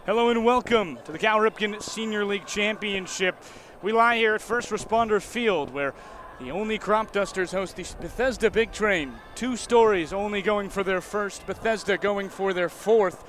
Hello and welcome to the Cal Ripken Senior League Championship. We lie here at First Responder Field where the Olney Cropdusters host the Bethesda Big Train. Two stories, Olney going for their first, Bethesda going for their fourth,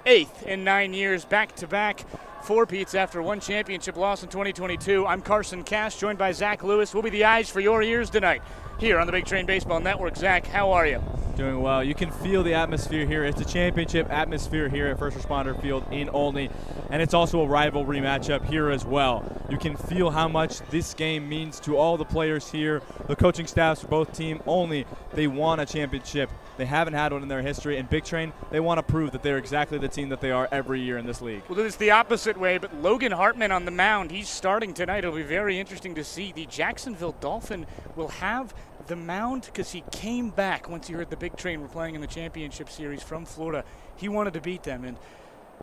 eighth in 9 years, back-to-back four-peats after one championship loss in 2022. I'm Carson Cash, joined by Zach Lewis. We'll be the eyes for your ears tonight here on the Big Train Baseball Network. Zach, how are you? Doing well. You can feel the atmosphere here. It's a championship atmosphere here at First Responder Field in Olney, and it's also a rivalry matchup here as well. You can feel how much this game means to all the players here, the coaching staffs for both teams. Olney, they won a championship. They haven't had one in their history, and Big Train, they want to prove that they're exactly the team that they are every year in this league. Well, it's the opposite way, but Logan Hartman on the mound, he's starting tonight. It'll be very interesting to see. The Jacksonville Dolphin will have the mound because he came back once he heard the Big Train were playing in the championship series from Florida. He wanted to beat them, and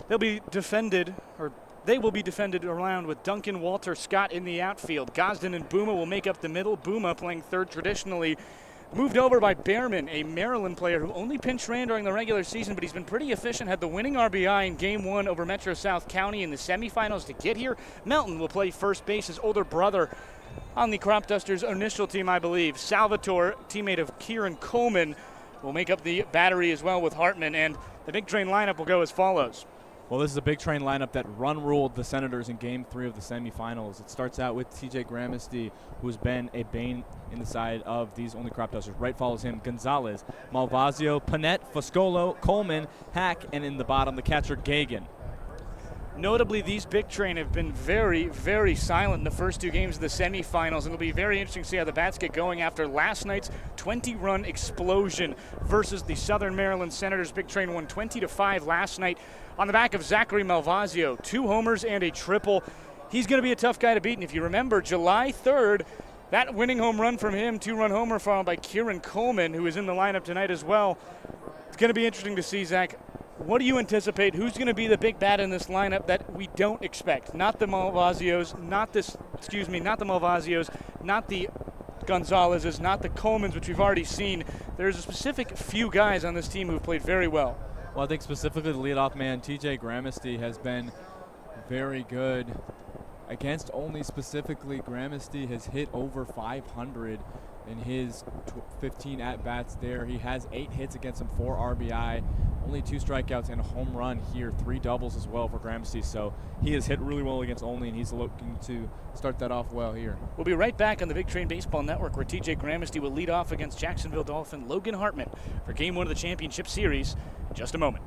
they'll be defended, or they will be defended around with Duncan, Walter, Scott in the outfield. Gosden and Booma will make up the middle. Booma playing third traditionally. Moved over by Behrman, a Maryland player who only pinch ran during the regular season, but he's been pretty efficient, had the winning RBI in Game 1 over Metro South County in the semifinals to get here. Melton will play first base, his older brother on the Cropdusters initial team, I believe. Salvatore, teammate of Kieran Coleman, will make up the battery as well with Hartman, and the Big Train lineup will go as follows. Well, this is a Big Train lineup that run-ruled the Senators in Game 3 of the semifinals. It starts out with TJ Gramesty, who's been a bane in the side of these Olney Cropdusters. Right follows him Gonzalez, Malvazio, Panette, Foscolo, Coleman, Hack, and in the bottom, the catcher Gagan. Notably, these Big Train have been very, very silent in the first two games of the semifinals, and it'll be very interesting to see how the bats get going after last night's 20-run explosion versus the Southern Maryland Senators. Big Train won 20-5 last night on the back of Zachary Malvazio. 2 homers and a triple. He's going to be a tough guy to beat, and if you remember, July 3rd, that winning home run from him, 2-run homer followed by Kieran Coleman, who is in the lineup tonight as well. It's going to be interesting to see, Zach. What do you anticipate? Who's going to be the big bat in this lineup that we don't expect? Not the Malvazios, not the Malvazios, not the Gonzalez's, not the Colemans, which we've already seen. There's a specific few guys on this team who've played very well. Well, I think specifically the leadoff man, TJ Gramesty, has been very good. Against Olney specifically, Gramesty has hit over 500 in his 15 at-bats there. He has 8 hits against him, 4 RBI, only 2 strikeouts and a home run here, 3 doubles as well for Gramesty. So he has hit really well against Olney, and he's looking to start that off well here. We'll be right back on the Big Train Baseball Network, where TJ Gramesty will lead off against Jacksonville Dolphin Logan Hartman for Game 1 of the championship series in just a moment.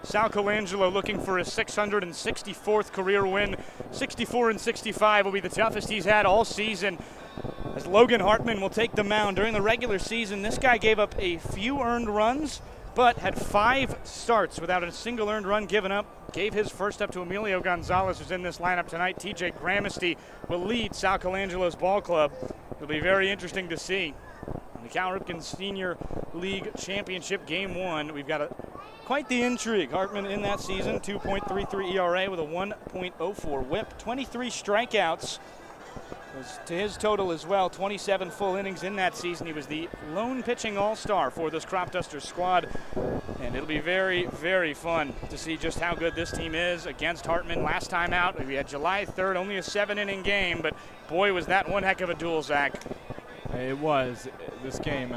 Sal Colangelo looking for his 664th career win. 64-65 will be the toughest he's had all season, as Logan Hartman will take the mound. During the regular season, this guy gave up a few earned runs, but had 5 starts without a single earned run given up. Gave his first up to Emilio Gonzalez, who's in this lineup tonight. TJ Gramesty will lead Sal Colangelo's ball club. It'll be very interesting to see. In the Cal Ripken Senior League Championship Game 1, we've got quite the intrigue. Hartman in that season, 2.33 ERA with a 1.04 whip, 23 strikeouts was to his total as well, 27 full innings in that season. He was the lone pitching all-star for this Cropdusters squad, and it'll be very, very fun to see just how good this team is against Hartman. Last time out, we had July 3rd, only a 7-inning game, but boy, was that one heck of a duel, Zach. It was, this game,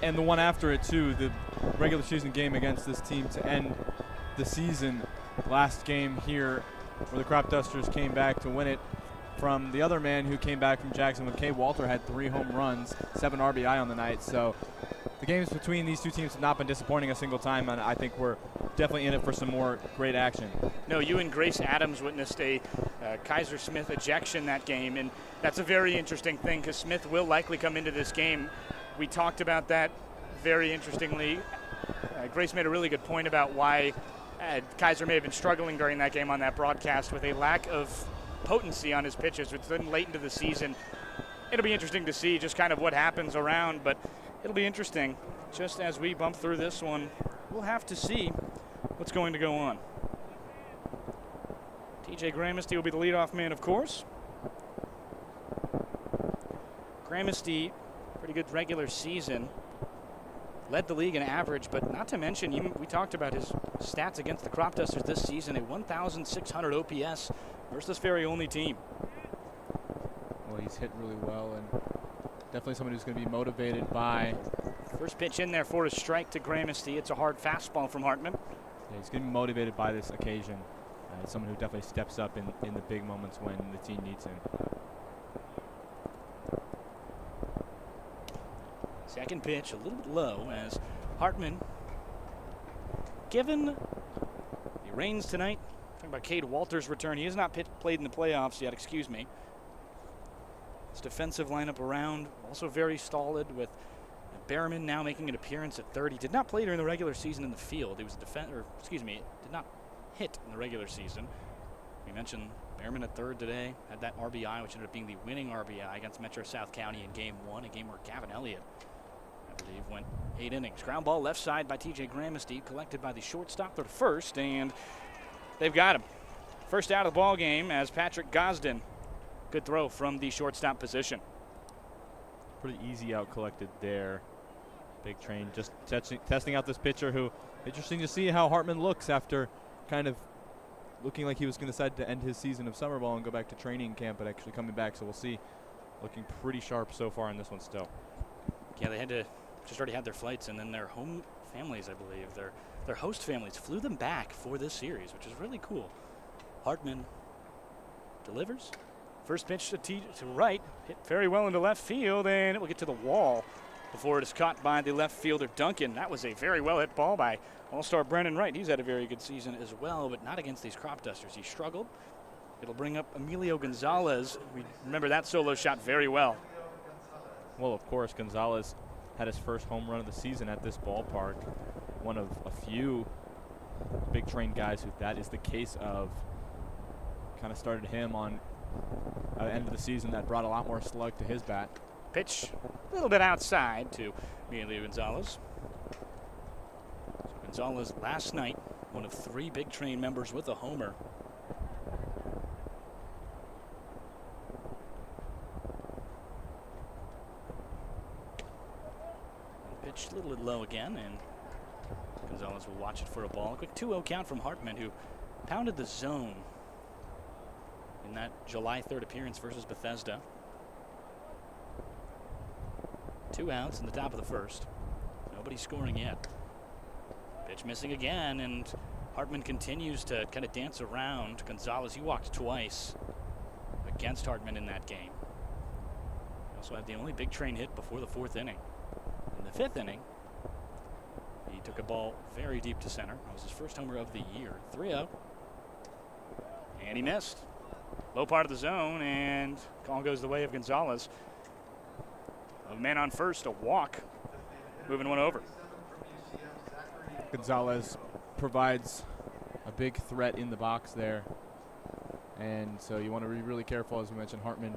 and the one after it too, the regular season game against this team to end the season. Last game here where the Cropdusters came back to win it from the other man who came back from Jacksonville. Kay Walter had 3 home runs, 7 RBI on the night. So the games between these two teams have not been disappointing a single time, and I think we're definitely in it for some more great action. No, you and Grace Adams witnessed a Kaiser Smith ejection that game, and that's a very interesting thing because Smith will likely come into this game. We talked about that very interestingly. Grace made a really good point about why Kaiser may have been struggling during that game on that broadcast with a lack of potency on his pitches. It's been late into the season. It'll be interesting to see just kind of what happens around, but it'll be interesting. Just as we bump through this one, we'll have to see what's going to go on. TJ Gramesty will be the leadoff man, of course. Gramesty, pretty good regular season. Led the league in average, but not to mention, we talked about his stats against the Cropdusters this season, a 1,600 OPS versus this very only team. Well, he's hit really well, and definitely someone who's going to be motivated by. First pitch in there for a strike to Gramesty. It's a hard fastball from Hartman. Yeah, he's going to be motivated by this occasion. Someone who definitely steps up in the big moments when the team needs him. Second pitch, a little bit low as Hartman, given the reins tonight. Talking about Cade Walter's return. He has not played in the playoffs yet, excuse me. His defensive lineup around, also very stolid, with Behrman now making an appearance at third. He did not play during the regular season in the field. He was did not hit in the regular season. We mentioned Behrman at third today, had that RBI, which ended up being the winning RBI against Metro South County in Game 1, a game where Gavin Elliott, I believe, went 8 innings. Ground ball left side by TJ Gramesty, collected by the shortstop to first, and they've got him. First out of the ball game as Patrick Gosden. Good throw from the shortstop position. Pretty easy out collected there. Big Train just testing out this pitcher who, interesting to see how Hartman looks after kind of looking like he was going to decide to end his season of summer ball and go back to training camp, but actually coming back. So we'll see. Looking pretty sharp so far in this one still. Yeah, they had to just already had their flights, and then their home families, I believe, their host families flew them back for this series, which is really cool. Hartman delivers. First pitch to right, hit very well into left field, and it will get to the wall before it is caught by the left fielder Duncan. That was a very well hit ball by All-Star Brennan Wright. He's had a very good season as well, but not against these Cropdusters. He struggled. It'll bring up Emilio Gonzalez. We remember that solo shot very well. Well, of course, Gonzalez had his first home run of the season at this ballpark. One of a few Big Train guys who that is the case of. Kind of started him on the end of the season that brought a lot more slug to his bat. Pitch a little bit outside to Emilio Gonzalez. So Gonzalez last night, one of 3 Big Train members with a homer. Pitch a little bit low again, and Gonzalez will watch it for a ball. A quick 2-0 count from Hartman, who pounded the zone in that July 3rd appearance versus Bethesda. 2 outs in the top of the first. Nobody scoring yet. Pitch missing again, and Hartman continues to kind of dance around Gonzalez. He walked twice against Hartman in that game. He also had the only Big Train hit before the 4th inning. In the 5th inning, He took a ball very deep to center. That was his first homer of the year. 3-0. And he missed. Low part of the zone, and call goes the way of Gonzalez. A man on first, a walk. Moving one over. Gonzalez provides a big threat in the box there. And so you want to be really careful, as we mentioned. Hartman,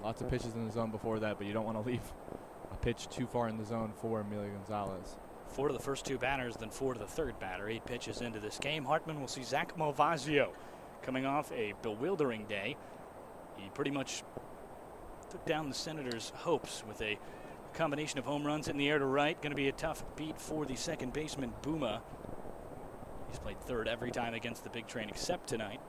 lots of pitches in the zone before that, but you don't want to leave a pitch too far in the zone for Emilio Gonzalez. 4 to the first 2 batters, then 4 to the third batter. 8 pitches into this game. Hartman will see Zach Malvazio coming off a bewildering day. He pretty much took down the Senators' hopes with a combination of home runs in the air to right. Going to be a tough beat for the second baseman, Booma. He's played third every time against the big train except tonight.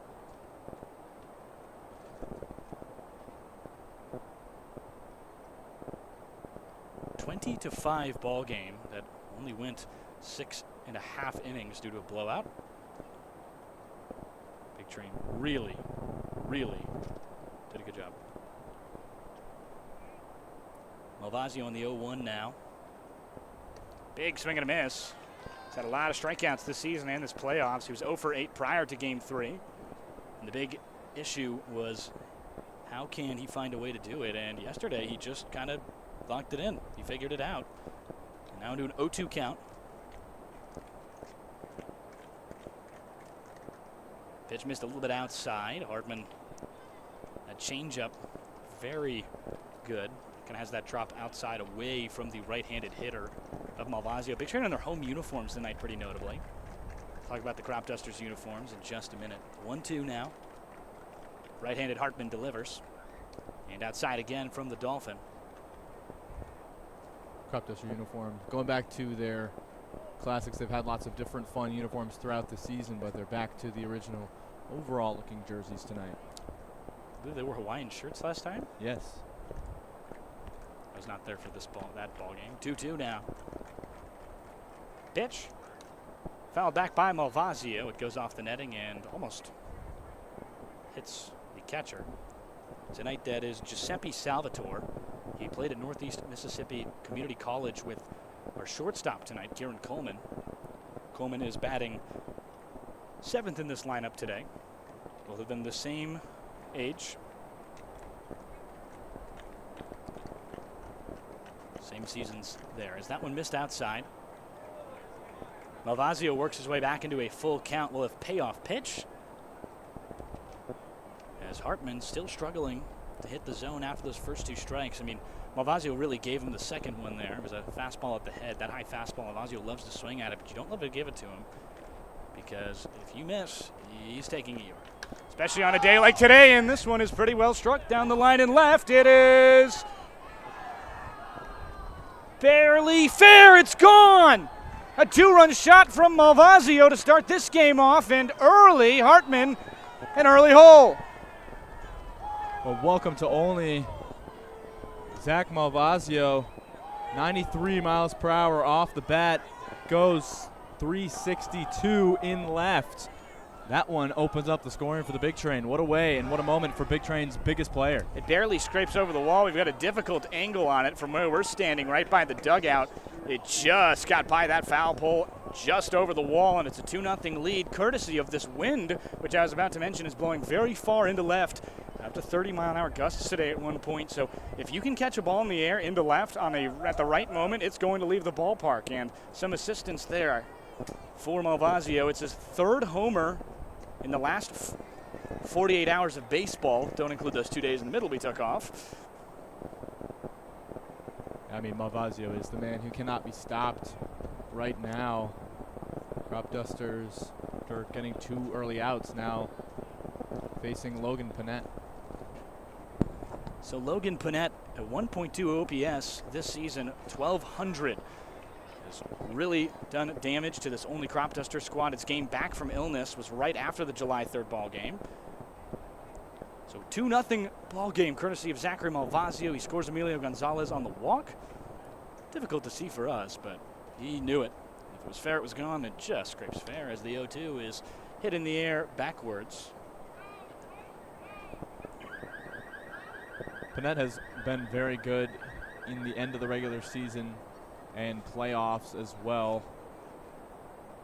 (20-5) ball game that only went 6.5 innings due to a blowout. Big Train really did a good job. Malvazio on the 0-1 now. Big swing and a miss. He's had a lot of strikeouts this season and this playoffs. He was 0 for 8 prior to Game 3. And the big issue was how can he find a way to do it? And yesterday he just kind of locked it in. He figured it out. And now into an 0-2 count. Pitch missed a little bit outside. Hartman, a changeup, very good. Kind of has that drop outside away from the right-handed hitter of Malvazio. Big Train in their home uniforms tonight, pretty notably. Talk about the Cropdusters uniforms in just a minute. 1-2 now. Right-handed Hartman delivers. And outside again from the Dolphin. Cropduster uniform. Going back to their classics, they've had lots of different fun uniforms throughout the season, but they're back to the original overall looking jerseys tonight. I believe they wore Hawaiian shirts last time. Yes. I was not there for that ball game. 2-2 now. Pitch. Fouled back by Malvazio. It goes off the netting and almost hits the catcher. Tonight that is Giuseppe Salvatore. He played at Northeast Mississippi Community College with our shortstop tonight, Kieran Coleman. Coleman is batting 7th in this lineup today. Both of them the same age. Same seasons there. As that one missed outside. Malvazio works his way back into a full count. Will have payoff pitch. As Hartman still struggling to hit the zone after those first 2 strikes. I mean, Malvazio really gave him the second one there. It was a fastball at the head. That high fastball, Malvazio loves to swing at it, but you don't love to give it to him. Because if you miss, he's taking you. Especially on a day like today, and this one is pretty well struck down the line and left. It is barely fair. It's gone. A 2-run shot from Malvazio to start this game off, and early Hartman, an early hole. Well, welcome to Olney. Zach Malvazio, 93 miles per hour off the bat, goes 362 in left. That one opens up the scoring for the Big Train. What a way and what a moment for Big Train's biggest player. It barely scrapes over the wall. We've got a difficult angle on it from where we're standing right by the dugout. It just got by that foul pole just over the wall, and it's a 2-0 lead courtesy of this wind, which I was about to mention is blowing very far into left. Up to 30-mile-an-hour gusts today at one point. So if you can catch a ball in the air into left at the right moment, it's going to leave the ballpark. And some assistance there for Malvazio. It's his 3rd homer in the last 48 hours of baseball. Don't include those 2 days in the middle we took off. I mean, Malvazio is the man who cannot be stopped right now. Cropdusters, after getting 2 early outs, now facing Logan Panett. So Logan Panett, a 1.2 OPS this season, 1,200. Has really done damage to this Olney Cropduster squad. Its game back from illness was right after the July 3rd ball game. So 2-0 ball game courtesy of Zachary Malvazio. He scores Emilio Gonzalez on the walk. Difficult to see for us, but he knew it. If it was fair, it was gone. It just scrapes fair as the 0-2 is hit in the air backwards. Panett has been very good in the end of the regular season and playoffs as well.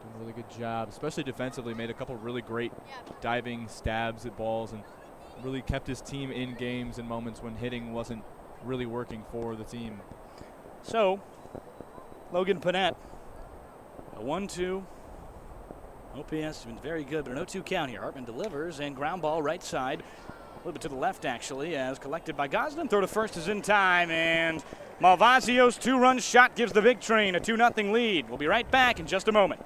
Doing a really good job, especially defensively. Made a couple really great diving stabs at balls and really kept his team in games and moments when hitting wasn't really working for the team. So, Logan Panett, a 1-2. OPS has been very good, but an 0-2 count here. Hartman delivers, and ground ball right side, a little bit to the left actually, as collected by Gosden. Throw to first is in time, and Malvasio's 2-run shot gives the Big Train a 2-0 lead. We'll be right back in just a moment.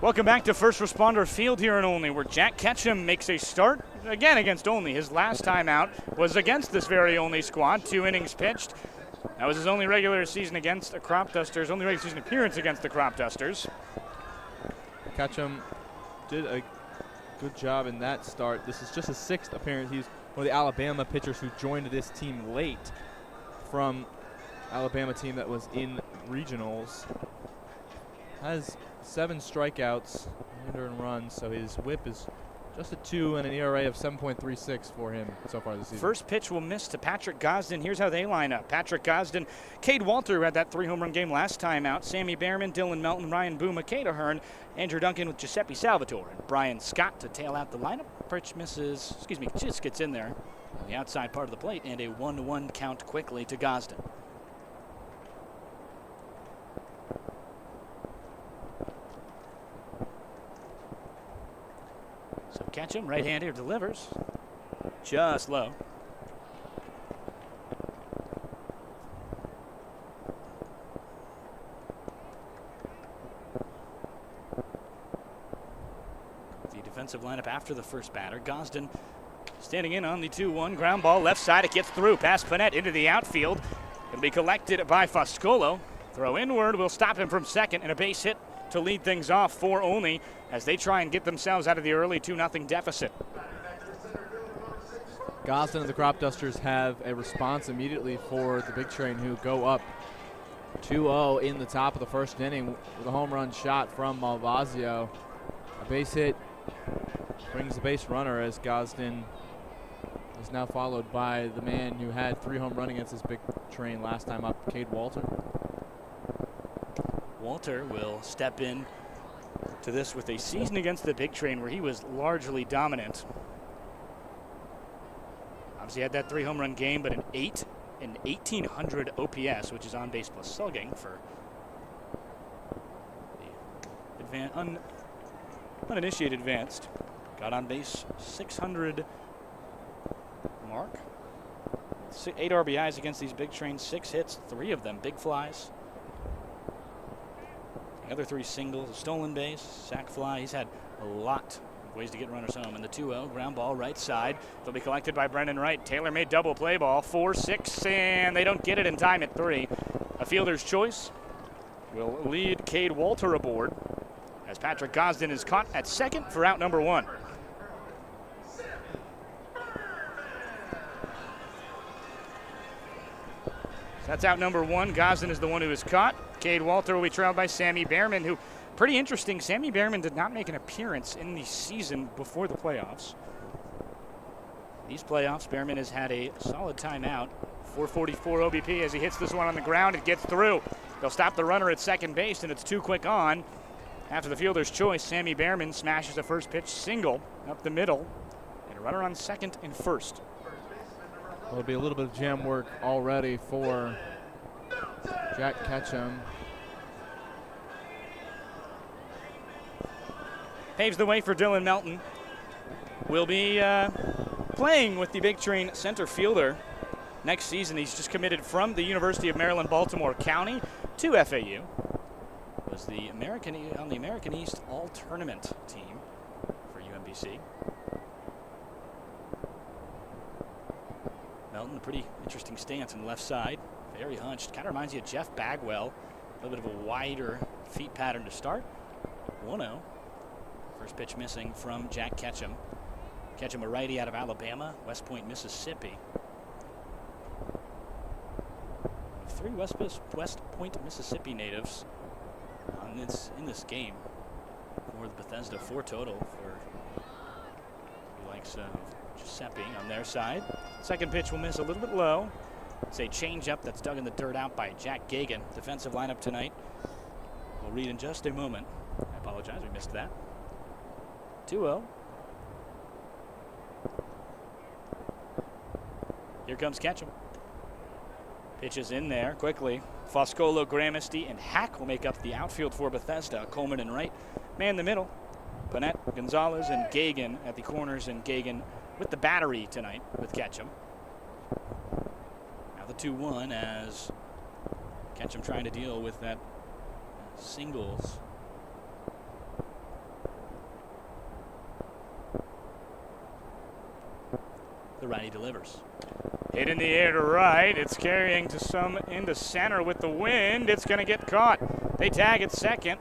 Welcome back to First Responder Field here in Olney, where Jack Ketchum makes a start again against Olney. His last time out was against this very Olney squad, 2 innings pitched. That was his only regular season against the Cropdusters, only regular season appearance against the Cropdusters. Ketchum did a good job in that start. This is just his 6th appearance. He's one of the Alabama pitchers who joined this team late from Alabama team that was in regionals. Has 7 strikeouts, 1 earned runs, so his whip is just a 2 and an ERA of 7.36 for him so far this season. First pitch will miss to Patrick Gosden. Here's how they line up. Patrick Gosden, Cade Walter, who had that 3-home run game last time out, Sammy Behrman, Dylan Melton, Ryan Boone, Makeda Hearn, Andrew Duncan with Giuseppe Salvatore, and Brian Scott to tail out the lineup. Pitch misses, just gets in there on the outside part of the plate, and a 1-1 count quickly to Gosden. So Ketchum, right-hander, delivers. Just low. The defensive lineup after the first batter. Gosden standing in on the 2-1. Ground ball left side. It gets through past Panett into the outfield. It'll be collected by Foscolo. Throw inward will stop him from second, and a base hit to lead things off for Olney as they try and get themselves out of the early 2-0 deficit. Gosden and the Cropdusters have a response immediately for the Big Train, who go up 2-0 in the top of the first inning with a home run shot from Malvasio. A base hit brings the base runner as Gosden is now followed by the man who had 3 home runs against this Big Train last time up, Cade Walter. Walter will step in to this with a season against the Big Train where he was largely dominant. Obviously had that 3 home run game, but an 1800 OPS, which is on base plus slugging for the uninitiated advanced. Got on base 600 mark. 8 RBIs against these Big Trains, 6 hits, 3 of them big flies. The other 3 singles, a stolen base, sac fly. He's had a lot ways to get runners home. And the 2-0, ground ball right side. They'll be collected by Brendan Wright. Taylor made double play ball, 4-6, and they don't get it in time at 3. A fielder's choice will lead Cade Walter aboard as Patrick Gosden is caught at second for out number 1. So that's out number 1. Gosden is the one who is caught. Cade Walter will be trailed by Sammy Behrman, who, pretty interesting, Sammy Behrman did not make an appearance in the season before the playoffs. These playoffs, Behrman has had a solid time out. 444 OBP as he hits this one on the ground. It gets through. They'll stop the runner at second base, and it's too quick on. After the fielder's choice, Sammy Behrman smashes a first pitch single up the middle, and a runner on second and first. Well, it'll be a little bit of jam work already for Jack Ketchum. Paves the way for Dylan Melton. Will be playing with the Big Train center fielder next season. He's just committed from the University of Maryland, Baltimore County to FAU. Was the on the American East All-Tournament team for UMBC. Melton, a pretty interesting stance on the left side. Very hunched. Kind of reminds you of Jeff Bagwell. A little bit of a wider feet pattern to start. 1-0. First pitch missing from Jack Ketchum. Ketchum, a righty out of Alabama, West Point, Mississippi. 3 West Point, Mississippi natives in this game for the Bethesda. 4 total for the likes of Giuseppe on their side. Second pitch will miss a little bit low. It's a changeup that's dug in the dirt out by Jack Gagan. Defensive lineup tonight. We'll read in just a moment. I apologize, we missed that. 2-0. Here comes Ketchum. Pitches in there quickly. Foscolo, Gramesty, and Hack will make up the outfield for Bethesda. Coleman and Wright man the middle. Panette, Gonzalez, and Gagan at the corners, and Gagan with the battery tonight with Ketchum. Now the 2-1 as Ketchum trying to deal with that singles. The righty delivers. Hit in the air to right. It's carrying to some into center with the wind. It's going to get caught. They tag at second.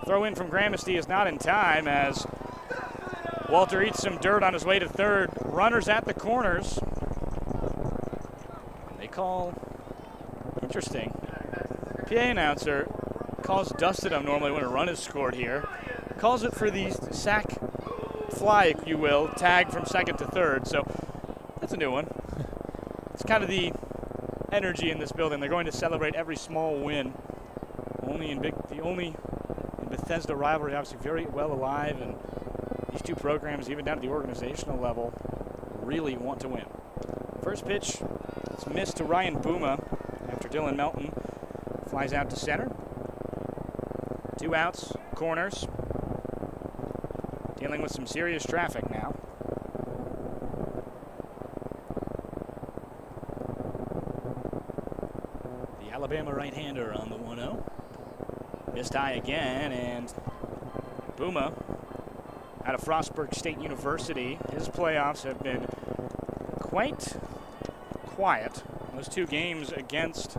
Throw in from Gramesty is not in time as Walter eats some dirt on his way to third. Runners at the corners. They call, interesting, PA announcer calls dusted him normally when a run is scored here. Calls it for the sack fly, if you will, tag from second to third. So that's a new one. It's kind of the energy in this building. They're going to celebrate every small win. Only in Bethesda rivalry, obviously very well alive, and these two programs, even down to the organizational level, really want to win. First pitch is missed to Ryan Booma after Dylan Melton flies out to center. 2 outs, corners. Dealing with some serious traffic now. The Alabama right-hander on the 1-0. Missed high again, and Booma out of Frostburg State University. His playoffs have been quite quiet. Those 2 games against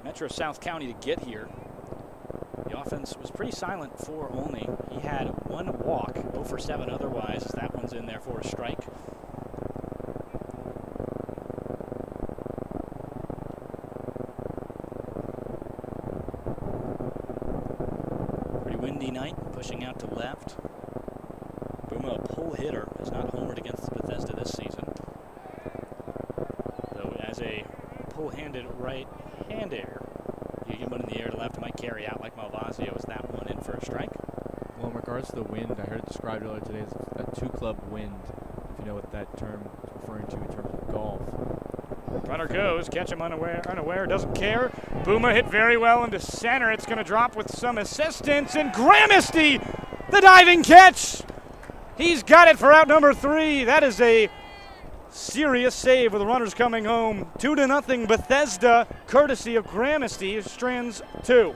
Metro South County to get here. The offense was pretty silent for Olney. He had 1 walk, 0 for 7 otherwise, as that one's in there for a strike. Pretty windy night, pushing out to left. Booma, a pull hitter, has not homered against Bethesda this season. Though as a pull-handed right-hander, you get one in the air to left, it might carry out like Malvasio. Is that one in for a strike? Well, in regards to the wind, I heard it described earlier today as a 2-club wind, if you know what that term is referring to in terms of golf. Runner goes, Ketchum unaware, doesn't care. Booma hit very well into center. It's going to drop with some assistance, and Gramesty, the diving catch. He's got it for out number 3. That is a serious save with the runners coming home. 2-0 Bethesda, courtesy of Gramesty, strands 2.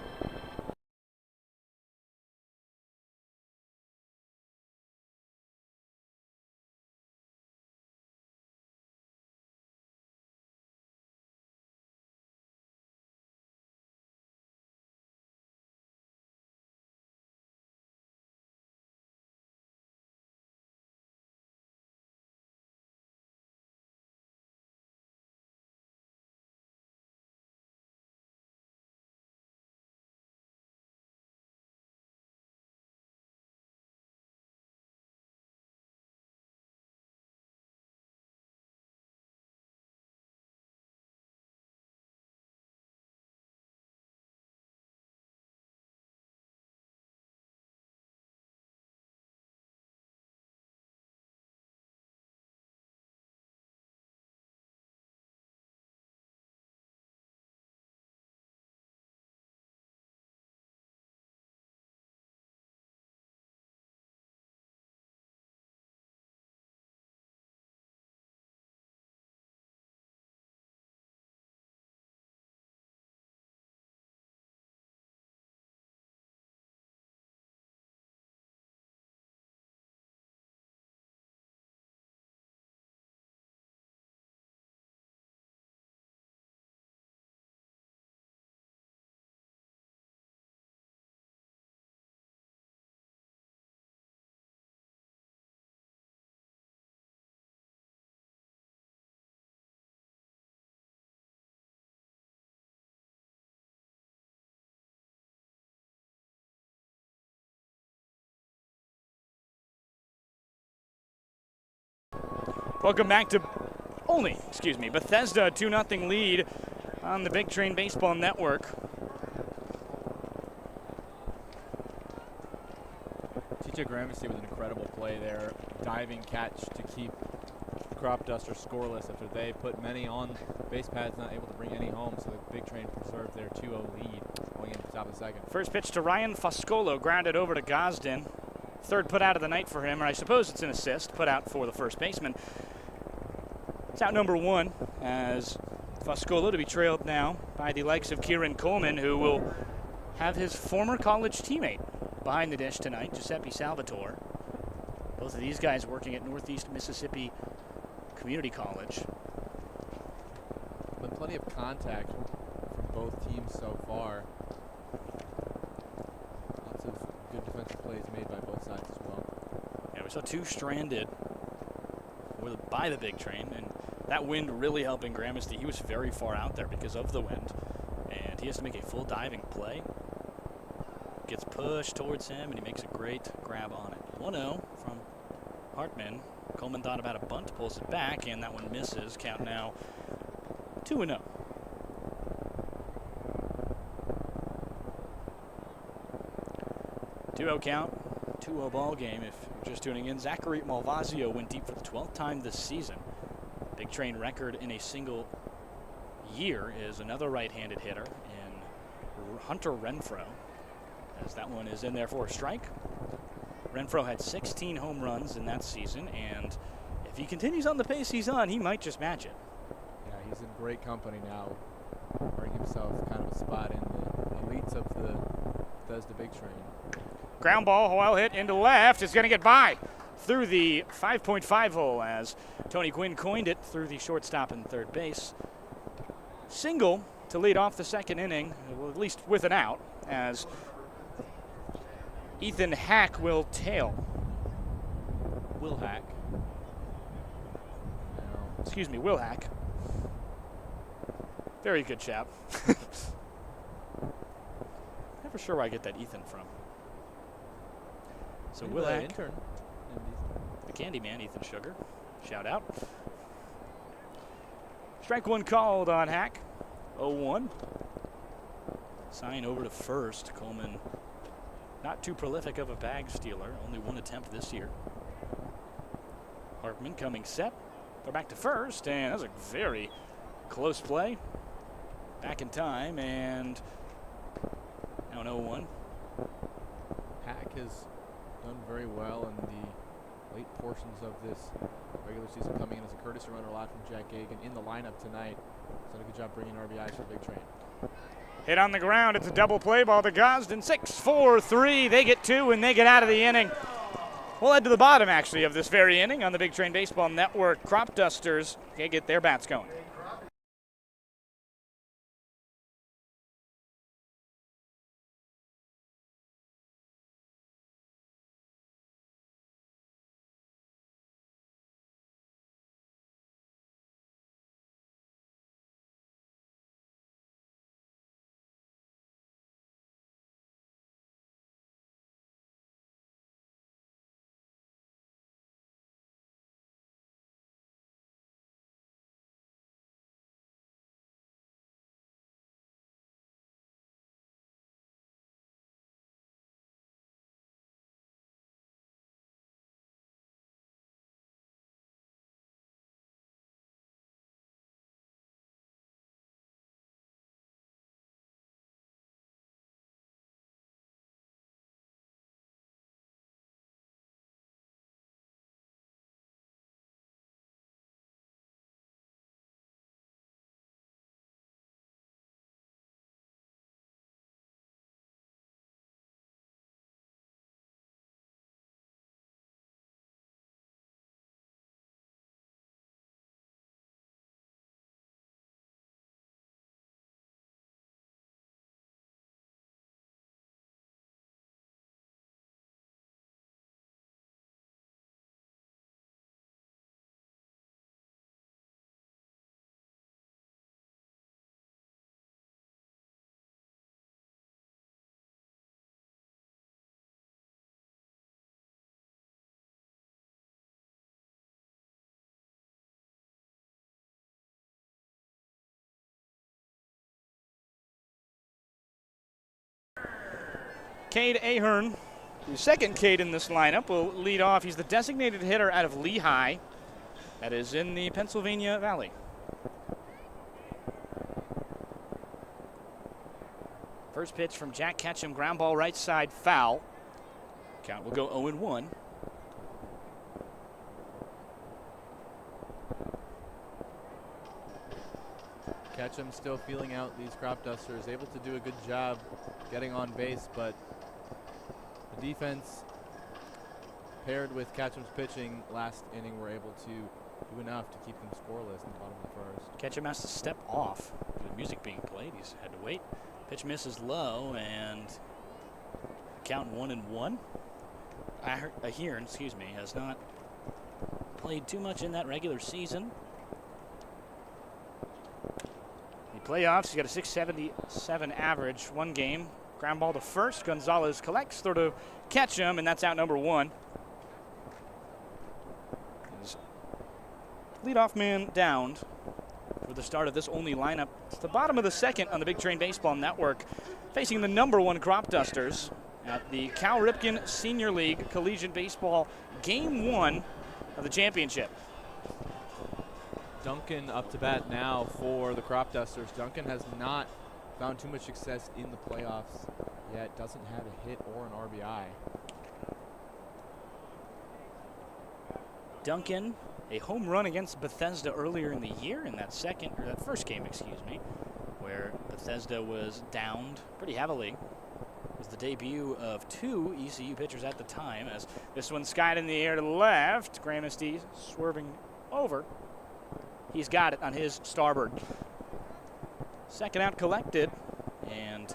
Welcome back to Olney, Bethesda 2-0 lead on the Big Train Baseball Network. TJ Gramercy with an incredible play there, diving catch to keep Cropdusters scoreless after they put many on base pads, not able to bring any home, so the Big Train preserved their 2-0 lead going into the top of the second. First pitch to Ryan Foscolo, grounded over to Gosden. Third put out of the night for him, or I suppose it's an assist, put out for the first baseman. It's out number one, as Foscolo to be trailed now by the likes of Kieran Coleman, who will have his former college teammate behind the dish tonight, Giuseppe Salvatore. Both of these guys working at Northeast Mississippi Community College. Been plenty of contact from both teams so far. Lots of good defensive plays made by both sides as well. Yeah, we saw two stranded by the Big Train, and that wind really helping Gramercy. He was very far out there because of the wind, and he has to make a full diving play. Gets pushed towards him, and he makes a great grab on it. 1-0 from Hartman. Coleman thought about a bunt, pulls it back, and that one misses. Count now 2-0. Count, 2-0 ball game. If you're just tuning in, Zachary Malvazio went deep for the 12th time this season. Big Train record in a single year is another right-handed hitter in Hunter Renfro, as that one is in there for a strike. Renfro had 16 home runs in that season, and if he continues on the pace he's on, he might just match it. Yeah, he's in great company now, earning himself kind of a spot in the elites of the Bethesda Big Train. Ground ball, well hit into left, is going to get by through the 5.5 hole as Tony Quinn coined it through the shortstop and third base. Single to lead off the second inning, well, at least with an out, as Ethan Hack will tail. Will Hack. Will Hack. Very good chap. Never sure where I get that Ethan from. So Will Hack, intern. the Candyman, Ethan Sugar. Shout out. Strike one called on Hack. 0-1. Sign over to first. Coleman, not too prolific of a bag stealer. Only one attempt this year. Hartman coming set. They're back to first, and that was a very close play. Back in time, and now an 0-1. Hack has done very well in the late portions of this regular season, coming in as a courtesy runner a lot from Jack Gagan in the lineup tonight. He's done a good job bringing RBIs for Big Train. Hit on the ground. It's a double play ball to Gosden. 6-4-3. They get two, and they get out of the inning. We'll head to the bottom, actually, of this very inning on the Big Train Baseball Network. Cropdusters can't get their bats going. Cade Ahern, the second Cade in this lineup, will lead off. He's the designated hitter out of Lehigh. That is in the Pennsylvania Valley. First pitch from Jack Ketchum, ground ball right side, foul. Count will go 0-1. Ketchum still feeling out these Cropdusters, able to do a good job getting on base, but the defense paired with Ketchum's pitching last inning were able to do enough to keep them scoreless in the bottom of the first. Ketchum has to step off with the music being played. He's had to wait. Pitch misses low, and count 1-1. Ahern, has not played too much in that regular season. In the playoffs, he's got a 677 average, one game. Ground ball to first. Gonzalez collects, throw to Ketchum, and that's out number one. His leadoff man downed for the start of this Olney lineup. It's the bottom of the second on the Big Train Baseball Network, facing the #1 Cropdusters at the Cal Ripken Senior League Collegiate Baseball Game 1 of the championship. Duncan up to bat now for the Cropdusters. Duncan has not found too much success in the playoffs yet, doesn't have a hit or an RBI. Duncan, a home run against Bethesda earlier in the year in that first game, where Bethesda was downed pretty heavily. It was the debut of two ECU pitchers at the time, as this one skied in the air to the left. Gramesty swerving over. He's got it on his starboard. Second out collected, and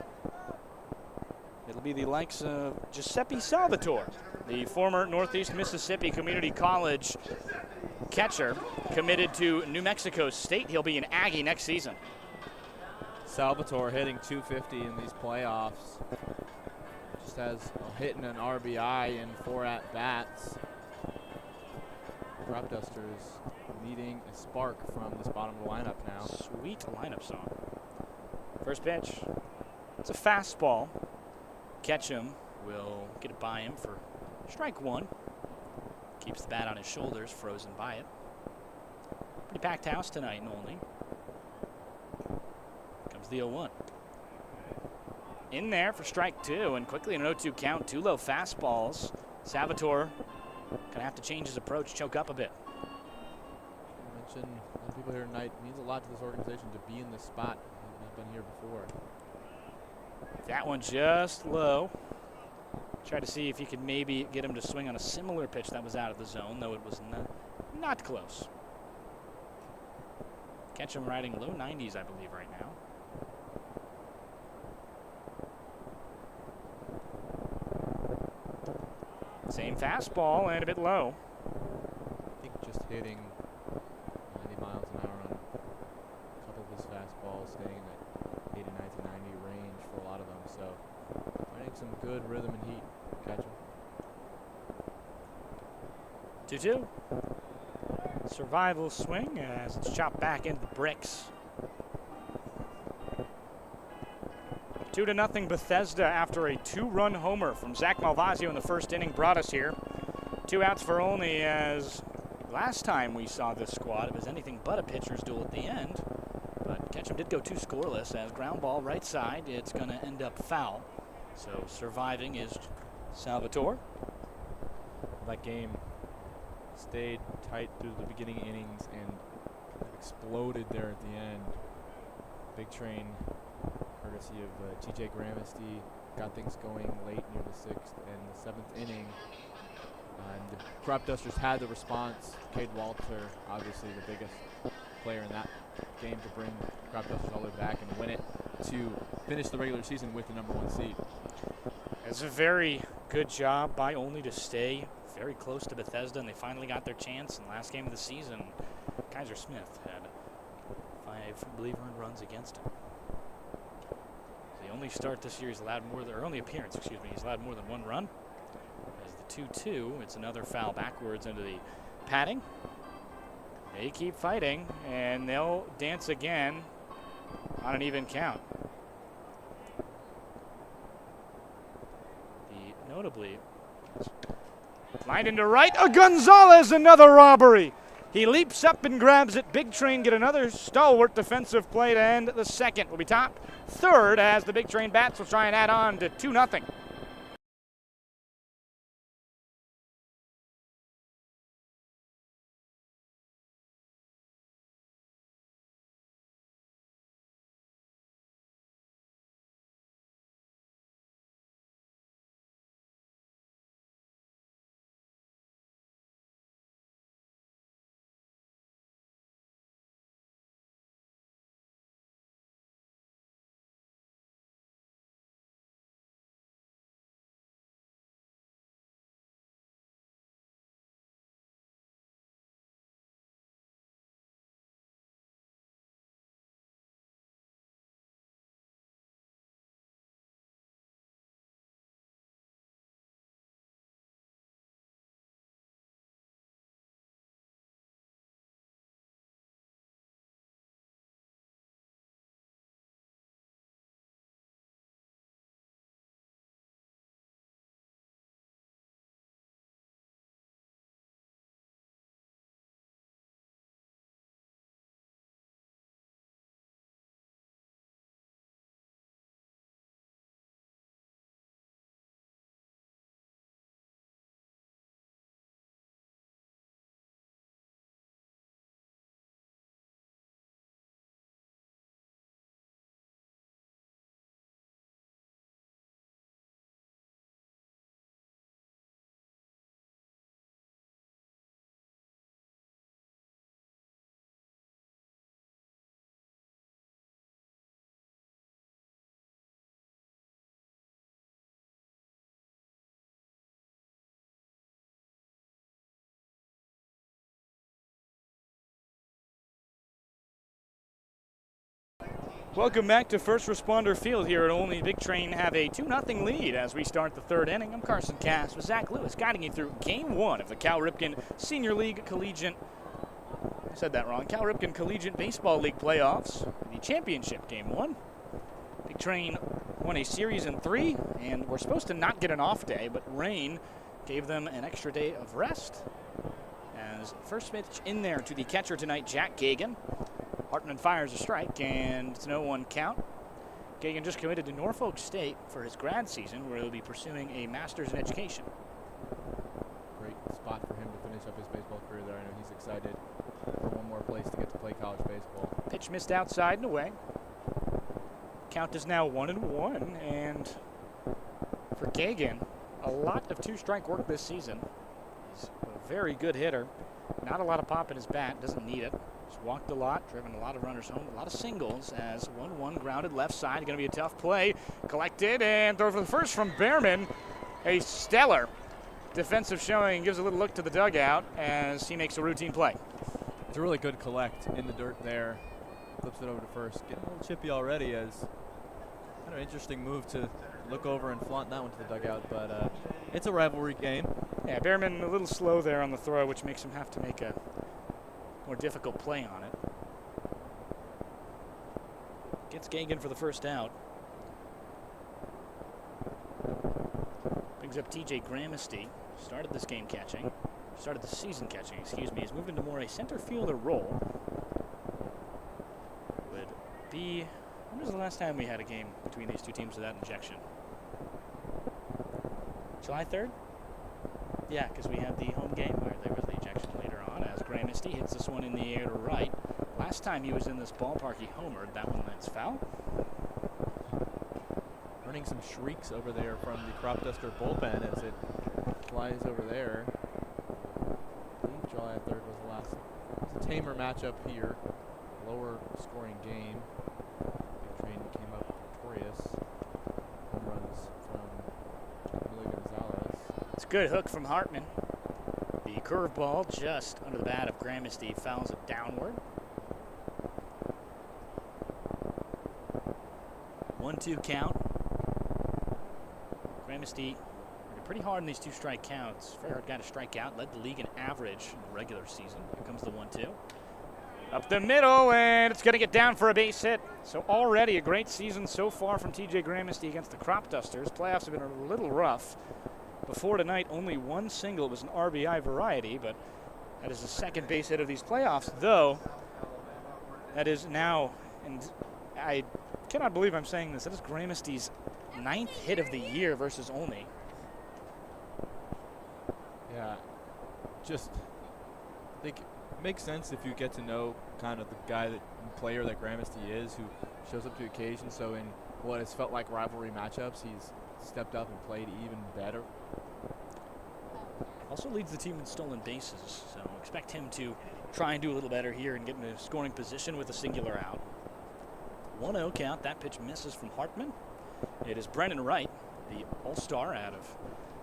it'll be the likes of Giuseppe Salvatore, the former Northeast Mississippi Community College catcher, committed to New Mexico State. He'll be an Aggie next season. Salvatore hitting .250 in these playoffs. Just has a hit and an RBI in 4 at-bats. Cropdusters needing a spark from this bottom of the lineup now. Sweet lineup song. First pitch. It's a fastball. Ketchum will get it by him for strike one. Keeps the bat on his shoulders, frozen by it. Pretty packed house tonight in Olney. Comes the 0-1. In there for strike two, and quickly an 0-2 count. Two low fastballs. Salvatore gonna have to change his approach, choke up a bit. I mentioned the people here tonight. It means a lot to this organization to be in this spot. They've been here before. That one just low. Try to see if he could maybe get him to swing on a similar pitch that was out of the zone, though it was not close. Ketchum riding low 90s, I believe, right now. Same fastball and a bit low. I think just hitting 90 miles an hour on a couple of his fastballs, staying in that 89 to 90 range for a lot of them. So finding some good rhythm and heat. Ketchum. 2-2. Survival swing as it's chopped back into the bricks. 2-0 Bethesda after a 2-run homer from Zach Malvazio in the first inning brought us here. 2 outs for Olney, as last time we saw this squad, it was anything but a pitcher's duel at the end. But Ketchum did go 2 scoreless as ground ball right side. It's going to end up foul. So surviving is Salvatore. That game stayed tight through the beginning innings and exploded there at the end. Big Train, courtesy of TJ Gramesty, got things going late near the 6th and the 7th inning. And Cropdusters had the response. Cade Walter, obviously the biggest player in that game, to bring Cropdusters all the way back and win it to finish the regular season with the #1 seed. It's a very good job by Olney to stay very close to Bethesda, and they finally got their chance in the last game of the season. Kaiser Smith had 5, I believe, earned runs against him. The only start this year he's allowed more than, or only appearance, excuse me, he's allowed more than 1 run. As the 2-2, it's another foul backwards into the padding. They keep fighting, and they'll dance again on an even count. notably. Line into right. Gonzalez, another robbery. He leaps up and grabs it. Big Train get another stalwart defensive play to end the second. Will be top third as the Big Train Bats will try and add on to 2-0. Welcome back to First Responder Field here at Olney. Big Train have a 2-0 lead as we start the third inning. I'm Carson Cass with Zach Lewis guiding you through Game 1 of the Cal Ripken Senior League Collegiate, I said that wrong, Cal Ripken Collegiate Baseball League Playoffs, the championship Game 1. Big Train won a series in 3, and we're supposed to not get an off day, but rain gave them an extra day of rest. As first pitch in there to the catcher tonight, Jack Gagan. Hartman fires a strike, and it's an 0-1 count. Gagan just committed to Norfolk State for his grad season, where he'll be pursuing a master's in education. Great spot for him to finish up his baseball career there. I know he's excited for one more place to get to play college baseball. Pitch missed outside and away. Count is now 1-1, and for Gagan, a lot of two-strike work this season. He's a very good hitter. Not a lot of pop in his bat, doesn't need it. He's walked a lot, driven a lot of runners home, a lot of singles as 1-1 grounded left side. Going to be a tough play. Collected and throw for the first from Behrman. A stellar defensive showing. Gives a little look to the dugout as he makes a routine play. It's a really good collect in the dirt there. Flips it over to first. Getting a little chippy already as kind of interesting move to look over and flaunt that one to the dugout, but it's a rivalry game. Yeah, Behrman a little slow there on the throw, which makes him have to make a more difficult play on it. Gets Gagan for the first out. Brings up TJ Gramesty. Started this game catching. Started the season catching, excuse me. He's moved into more a center fielder role. Would be, when was the last time we had a game between these two teams without injection? July 3rd? Yeah, because we had the home game where there was the ejection later on as Gramesty hits this one in the air to right. Last time he was in this ballpark, he homered. That one lands foul. Running some shrieks over there from the Cropduster bullpen as it flies over there. I believe July 3rd was the last. It's a tamer matchup here. Lower scoring game. Big Train came up victorious. Home runs from Gonzalez. It's a good hook from Hartman. The curveball just under the bat of Gramesty fouls it downward. 1-2 count. Gramesty working pretty hard in these two-strike counts. Very hard guy to strike out. Led the league in average in the regular season. Here comes the 1-2. Up the middle, and it's going to get down for a base hit. So already a great season so far from TJ Gramesty against the Cropdusters. Playoffs have been a little rough. before tonight, only one single. It was an RBI variety, but that is the second base hit of these playoffs, though. That is now, and I cannot believe I'm saying this, that is Gramesty's 9th hit of the year versus Olney. Yeah, just I think it makes sense if you get to know kind of the player that Gramesty is, who Shows up to the occasion, so in what has felt like rivalry matchups, he's stepped up and played even better. Also leads the team in stolen bases, so expect him to try and do a little better here and get in a scoring position with a singular out. 1-0 count. That pitch misses from Hartman. It is Brennan Wright, the all-star out of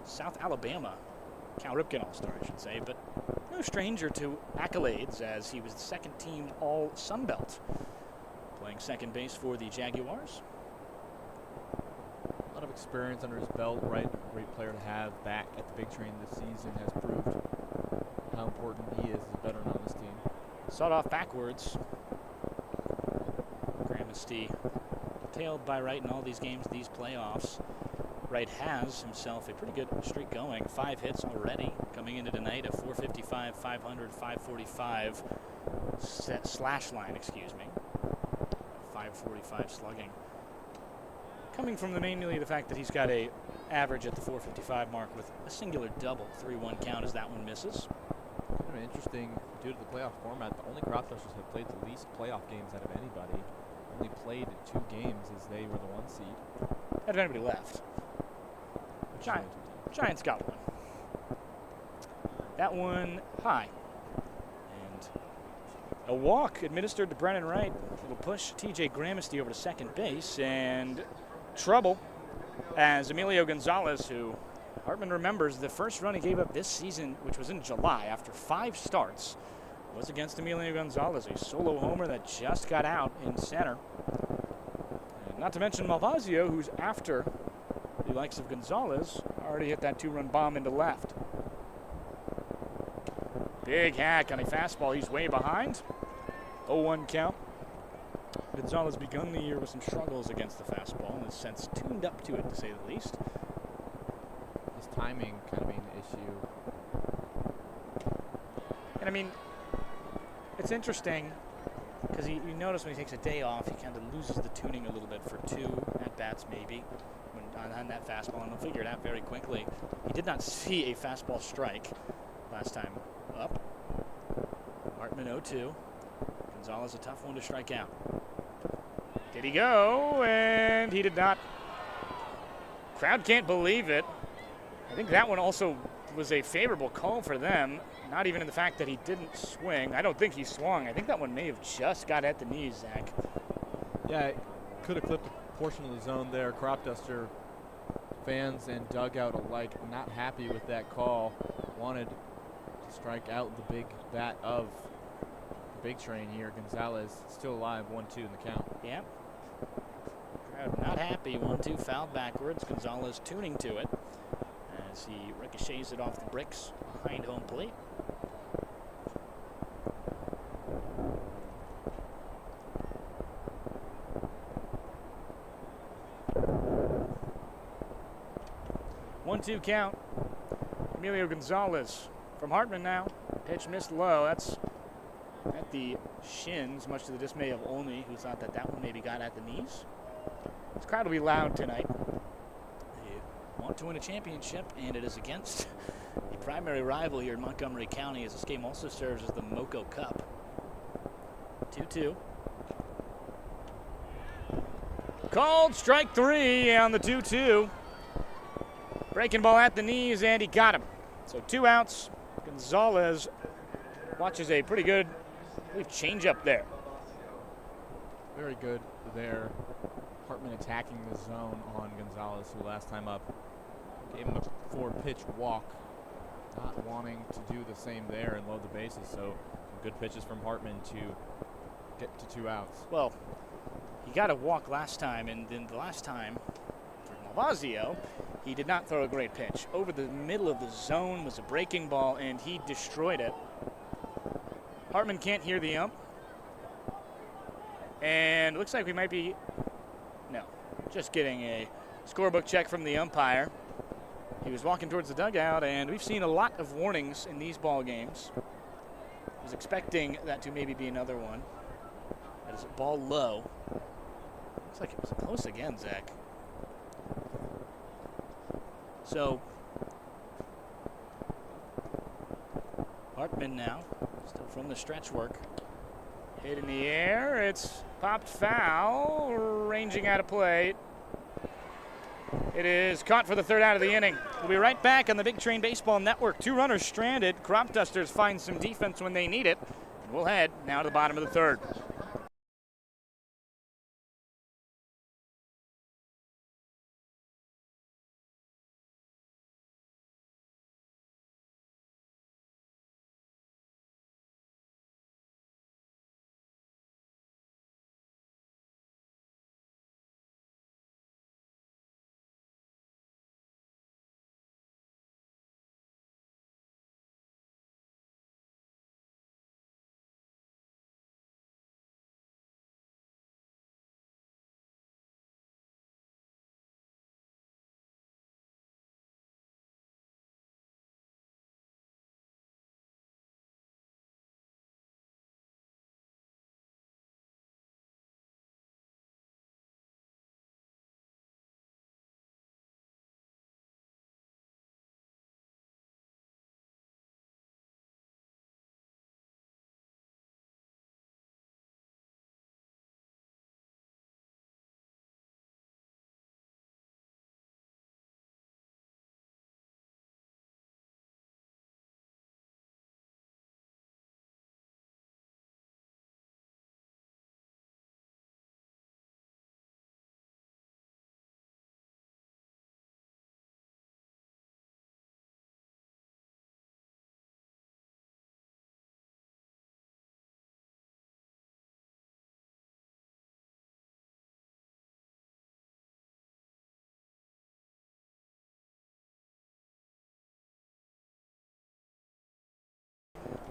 South Alabama. Cal Ripken all-star, I should say, but no stranger to accolades as he was the second team all-Sun Belt, playing second base for the Jaguars. A lot of experience under his belt, right? A great player to have back at the big train this season. Has proved how important he is as a veteran on this team. Sawed off backwards. Gramesty tailed by Wright in all these games, these playoffs. Wright has himself a pretty good streak going. 5 hits already coming into tonight, a 455, 500, 545 slash line, excuse me. 545 slugging. Coming from mainly the fact that he's got a average at the 455 mark with a singular double. 3-1 count as that one misses. Kind of interesting due to the playoff format. The only Cropdusters have played the least playoff games out of anybody. Only played 2 games as they were the 1 seed. Had anybody left? Giants got one. That one high. And a walk administered to Brennan Wright. It'll push TJ Gramesty over to second base, and trouble as Emilio Gonzalez, who Hartman remembers the first run he gave up this season, which was in July after 5 starts, was against Emilio Gonzalez, a solo homer that just got out in center. And not to mention Malvazio, who's after the likes of Gonzalez, already hit that 2-run bomb into left. Big hack on a fastball. He's way behind. 0-1 count. Gonzalez begun the year with some struggles against the fastball and has since tuned up to it, to say the least. His timing kind of being the issue. And I mean, it's interesting because you notice when he takes a day off, he kind of loses the tuning a little bit for 2 at-bats maybe on that fastball, and he'll figure it out very quickly. He did not see a fastball strike last time up. Hartman 0-2. Gonzalez a tough one to strike out. Did he go? And he did not. Crowd can't believe it. I think that one also was a favorable call for them, not even in the fact that he didn't swing. I don't think he swung. I think that one may have just got at the knees, Zach. Yeah, could have clipped a portion of the zone there. Cropduster fans and dugout alike not happy with that call. Wanted to strike out the big bat of the big train here. Gonzalez still alive, 1-2 in the count. Yeah. Crowd not happy. 1-2 fouled backwards. Gonzalez tuning to it as he ricochets it off the bricks behind home plate. One-two count. Emilio Gonzalez from Hartman now. Pitch missed low. That's at the shins, much to the dismay of Olney, who thought that that one maybe got at the knees. This crowd will be loud tonight. They want to win a championship, and it is against the primary rival here in Montgomery County, as this game also serves as the Moco Cup. 2-2. Called strike 3 on the 2-2. Breaking ball at the knees, and he got him. So 2 outs. Gonzalez watches a pretty good, I believe, change-up there. Very good there. Hartman attacking the zone on Gonzalez, who last time up gave him a forward-pitch walk. Not wanting to do the same there and load the bases, so some good pitches from Hartman to get to 2 outs. Well, he got a walk last time, and then the last time for Malvazio, he did not throw a great pitch. Over the middle of the zone was a breaking ball, and he destroyed it. Hartman can't hear the ump. And it looks like we might be, no, just getting a scorebook check from the umpire. He was walking towards the dugout, and we've seen a lot of warnings in these ball games. I was expecting that to maybe be another one. That is a ball low. Looks like it was close again, Zach. So, Hartman now, still from the stretch work. Hit in the air, it's popped foul, ranging out of play. It is caught for the third out of the inning. We'll be right back on the Big Train Baseball Network. 2 runners stranded. Cropdusters find some defense when they need it. And we'll head now to the bottom of the third.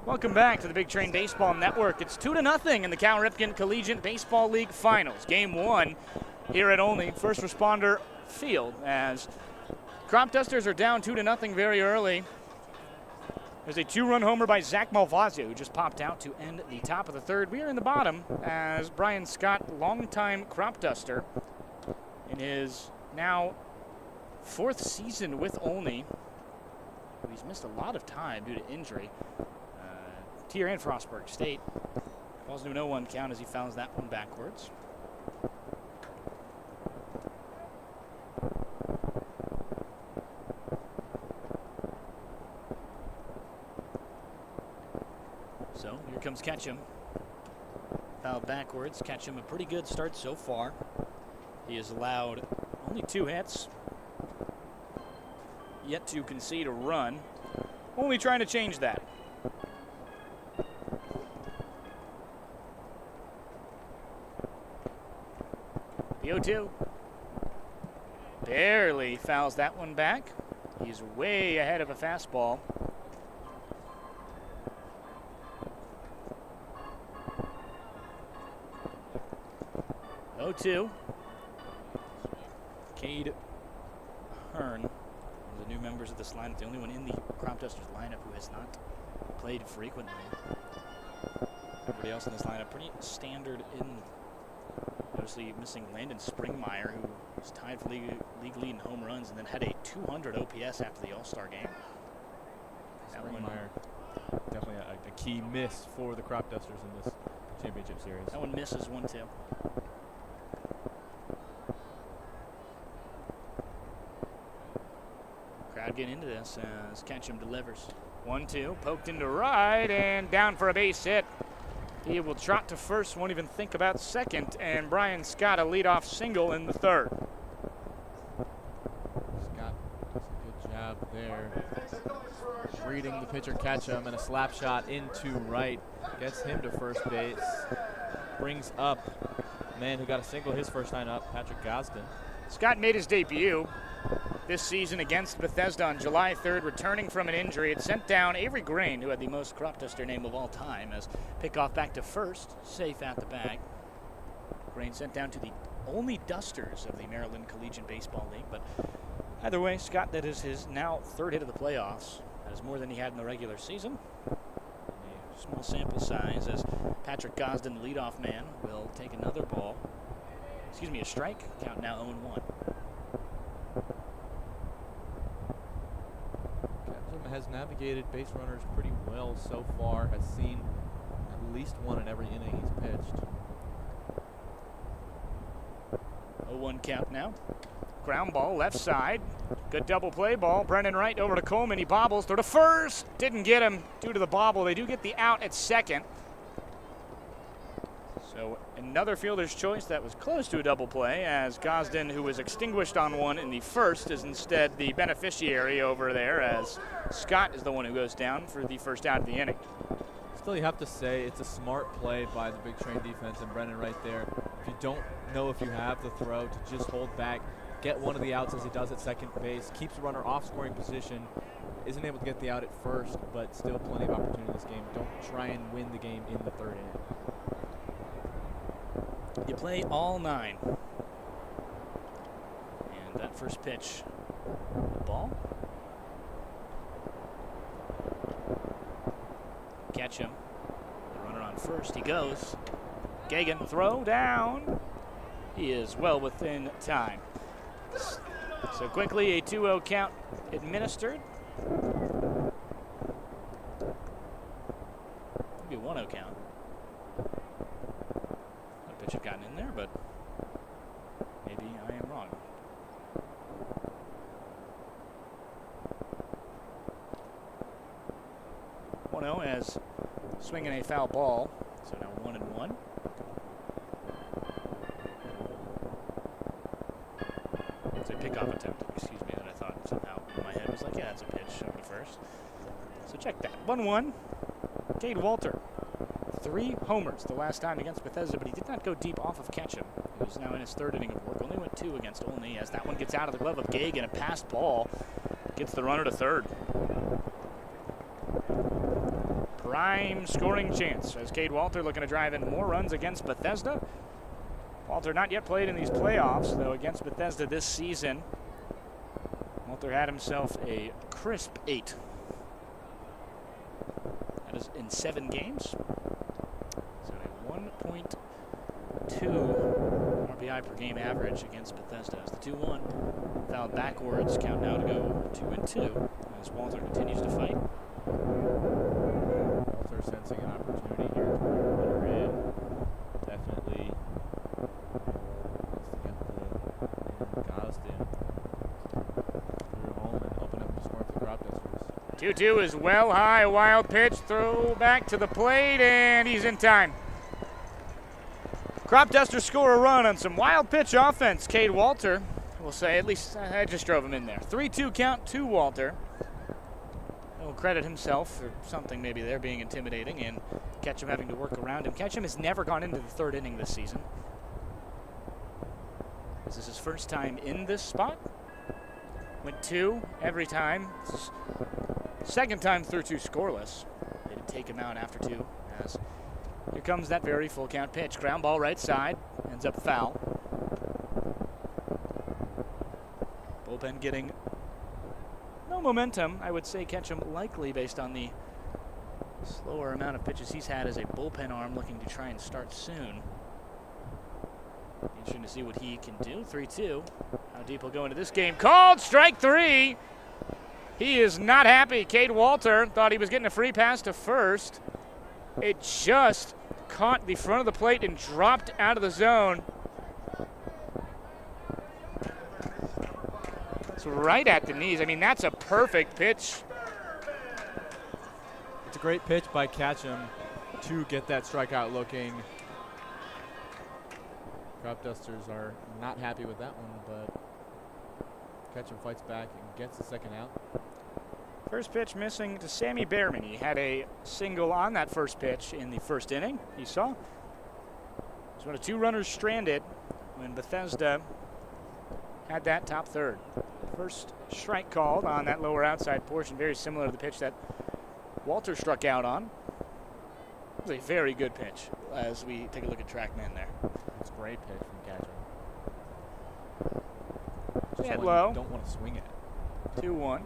Welcome back to the Big Train Baseball Network. It's 2-0 in the Cal Ripken Collegiate Baseball League Finals. Game 1 here at Olney, First Responder Field, as Cropdusters are down 2-0 very early. There's a 2-run homer by Zach Malvazio, who just popped out to end the top of the third. We are in the bottom as Brian Scott, longtime Cropduster, in his now 4th season with Olney. He's missed a lot of time due to injury. Here and Frostburg State. Falls to an 0-1 count as he fouls that one backwards. So here comes Ketchum. Fouled backwards. Ketchum, a pretty good start so far. He has allowed only 2 hits. Yet to concede a run. Only trying to change that. The 0-2. Barely fouls that one back. He's way ahead of a fastball. Oh-2. Cade Hearn, one of the new members of this lineup, the only one in the Cropdusters lineup who has not played frequently. Everybody else in this lineup pretty standard in. Obviously missing Landon Springmeyer, who was tied for league lead in home runs and then had a 200 OPS after the All-Star game. Springmeyer, definitely a key miss for the Cropdusters in this championship series. That one misses 1-2. Crowd getting into this as Ketchum delivers. 1-2, poked into right and down for a base hit. He will trot to first, won't even think about second, and Brian Scott a leadoff single in the third. Scott does a good job there. Reading the pitcher Ketchum, and a slap shot into right. Gets him to first base. Brings up a man who got a single his first time up, Patrick Gosden. Scott made his debut this season against Bethesda on July 3rd, returning from an injury. It sent down Avery Grain, who had the most Cropduster name of all time, as pickoff back to first, safe at the bag. Grain sent down to the only Dusters of the Maryland Collegiate Baseball League, but Either way, Scott, that is his now third hit of the playoffs. That is more than he had in the regular season. A small sample size as Patrick Gosden, the leadoff man, will take another ball. Excuse me, a strike. Count now 0-1. Ketchum has navigated base runners pretty well so far, has seen at least one in every inning he's pitched. 0-1 count now. Ground ball, left side. Good double play ball. Brennan Wright over to Coleman. He bobbles. Throw to first. Didn't get him due to the bobble. They do get the out at second. So another fielder's choice that was close to a double play, as Gosden, who was extinguished on one in the first, is instead the beneficiary over there, as Scott is the one who goes down for the first out of the inning. Still, you have to say it's a smart play by the Big Train defense and Brennan right there. If you don't know if you have the throw, to just hold back, get one of the outs as he does at second base, keeps the runner off scoring position, isn't able to get the out at first, but still plenty of opportunity in this game. Don't try and win the game in the third inning. You play all 9. And that first pitch, ball. Catch him. The runner on first. He goes. Gagan, throw down. He is well within time. So quickly, a 2-0 count administered. Maybe a 1-0 count. That pitch had gotten in there, but maybe I am wrong. As swinging a foul ball. So now 1-1. It's a pickoff attempt, excuse me, that I thought somehow in my head was like, yeah, that's a pitch over to first. So check that. 1-1. Cade Walter. 3 homers the last time against Bethesda, but he did not go deep off of Ketchum. He was now in his third inning of work. Only went 2 against Olney, as that one gets out of the glove of Gagan. A passed ball gets the runner to third. Prime scoring chance as Cade Walter looking to drive in more runs against Bethesda. Walter not yet played in these playoffs, though, against Bethesda this season. Walter had himself a crisp 8. That is in 7 games. So a 1.2 RBI per game average against Bethesda. As the 2-1 fouled backwards, count now to go 2-2 as Walter continues to fight. Walter sensing an opportunity here. Runner in. Definitely wants to get the Gosden through home and open up the score for the Cropdusters. 2-2 is well high. Wild pitch. Throw back to the plate, and he's in time. Cropdusters score a run on some wild pitch offense. Cade Walter, we'll say, at least I just drove him in there. 3-2 count to Walter. He'll credit himself for something maybe there being intimidating and Ketchum having to work around him. Ketchum has never gone into the third inning this season. This is his first time in this spot. Went 2 every time. Second time through 2 scoreless. They did take him out after 2 as here comes that very full count pitch. Ground ball right side. Ends up foul. Bullpen getting no momentum. I would say Ketchum likely based on the slower amount of pitches he's had as a bullpen arm looking to try and start soon. Interesting to see what he can do. 3-2. How deep he'll go into this game. Called strike 3. He is not happy. Cade Walter thought he was getting a free pass to first. It just caught the front of the plate and dropped out of the zone. It's right at the knees. I mean, that's a perfect pitch. It's a great pitch by Ketchum to get that strikeout looking. Cropdusters are not happy with that one, but Ketchum fights back and gets the second out. First pitch missing to Sammy Behrman. He had a single on that first pitch in the first inning. You saw. It was one of 2 runners stranded when Bethesda had that top third. First strike called on that lower outside portion, very similar to the pitch that Walter struck out on. It was a very good pitch as we take a look at TrackMan there. It's a great pitch from Ketchum. Just low. You don't want to swing it. 2-1.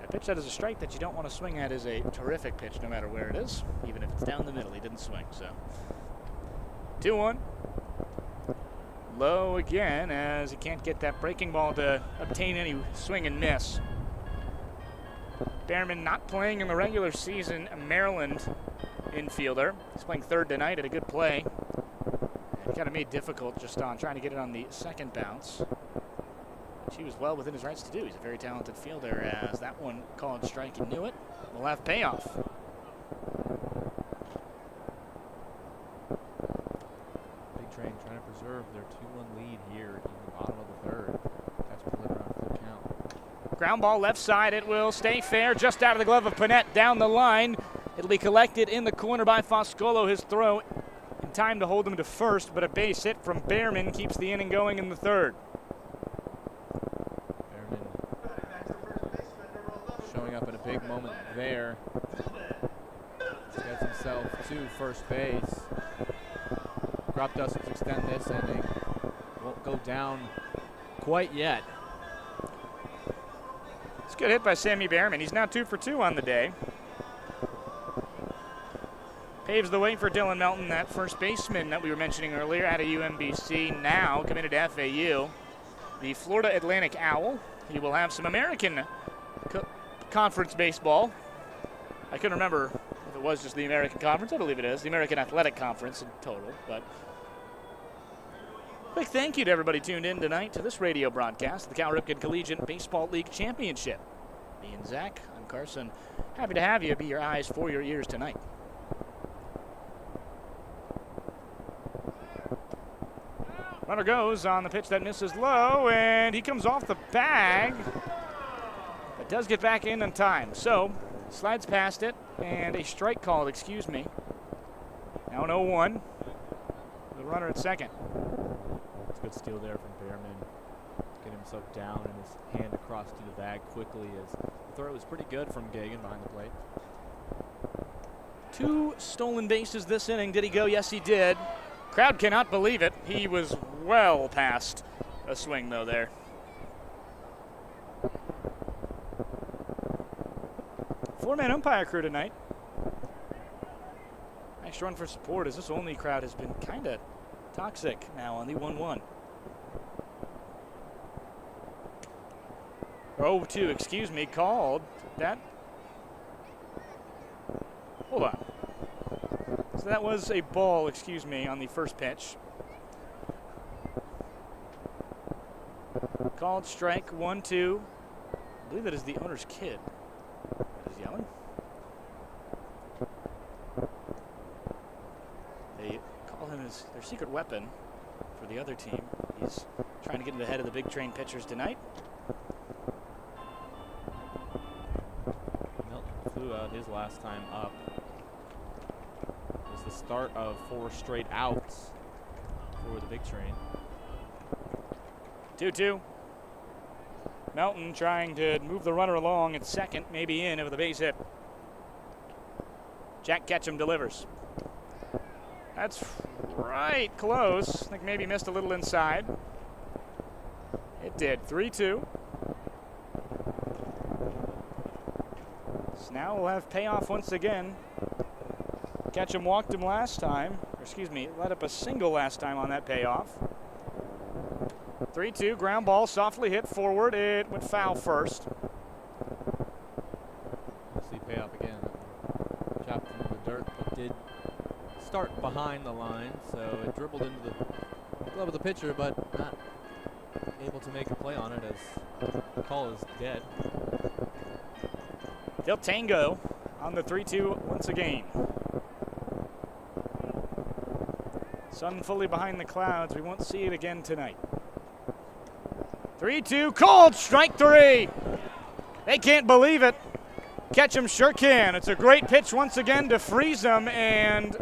A pitch that is a strike that you don't want to swing at is a terrific pitch no matter where it is, even if it's down the middle. He didn't swing, so. 2-1. Low again as he can't get that breaking ball to obtain any swing and miss. Behrman not playing in the regular season, a Maryland infielder. He's playing third tonight at a good play. It kind of made difficult just on trying to get it on the second bounce, which he was well within his rights to do. He's a very talented fielder, as that one called strike, he knew it. We'll have payoff. Big Train trying to preserve their 2-1 lead here in the bottom of the third. Catch deliver on full count. Ground ball left side. It will stay fair, just out of the glove of Panette down the line. It'll be collected in the corner by Foscolo. His throw in time to hold him to first, but a base hit from Behrman keeps the inning going in the third. Behrman showing up at a big moment there. Gets himself to first base. Cropdusters extend this inning. Won't go down quite yet. It's a good hit by Sammy Behrman. He's now 2 for 2 on the day. Paves the way for Dylan Melton, that first baseman that we were mentioning earlier out of UMBC, now committed to FAU. The Florida Atlantic Owl. He will have some American Conference baseball. I couldn't remember if it was just the American Conference. I believe it is. The American Athletic Conference in total. But quick thank you to everybody tuned in tonight to this radio broadcast of the Cal Ripken Collegiate Baseball League Championship. Me and Zach, I'm Carson. Happy to have you be your eyes for your ears tonight. Runner goes on the pitch that misses low, and he comes off the bag, but does get back in time. So, slides past it, and a strike called, excuse me. Now an 0-1. The runner at second. It's a good steal there from Behrman. Get himself down and his hand across to the bag quickly, as the throw was pretty good from Gagan behind the plate. 2 stolen bases this inning. Did he go? Yes, he did. Crowd cannot believe it. He was well past a swing, though, there. Four-man umpire crew tonight. Nice run for support, as this Olney crowd has been kind of toxic now on the 1-1. 0-2, excuse me, called. That. Hold on. So that was a ball, excuse me, on the first pitch. Called strike, 1-2. I believe that is the owner's kid that is yelling. They call him as their secret weapon for the other team. He's trying to get in the head of the Big Train pitchers tonight. Melton flew out his last time up. The start of 4 straight outs for the Big Train. 2-2. Melton trying to move the runner along at second, maybe in with a base hit. Jack Ketchum delivers. That's right close. I think maybe missed a little inside. It did. 3-2. So now we'll have payoff once again. Ketchum walked him last time, or excuse me, let up a single last time on that payoff. 3-2, ground ball, softly hit forward. It went foul first. We'll see payoff again. Chopped into the dirt, but did start behind the line, so it dribbled into the glove of the pitcher, but not able to make a play on it as the call is dead. Del Tango on the 3-2 once again. Sun fully behind the clouds. We won't see it again tonight. 3-2, called, strike 3. They can't believe it. Ketchum sure can. It's a great pitch once again to freeze them, and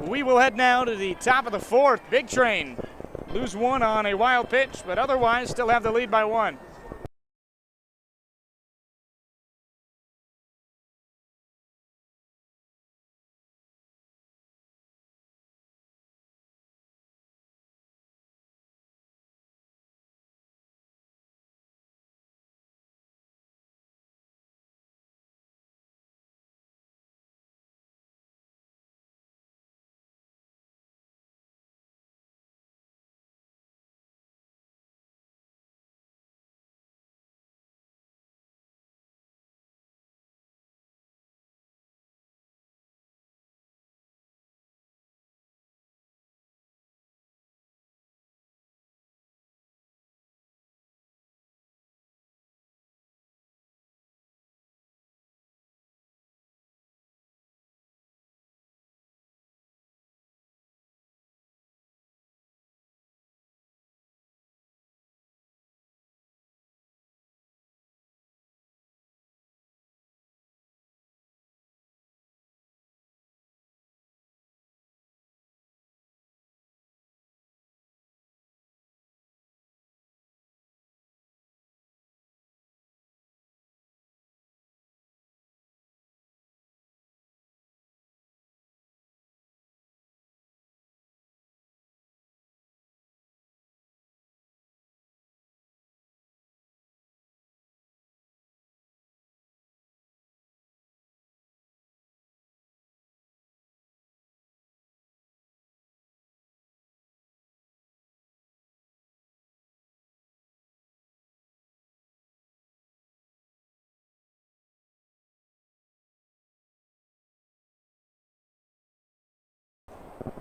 we will head now to the top of the 4th. Big Train lose 1 on a wild pitch, but otherwise still have the lead by 1.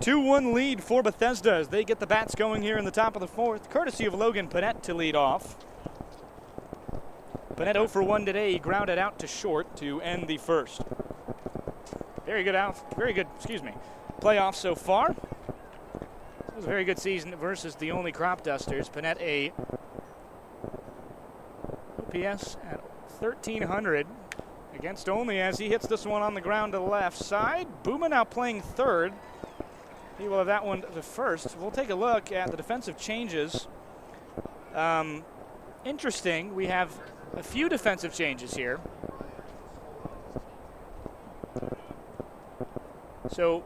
2-1 lead for Bethesda as they get the bats going here in the top of the fourth, courtesy of Logan Panett to lead off. Panett 0 for 1 today. He grounded out to short to end the first. Very good playoff so far. It was a very good season versus the Olney Cropdusters. Panett a OPS at 1,300 against Olney as he hits this one on the ground to the left side. Booma now playing third. He will have that one to first. We'll take a look at the defensive changes. Interesting, we have a few defensive changes here. So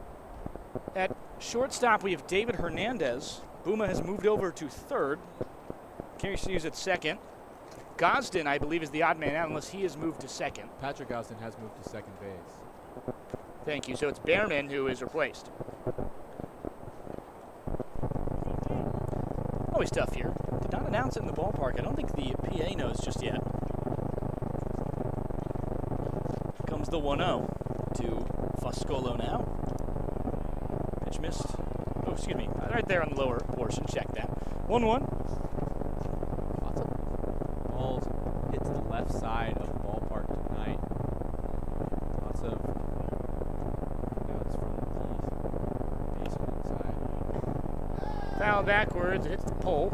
at shortstop, we have David Hernandez. Booma has moved over to third. Carries at second. Gosden, I believe, is the odd man out unless he has moved to second. Patrick Gosden has moved to second base. Thank you. So it's Behrman who is replaced. Always tough here. Did not announce it in the ballpark. I don't think the PA knows just yet. Comes the 1-0 to Foscolo now. Pitch missed. Oh, excuse me. Right there on the lower portion. Check that. 1-1. Lots of balls hit to the left side of the ballpark tonight. Lots of notes from the basement side. Foul backwards. It hits the pole.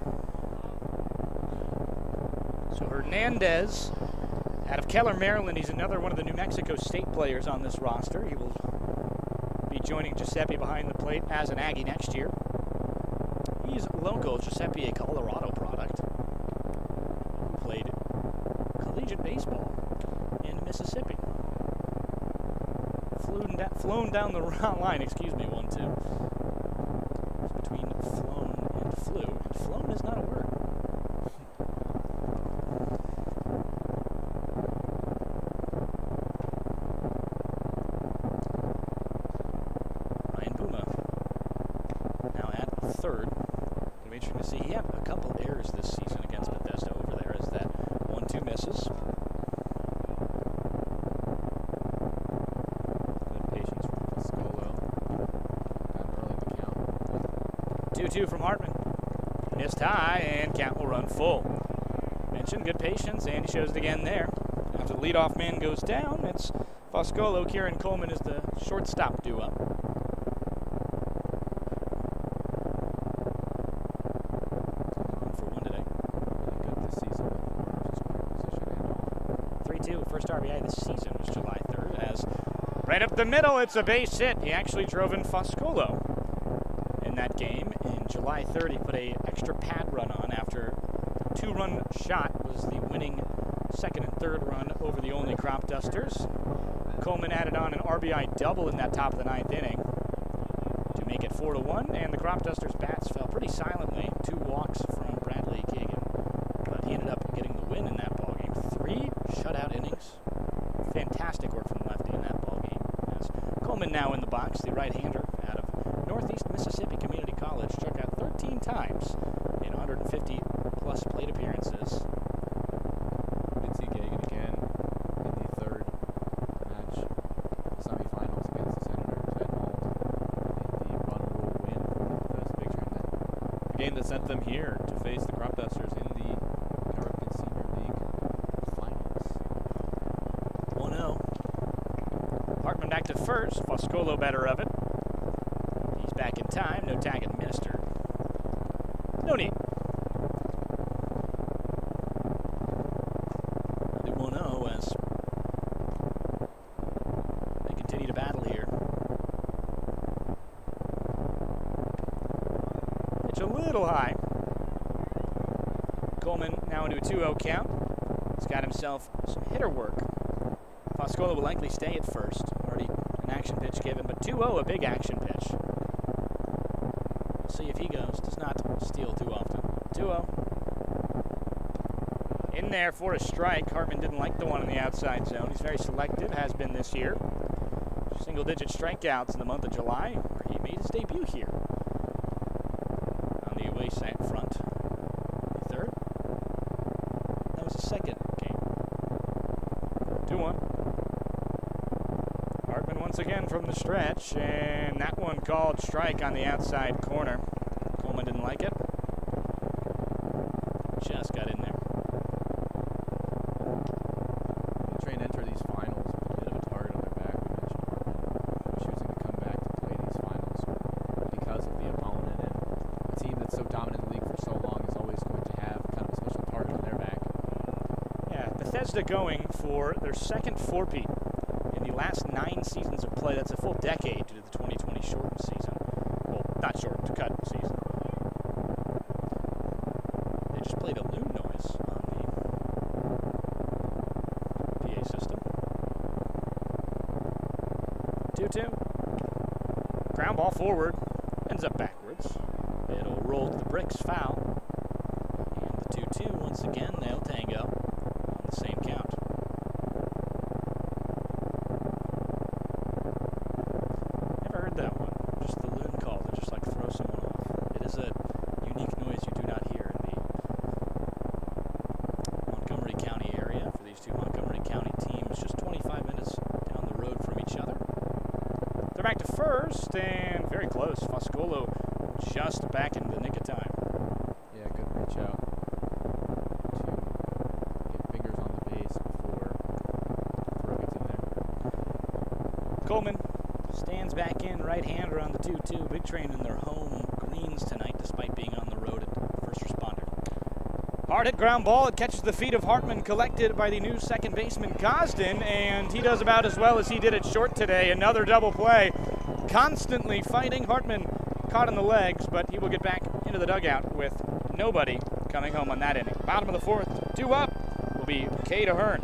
So Hernandez out of Keller, Maryland. He's another one of the New Mexico State players on this roster. He will be joining Giuseppe behind the plate as an Aggie next year. He's local. Giuseppe, a Colorado product, who played collegiate baseball in Mississippi. Flown down the line, excuse me, 1-2. It's between flown and flew. And flown is not a word. Ryan Booma now at third. It'll be interesting to see. He had a couple errors this season against Bethesda over there as that 1-2 misses. Good patience from Foscolo. Got early in the count. 2-2 from Hartman. Missed high, and count will run full. Mentioned good patience, and he shows it again there. After the leadoff man goes down, it's Foscolo. Kieran Coleman is the shortstop due up. For one today. Really good this season with runners in scoring position and all. 3-2. First RBI this season was July 3rd. As right up the middle, it's a base hit. He actually drove in Foscolo in that game. In July 3rd, he put a extra pad run on after a 2-run shot was the winning second and third run over the Olney Cropdusters. Coleman added on an RBI double in that top of the ninth inning to make it 4-1, and the Cropdusters bats fell pretty silently. 2 walks from Bradley Kagan, but he ended up getting the win in that ballgame. 3 shutout innings. Fantastic work from the lefty in that ballgame. As Coleman now in the box, the right-hander out of Northeast Mississippi Community College, struck out 13 times in 150-plus plate appearances. Mitzi Gagan again in the third match semifinals against the Senators at home in the run rule win for the Big Train. The game that sent them here to face the Cropdusters in the Caribbean Senior League finals. 1-0. Hartman back to first. Foscolo better of it. He's back in time. No tag administered. No need. The 1-0 as they continue to battle here. Pitch a little high. Coleman now into a 2-0 count. He's got himself some hitter work. Foscolo will likely stay at first. Already an action pitch given, but 2-0, a big action pitch. We'll see if he goes. Does not steal too often. 2-0. In there for a strike. Hartman didn't like the one in the outside zone. He's very selective, has been this year. Single-digit strikeouts in the month of July, where he made his debut here. On the away side front. Third. That was the second game. 2-1. Hartman once again from the stretch, and that one called strike on the outside corner. Coleman didn't like it. Just got in there. The Train enter these finals with a bit of a target on their back. We mentioned Hartman choosing to come back to play these finals because of the opponent, and a team that's so dominant in the league for so long is always going to have kind of a special target on their back. Yeah, Bethesda going for their second four-peat in the last 9 seasons of play. That's a full decade due to the 2020 shortened season. Well, not shortened, cut season. They just played a loon noise on the PA system. 2-2. Ground ball forward. Ends up backwards. It'll roll to the bricks, foul. And the 2-2, once again, they'll tango on the same count. Never heard that one. Just the loon call to just like throw someone off. It is a unique noise you do not hear in the Montgomery County area for these two Montgomery County teams, just 25 minutes down the road from each other. They're back to first, and very close. Foscolo just back in the nick of time. Yeah, good reach out to get fingers on the base before throw gets in there. Coleman stands back in, right-hander on the 2-2. Big Train in their home greens tonight, despite being on the road at First Responder. Hard hit ground ball. It catches the feet of Hartman, collected by the new second baseman Gosden, and he does about as well as he did at short today. Another double play. Constantly fighting. Hartman caught in the legs, but he will get back into the dugout with nobody coming home on that inning. Bottom of the fourth, 2 up, will be K to Hearn.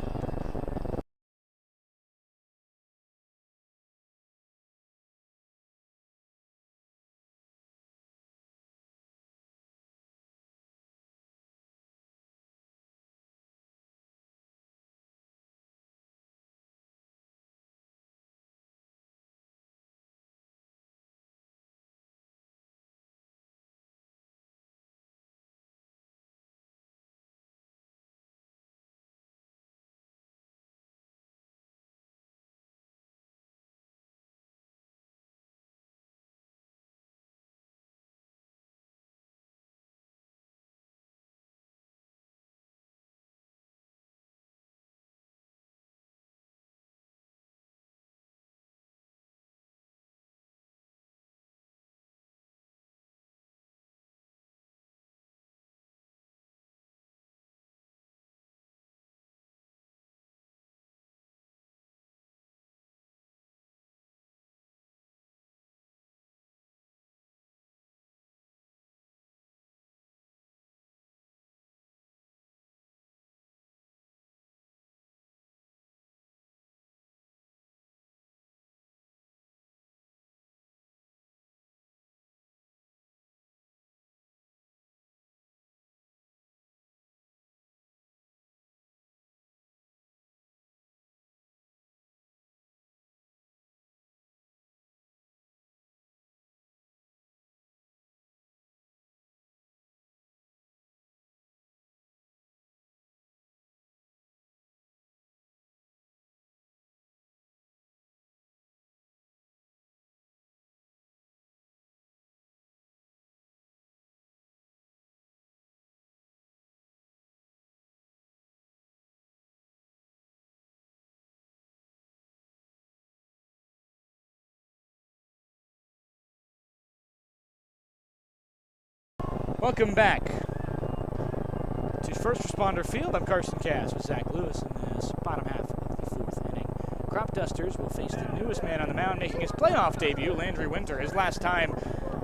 Welcome back to First Responder Field. I'm Carson Cass with Zach Lewis in this bottom half of the fourth inning. Cropdusters will face the newest man on the mound making his playoff debut, Landry Winter. His last time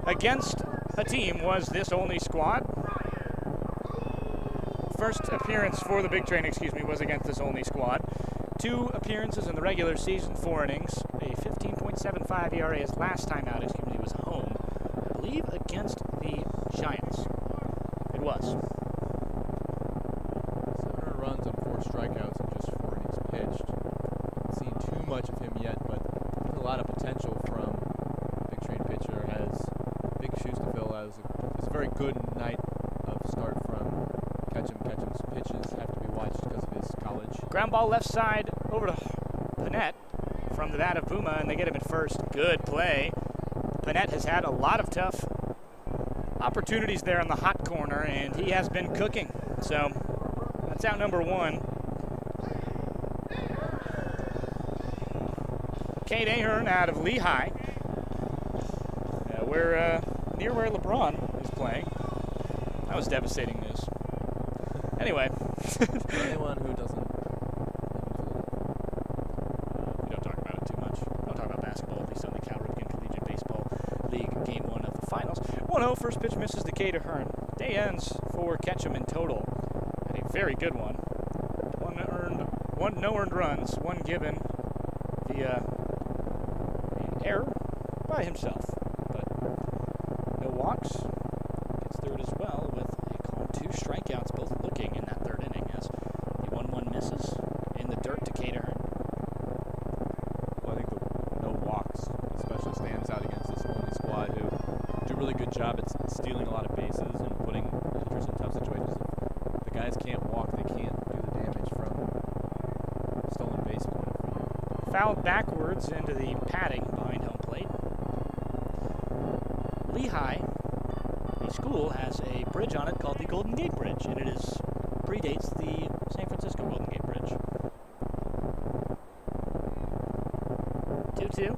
against a team was this Olney squad. First appearance for the Big Train, was against this Olney squad. 2 appearances in the regular season, 4 innings. A 15.75 ERA his last time out, he was home, I believe, against the Giants. It was. 7 earned runs on 4 strikeouts in just 4 innings pitched. Haven't seen too much of him yet, but a lot of potential from Big Train pitcher. Has big shoes to fill. It was a very good night of start from Ketchum. Ketchum's pitches have to be watched because of his college. Ground ball left side over to the net from from that of Puma, and they get him at first. Good play. Panette has had a lot of tough opportunities there in the hot corner, and he has been cooking. So that's out number one. Cade Ahern out of Lehigh. We're near where LeBron is playing. That was devastating news. Anyway. For anyone who doesn't. We don't talk about it too much. We don't talk about basketball, at least on the Cal Ripken Collegiate Baseball League Game 1 of the finals. 1-0, first pitch misses to Cade Ahern. Day ends for Ketchum in total. And a very good one. No earned runs, one given via an error by himself. But no walks. Gets through it as well with a calm 2 strikeouts, both looking in that third inning as the 1-1 misses in the dirt to Cade Ahern. Well, I think the no walks especially stands out against this Olney squad, who do a really good job at stealing a lot of bases and putting hitters in tough situations. If the guys can't walk, they can't do the damage from stolen base point of view. Fouled backwards into the padding behind home plate. Lehigh, the school, has a bridge on it called the Golden Gate Bridge, and it predates the San Francisco Golden Gate Bridge. 2-2.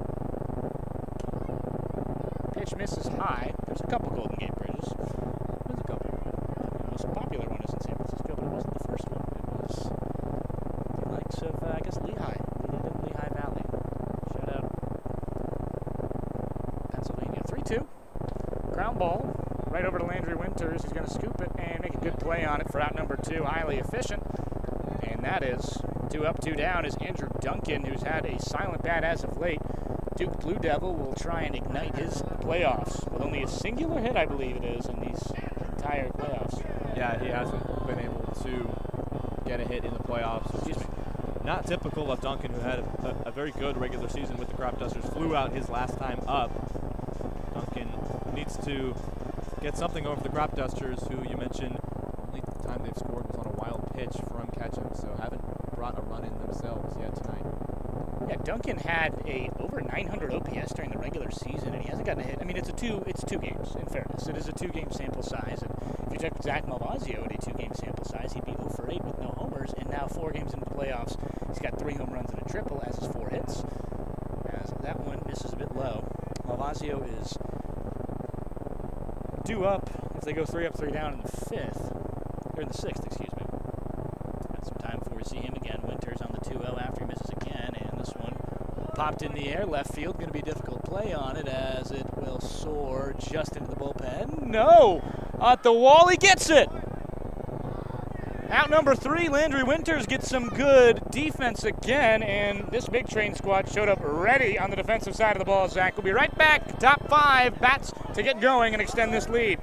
Pitch misses high. There's a couple Golden Gate Bridges. There's a couple. The most popular one is in San Francisco, but it wasn't the first one. It was the likes of, I guess, Lehigh. Lehigh Valley. Shout out Pennsylvania. 3-2. Ground ball right over to Landry Winters. He's going to scoop it and make a good play on it for out number 2. Highly efficient. And that is 2 up, 2 down is Andrew Duncan, who's had a silent bat as of late. Duke Blue Devil will try and ignite his playoffs with only a singular hit, I believe it is, in these entire playoffs. Yeah, he hasn't been able to get a hit in the playoffs, which is not typical of Duncan, who had a very good regular season with the Cropdusters. Flew out his last time up. Duncan needs to get something over the Cropdusters, who you mentioned only time they've scored was on a wild pitch from Ketchum, so haven't brought a run in themselves yet tonight. Yeah, Duncan had a over 900 OPS during the regular season, and he hasn't gotten a hit. I mean, it's two games, in fairness. It is a 2-game sample size, and if you took Zach Malvazio at a 2-game sample size, he'd be 0 for 8 with no homers, and now 4 games into the playoffs, he's got 3 home runs and a triple, as his 4 hits. As that one misses a bit low. Malvazio is due up if they go 3 up, 3 down in the 5th, or in the 6th, excuse me. Got some time before we see him again. Winters on the 2-0 after he misses again, and this one popped in the air, left field. Going to be a difficult play on it as it will soar just into the bullpen. No! At the wall, he gets it! Out number 3, Landry Winters gets some good defense again, and this Big Train squad showed up ready on the defensive side of the ball, Zach. We'll be right back. Top 5 bats to get going and extend this lead.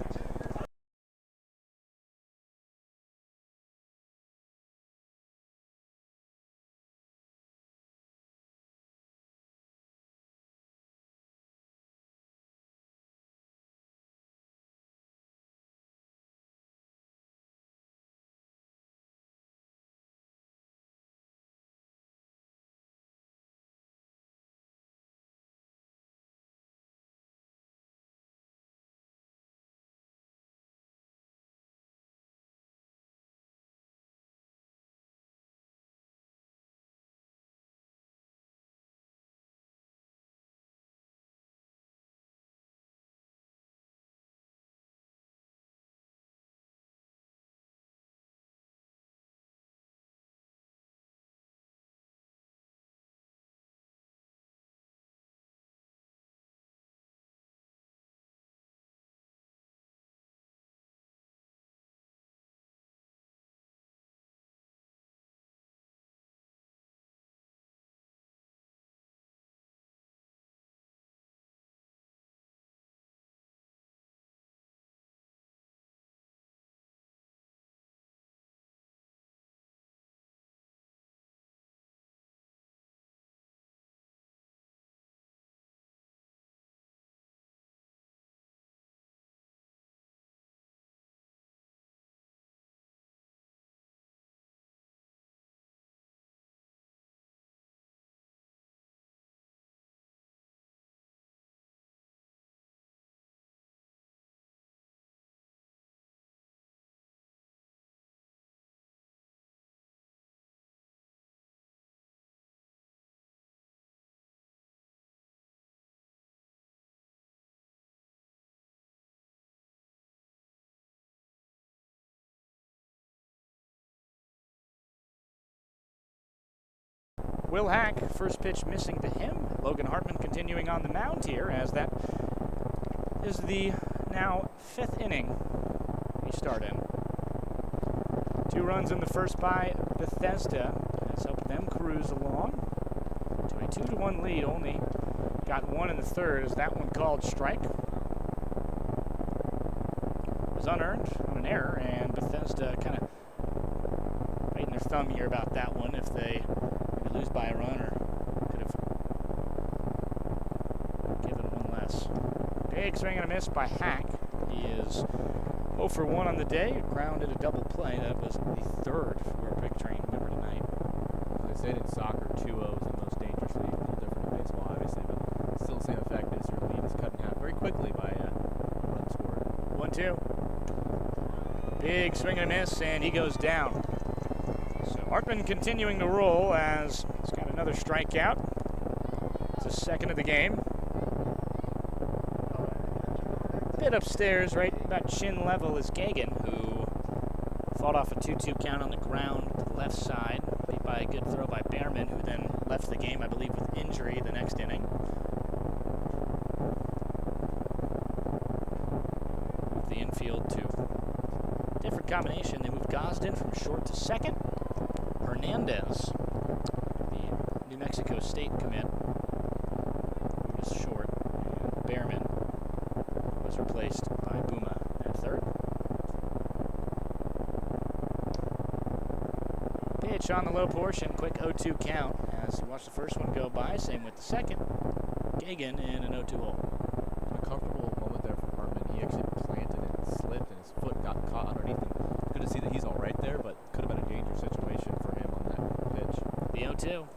Will Hack, first pitch missing to him. Logan Hartman continuing on the mound here, as that is the now 5th inning we start in. 2 runs in the first by Bethesda has helped them cruise along to a 2-1 lead. Olney got 1 in the 3rd as that one called strike. It was unearned on an error, and Bethesda kind of biting their thumb here about that one. If they maybe lose by a run, or could have given one less. Big swing and a miss by Hack. He is 0 for 1 on the day. Grounded a double play. That was the 3rd for a Big Train member tonight. As they said in soccer, 2-0 is the most dangerous lead. A little different in baseball, obviously, but still the same effect as your lead is cut in half very quickly by a run scored. 1-2. Big swing and a miss, and he goes down. So Hartman continuing to roll as he's got another strikeout. It's the 2nd of the game. Bit upstairs, right about chin level, is Gagan, who fought off a 2-2 count on the ground to the left side, beat by a good throw by Behrman, who then left the game, I believe, with injury the next inning. Moved the infield to a different combination. They moved Gosden from short to 2nd. Hernandez, the New Mexico State commit, was short, and Behrman was replaced by Buma at 3rd. Pitch on the low portion, quick 0-2 count as you watch the first one go by. Same with the second. Gagan in an 0-2 hole. A comfortable moment there for Hartman. He actually planted and slipped, and his foot got caught underneath him. Good to see that he's all right there, but could have been a dangerous situation for him on that pitch. The 0-2.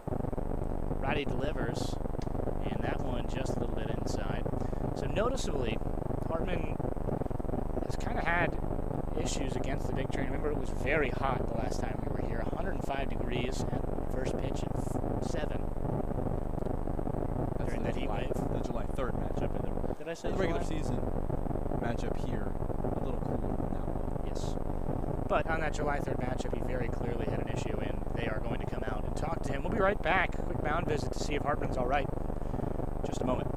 Righty delivers, and that one just a little bit inside. So noticeably, Hartman has kind of had issues against the Big Train. Remember, it was very hot the last time we were here, 105 degrees at first pitch at 7. That's During the that heat July, wave. the July 3rd matchup in Did I say the regular July? season matchup here. A little cooler than that one. Yes. But on that July 3rd matchup, he very clearly had an issue, and they are going to come out and talk to him. We'll be right back. Quick mound visit to see if Hartman's all right. Just a moment.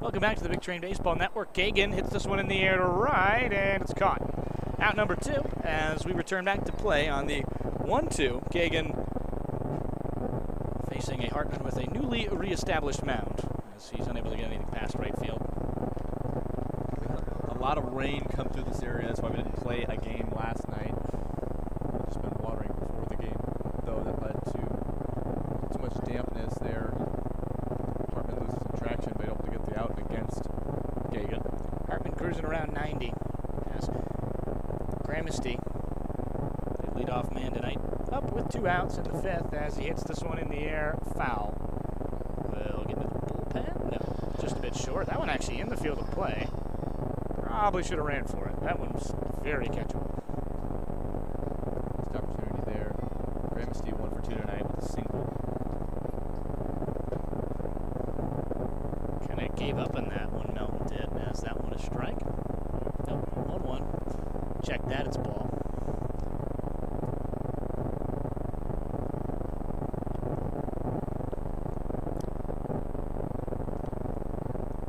Welcome back to the Big Train Baseball Network. Gagan hits this one in the air to right, and it's caught. Out number 2 as we return back to play on the 1-2. Gagan facing a Hartman with a newly reestablished mound as he's unable to get anything past right field. A lot of rain come through this area. That's why we didn't play a game last night. We've just been watering before the game, though. That led to too much dampness there. Hartman loses some traction, but able to get the out against Gagan. Hartman cruising around 90 as Gramesty, the leadoff man tonight, up with 2 outs in the 5th as he hits this one in the air, foul. We'll get into the bullpen? No, just a bit short. That one actually in the field of play. Probably should have ran for it. That one's very catchable. Missed opportunity there. Gramesty 1 for 2 tonight with a single. Kind of gave up on that one, Melton did, as that one a strike. Nope, 1-1. Check that, it's ball.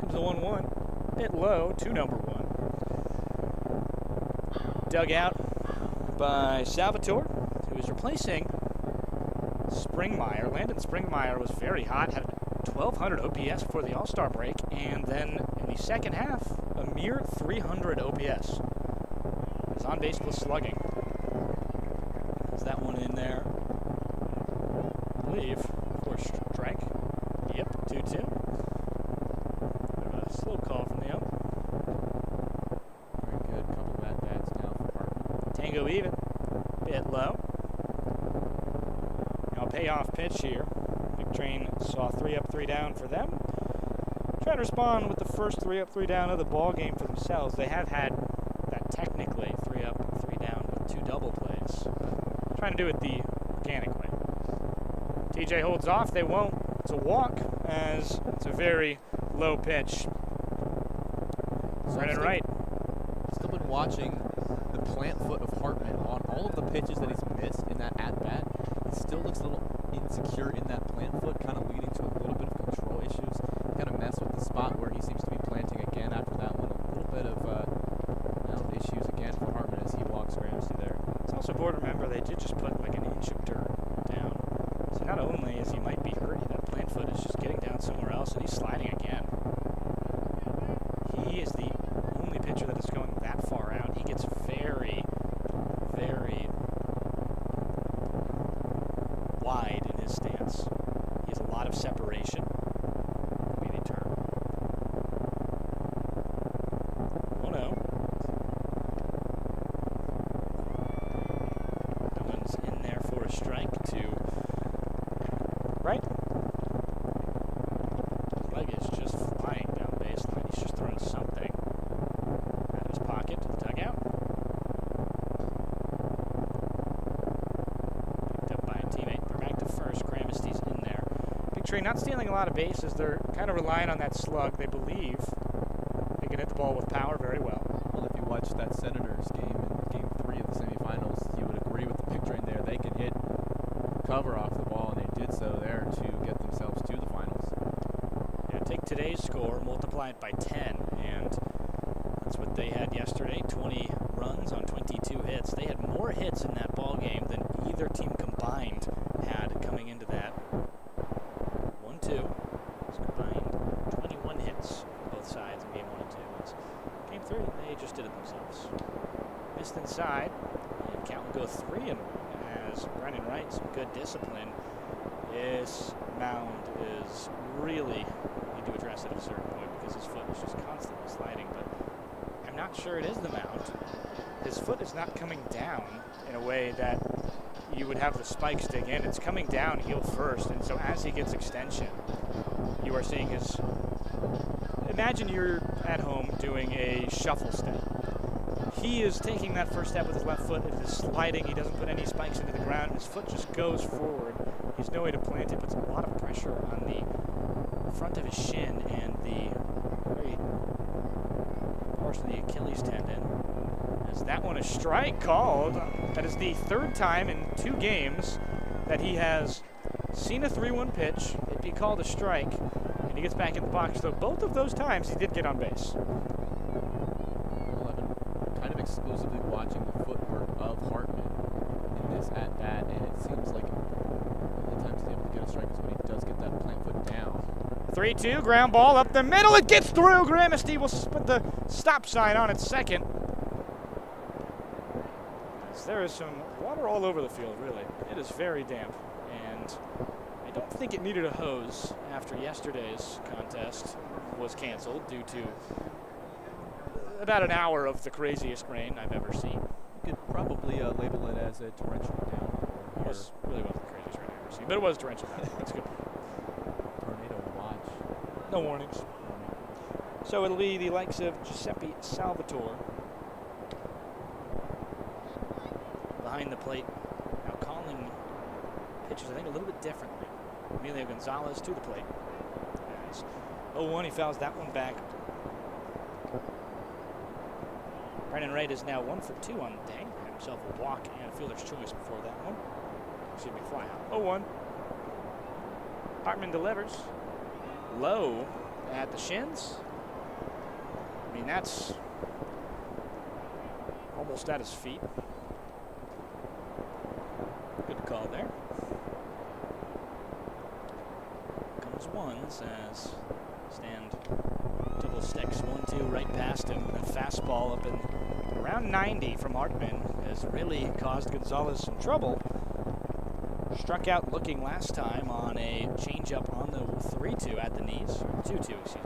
Comes the 1-1. Bit low to number 1. Dug out by Salvatore, who is replacing Springmeyer. Landon Springmeyer was very hot, had 1,200 OPS before the All-Star break, and then in the second half, a mere 300 OPS. His on-base plus slugging. Is that one in there? I believe. For strike. Yep, 2-2. A slow call from the ump. Very good. Couple of at-bats now for Hartman. Tango even. Bit low. Now payoff pitch here. Big Train saw 3 up, 3 down for them. Trying to respond with the first 3 up, 3 down of the ball game for themselves. They have had that technically 3 up, 3 down with 2 double plays. Trying to do it the organic way. TJ holds off. They won't. It's a walk as it's a very low pitch. Right and right. Still been watching the plant foot of Hartman on all of the pitches that he's missed in that at-bat. He still looks a little insecure in that plant foot, kind of leading to a little bit of control issues. Kind of mess with the spot where he seems to be planting again after that one. A little bit of mound issues again for Hartman as he walks Gramsci there. It's also important to remember they did just put like an inch of dirt down. So not only is he might be hurt, that plant foot is just getting down somewhere else, and he's sliding again. He is the only pitcher that is going that far out. He gets very, very wide in his stance. He has a lot of separation. Maybe term. Oh no. That one's in there for a strike to right. His leg is just flying down the baseline. He's just throwing something out of his pocket to the dugout. Picked up by a teammate. They're back to first. Gramesti's in there. Big Train not stealing a lot of bases. They're kind of relying on that slug. They believe they can hit the ball with power very well. Well, if you watch that Senators game in Game 3 of the semifinals, you would agree with the Big Train there. They can hit cover off the ball, and they did so there to get themselves to the finals. Yeah, take today's score, multiply it by 10, and that's what they had yesterday. 20 runs on 22 hits. They had more hits in that ball game than either team combined had coming into that. 1-2. It's combined 21 hits on both sides in game 1 and 2. It's game 3, they just did it themselves. Missed inside, and count will go 3-1 as Brennan Wright, some good discipline. This mound is really need to address it at a certain point because his foot is just constantly sliding, but I'm not sure it is the mound. His foot is not coming down in a way that you would have the spikes dig in. It's coming down heel first, and so as he gets extension, you are seeing his... Imagine you're at home doing a shuffle step. He is taking that first step with his left foot. It is sliding. He doesn't put any spikes into the ground. His foot just goes forward. He's no way to plant it. Puts a lot of pressure on the front of his shin and the very portion of the Achilles tendon. As that one a strike called. That is the 3rd time in 2 games that he has seen a 3-1 pitch, it be called a strike, and he gets back in the box. So both of those times he did get on base. Exclusively watching the footwork of Hartman in this at-bat, and it seems like the only times he's able to get a strike is when he does get that plant foot down. 3-2, ground ball up the middle, it gets through. Gramesti will put the stop sign on at second. As there is some water all over the field, really. It is very damp, and I don't think it needed a hose after yesterday's contest was canceled due to about an hour of the craziest rain I've ever seen. You could probably label it as a torrential downpour. It really wasn't the craziest rain I've ever seen, but it was torrential downpour. That's good. Tornado watch. No warnings. So it'll be the likes of Giuseppe Salvatore behind the plate, now calling pitches, I think, a little bit differently. Emilio Gonzalez to the plate. As 0-1, he fouls that one back. Brennan Wright is now 1 for 2 on the day. Had himself a walk and a fielder's choice before that one. Excuse me, fly out. 0-1. Hartman delivers. Low at the shins. I mean, that's almost at his feet. Good call there. Those ones as stand double sticks. 1-2 right past him. A fastball up in around 90 from Hartman has really caused Gonzalez some trouble. Struck out looking last time on a changeup on the 3-2 at the knees. 2-2, excuse me.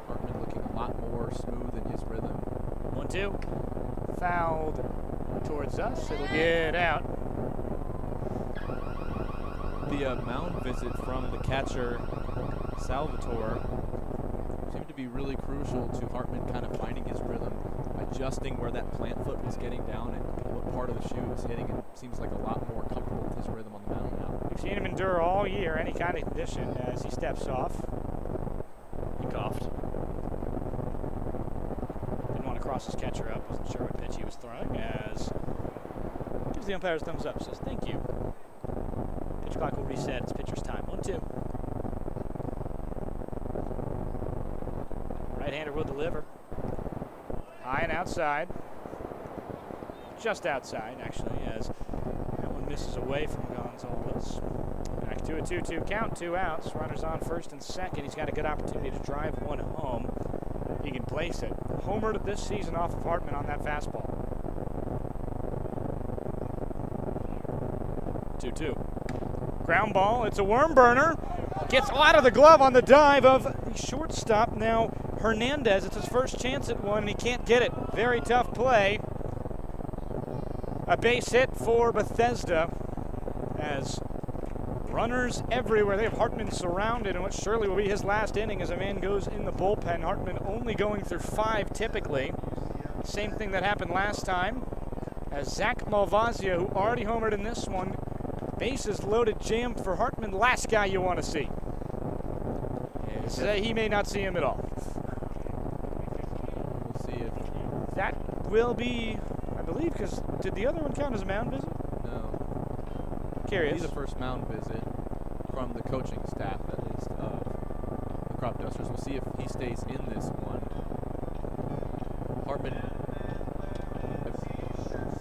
Hartman looking a lot more smooth in his rhythm. 1-2. Fouled towards us. It'll get out. The mound visit from the catcher, Salvatore, Seemed to be really crucial to Hartman kind of finding his rhythm, adjusting where that plant foot was getting down and what part of the shoe was hitting. It seems like a lot more comfortable with his rhythm on the mound now. We've seen him endure all year any kind of condition as he steps off. He coughed. Didn't want to cross his catcher up. Wasn't sure what pitch he was throwing as gives the umpires thumbs up. Says thank you. Pitch clock will reset. It's pitcher's time. 1-2. Right-hander will deliver. High and outside. Just outside, actually, as that one misses away from Gonzalez. Back to a 2-2 count, 2 outs. Runners on first and second. He's got a good opportunity to drive one home. He can place it. Homered this season off of Hartman on that fastball. 2-2. Ground ball. It's a worm burner. Gets out of the glove on the dive of the shortstop. Now Hernandez. It's his first chance at one, and he can't get it. Very tough play. A base hit for Bethesda as runners everywhere. They have Hartman surrounded in what surely will be his last inning as a man goes in the bullpen. Hartman only going through 5 typically. Same thing that happened last time as Zach Malvazia, who already homered in this one, bases loaded jam for Hartman. Last guy you want to see. He may not see him at all. We'll see if That will be, I believe, because did the other one count as a mound visit? no. Curious. He's a first mound visit from the coaching staff, at least, of the Cropdusters. We'll see if he stays in this one. Hartman, a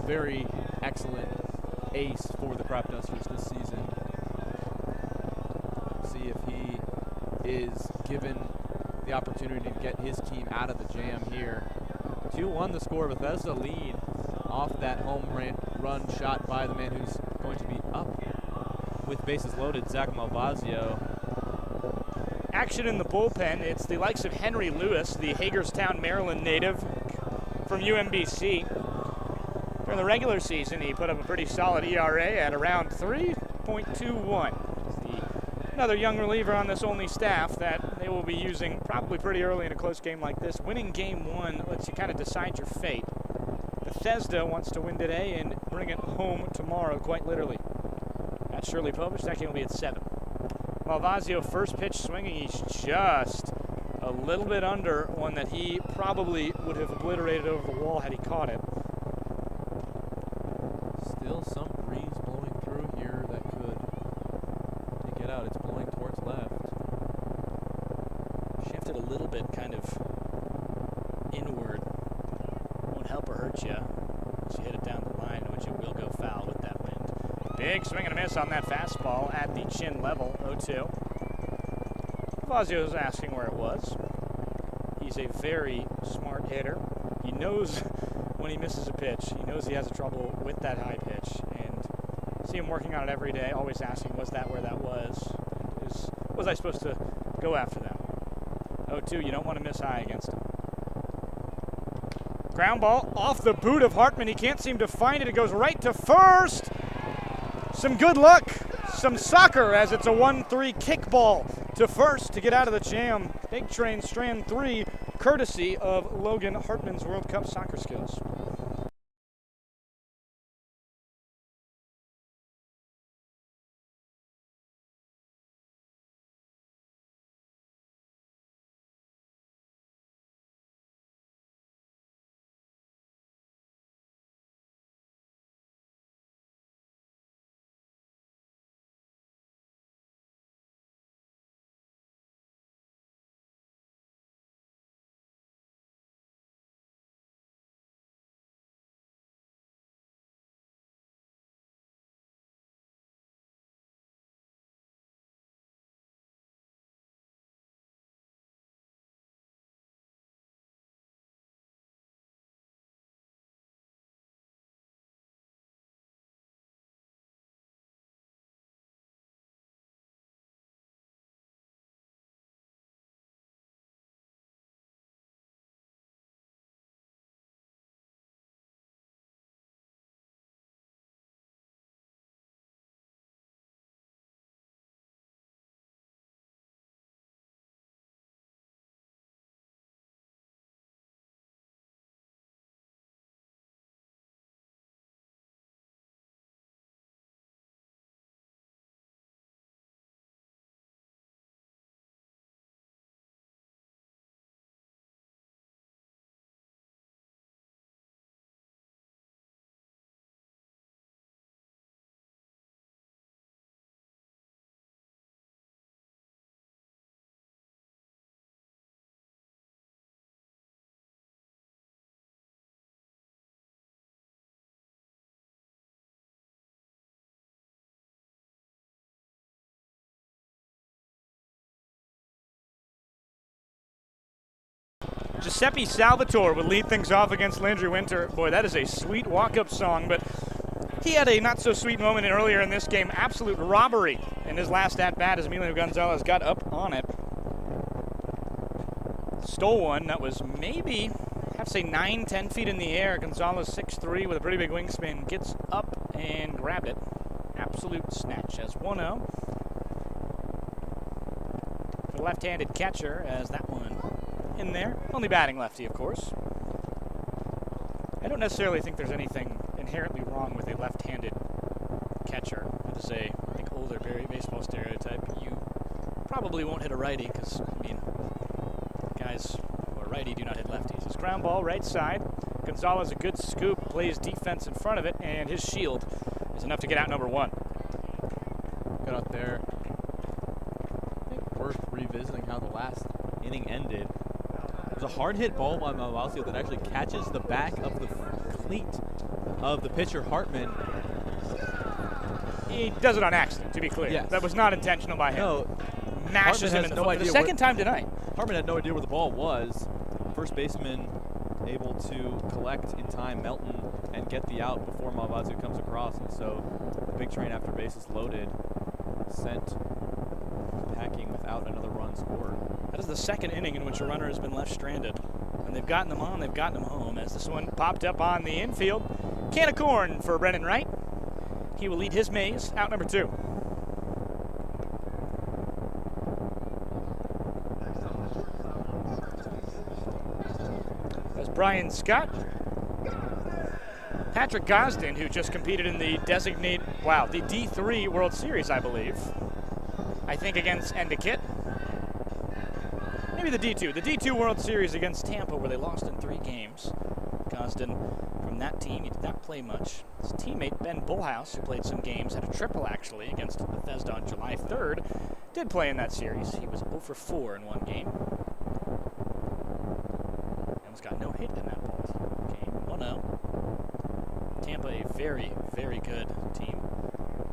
very excellent ace for the Cropdusters this season. See if he is given the opportunity to get his team out of the jam here. 2-1 the score. Bethesda lead off that home run shot by the man who's going to be up with bases loaded, Zach Malvazio. Action in the bullpen. It's the likes of Henry Lewis, the Hagerstown, Maryland native from UMBC. During the regular season, he put up a pretty solid ERA at around 3.21. Another young reliever on this Olney staff that they will be using probably pretty early in a close game like this. Winning game 1 lets you kind of decide your fate. Bethesda wants to win today and bring it home tomorrow, quite literally. That's surely published. That game will be at 7. Malvazio, first pitch swinging. He's just a little bit under one that he probably would have obliterated over the wall had he caught it. Still some breeze blowing through here that could take it out. It's blowing towards left. Shifted a little bit, kind of inward. Won't help or hurt you as you hit it down the line, which it will go foul with that wind. Big swing and a miss on that fastball at the chin level, 0-2. Fazio is asking where it was. He's a very smart hitter. He knows when he misses a pitch. He knows he has a trouble with that high pitch, and see him working on it every day, always asking, was that where that was? Was I supposed to go after them? 0-2, you don't want to miss high against him. Ground ball off the boot of Hartman. He can't seem to find it. It goes right to first. Some good luck, some soccer, as it's a 1-3 kickball to first to get out of the jam. Big Train Strand 3, courtesy of Logan Hartman's World Cup soccer skills. Giuseppe Salvatore would lead things off against Landry Winter. Boy, that is a sweet walk-up song, but he had a not-so-sweet moment earlier in this game. Absolute robbery in his last at-bat as Emilio Gonzalez got up on it. Stole one that was maybe, I have to say, 9-10 feet in the air. Gonzalez 6'3" with a pretty big wingspan. Gets up and grabbed it. Absolute snatch as 1-0. For the left-handed catcher as that one in there. Only batting lefty, of course. I don't necessarily think there's anything inherently wrong with a left-handed catcher. That is a, I think, older baseball stereotype. You probably won't hit a righty because, I mean, guys who are righty do not hit lefties. His ground ball right side. Gonzalez a good scoop, plays defense in front of it, and his shield is enough to get out number 1. Got out there. I think worth revisiting how the last inning ended. There's a hard hit ball by Malvasio that actually catches the back of the cleat of the pitcher Hartman. He does it on accident, to be clear. Yes. That was not intentional by him. No, Mashes him in the foot. The second time tonight. Hartman had no idea where the ball was. First baseman able to collect in time Melton and get the out before Malvasio comes across, and so the big train, after bases loaded, sent packing without another run scored. That is the second inning in which a runner has been left stranded. And they've gotten them on, they've gotten them home. As this one popped up on the infield. Can of corn for Brennan Wright. He will lead his maze, out number 2. As Brian Scott. Patrick Gosden, who just competed in the the D3 World Series, I believe. I think against Endicott. Maybe the D2. The D2 World Series against Tampa, where they lost in 3 games. Gosden from that team, he did not play much. His teammate Ben Bullhouse, who played some games, had a triple actually against Bethesda on July 3rd, did play in that series. He was 0 for 4 in one game. Almost got no hit in that ball game. 1-0. Tampa, a very, very good team.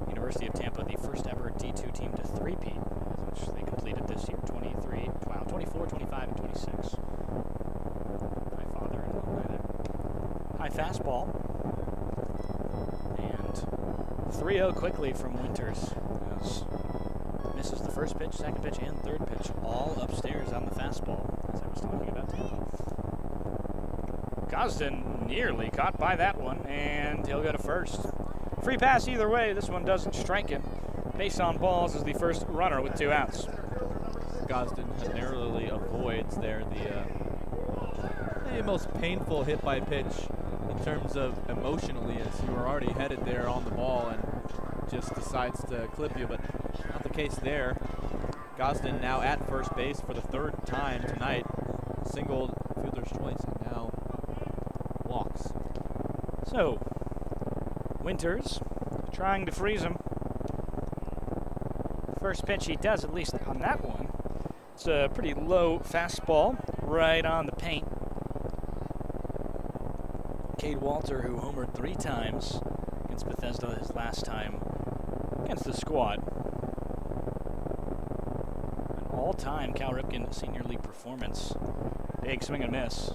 University of Tampa, the first ever D2 team to three-peat, which they completed this year, 24, 25, and 26. My father and alumni there. High fastball. And 3-0 quickly from Winters. As misses the first pitch, second pitch, and third pitch, all upstairs on the fastball, as I was talking about Tampa. Gosden nearly caught by that one, and he'll go to first. Free pass either way. This one doesn't strike him. Base on balls is the first runner with 2 outs. Gosden narrowly avoids there the most painful hit by pitch in terms of emotionally, as you were already headed there on the ball and just decides to clip you, but not the case there. Gosden now at first base for the 3rd time tonight. Singled, fielder's choice, and now walks. So, Winters trying to freeze him. First pitch he does, at least on that one. It's a pretty low fastball right on the paint. Cade Walter, who homered 3 times against Bethesda his last time against the squad. An all-time Cal Ripken Senior League performance. Big swing and miss.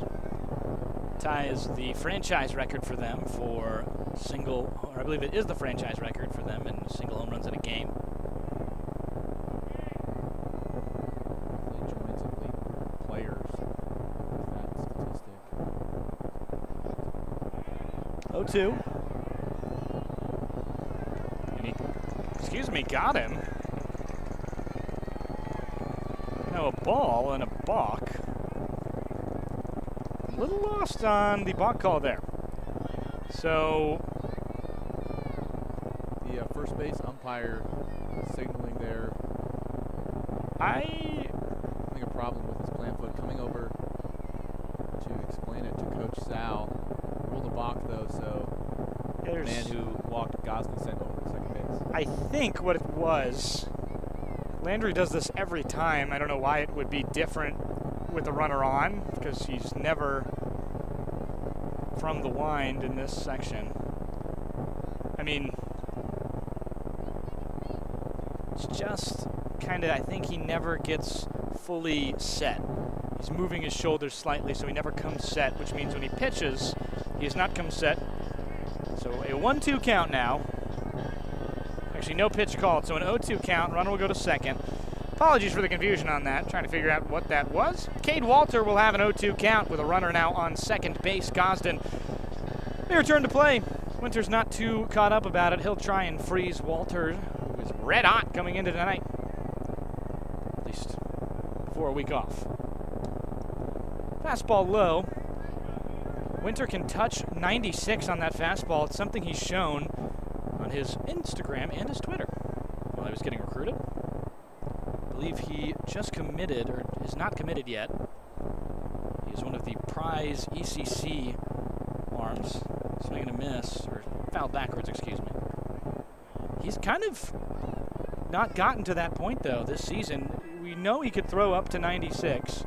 Ties the franchise record for them for single, or I believe it is the franchise record for them in single home runs in a game. He joins a league group of players with that statistic. 0-2. And he, excuse me, got him. Now a ball and a balk. A little lost on the balk call there. So The first base umpire signaling there. I Having a problem with his plant foot. Coming over to explain it to Coach Sal. Ruled a balk though, so the there's man who walked Gosden sent over to second base. I think what it was, Landry does this every time. I don't know why it would be different with the runner on, because he's never from the wind in this section. I mean, it's just kind of, I think he never gets fully set. He's moving his shoulders slightly, so he never comes set, which means when he pitches, he has not come set. So a 1-2 count now. Actually, no pitch called, so an 0-2 count. Runner will go to second. Apologies for the confusion on that. Trying to figure out what that was. Cade Walter will have an 0-2 count with a runner now on second base. Gosden may return to play. Winter's not too caught up about it. He'll try and freeze Walter, who is red hot coming into tonight. At least before a week off. Fastball low. Winter can touch 96 on that fastball. It's something he's shown on his Instagram and his Twitter while he was getting recruited. I believe he just committed, or is not committed yet. He is one of the prize ECC arms. Swing and a miss, or fouled backwards, excuse me. He's kind of not gotten to that point, though, this season. We know he could throw up to 96.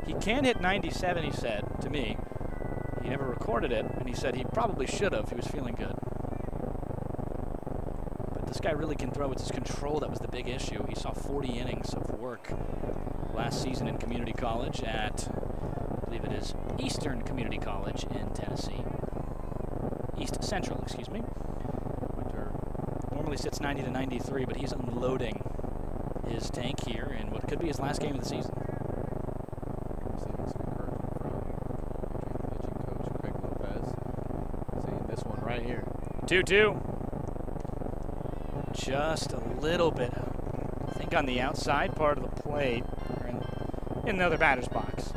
He can hit 97, he said to me. He never recorded it, and he said he probably should have. He was feeling good. But this guy really can throw. It's his control that was the big issue. He saw 40 innings of work last season in community college at, I believe it is, Eastern Community College in Tennessee. East Central, excuse me. Winter normally sits 90 to 93, but he's unloading his tank here in what could be his last game of the season. Right here. 2-2. Just a little bit, I think, on the outside part of the plate, or in the other batter's box.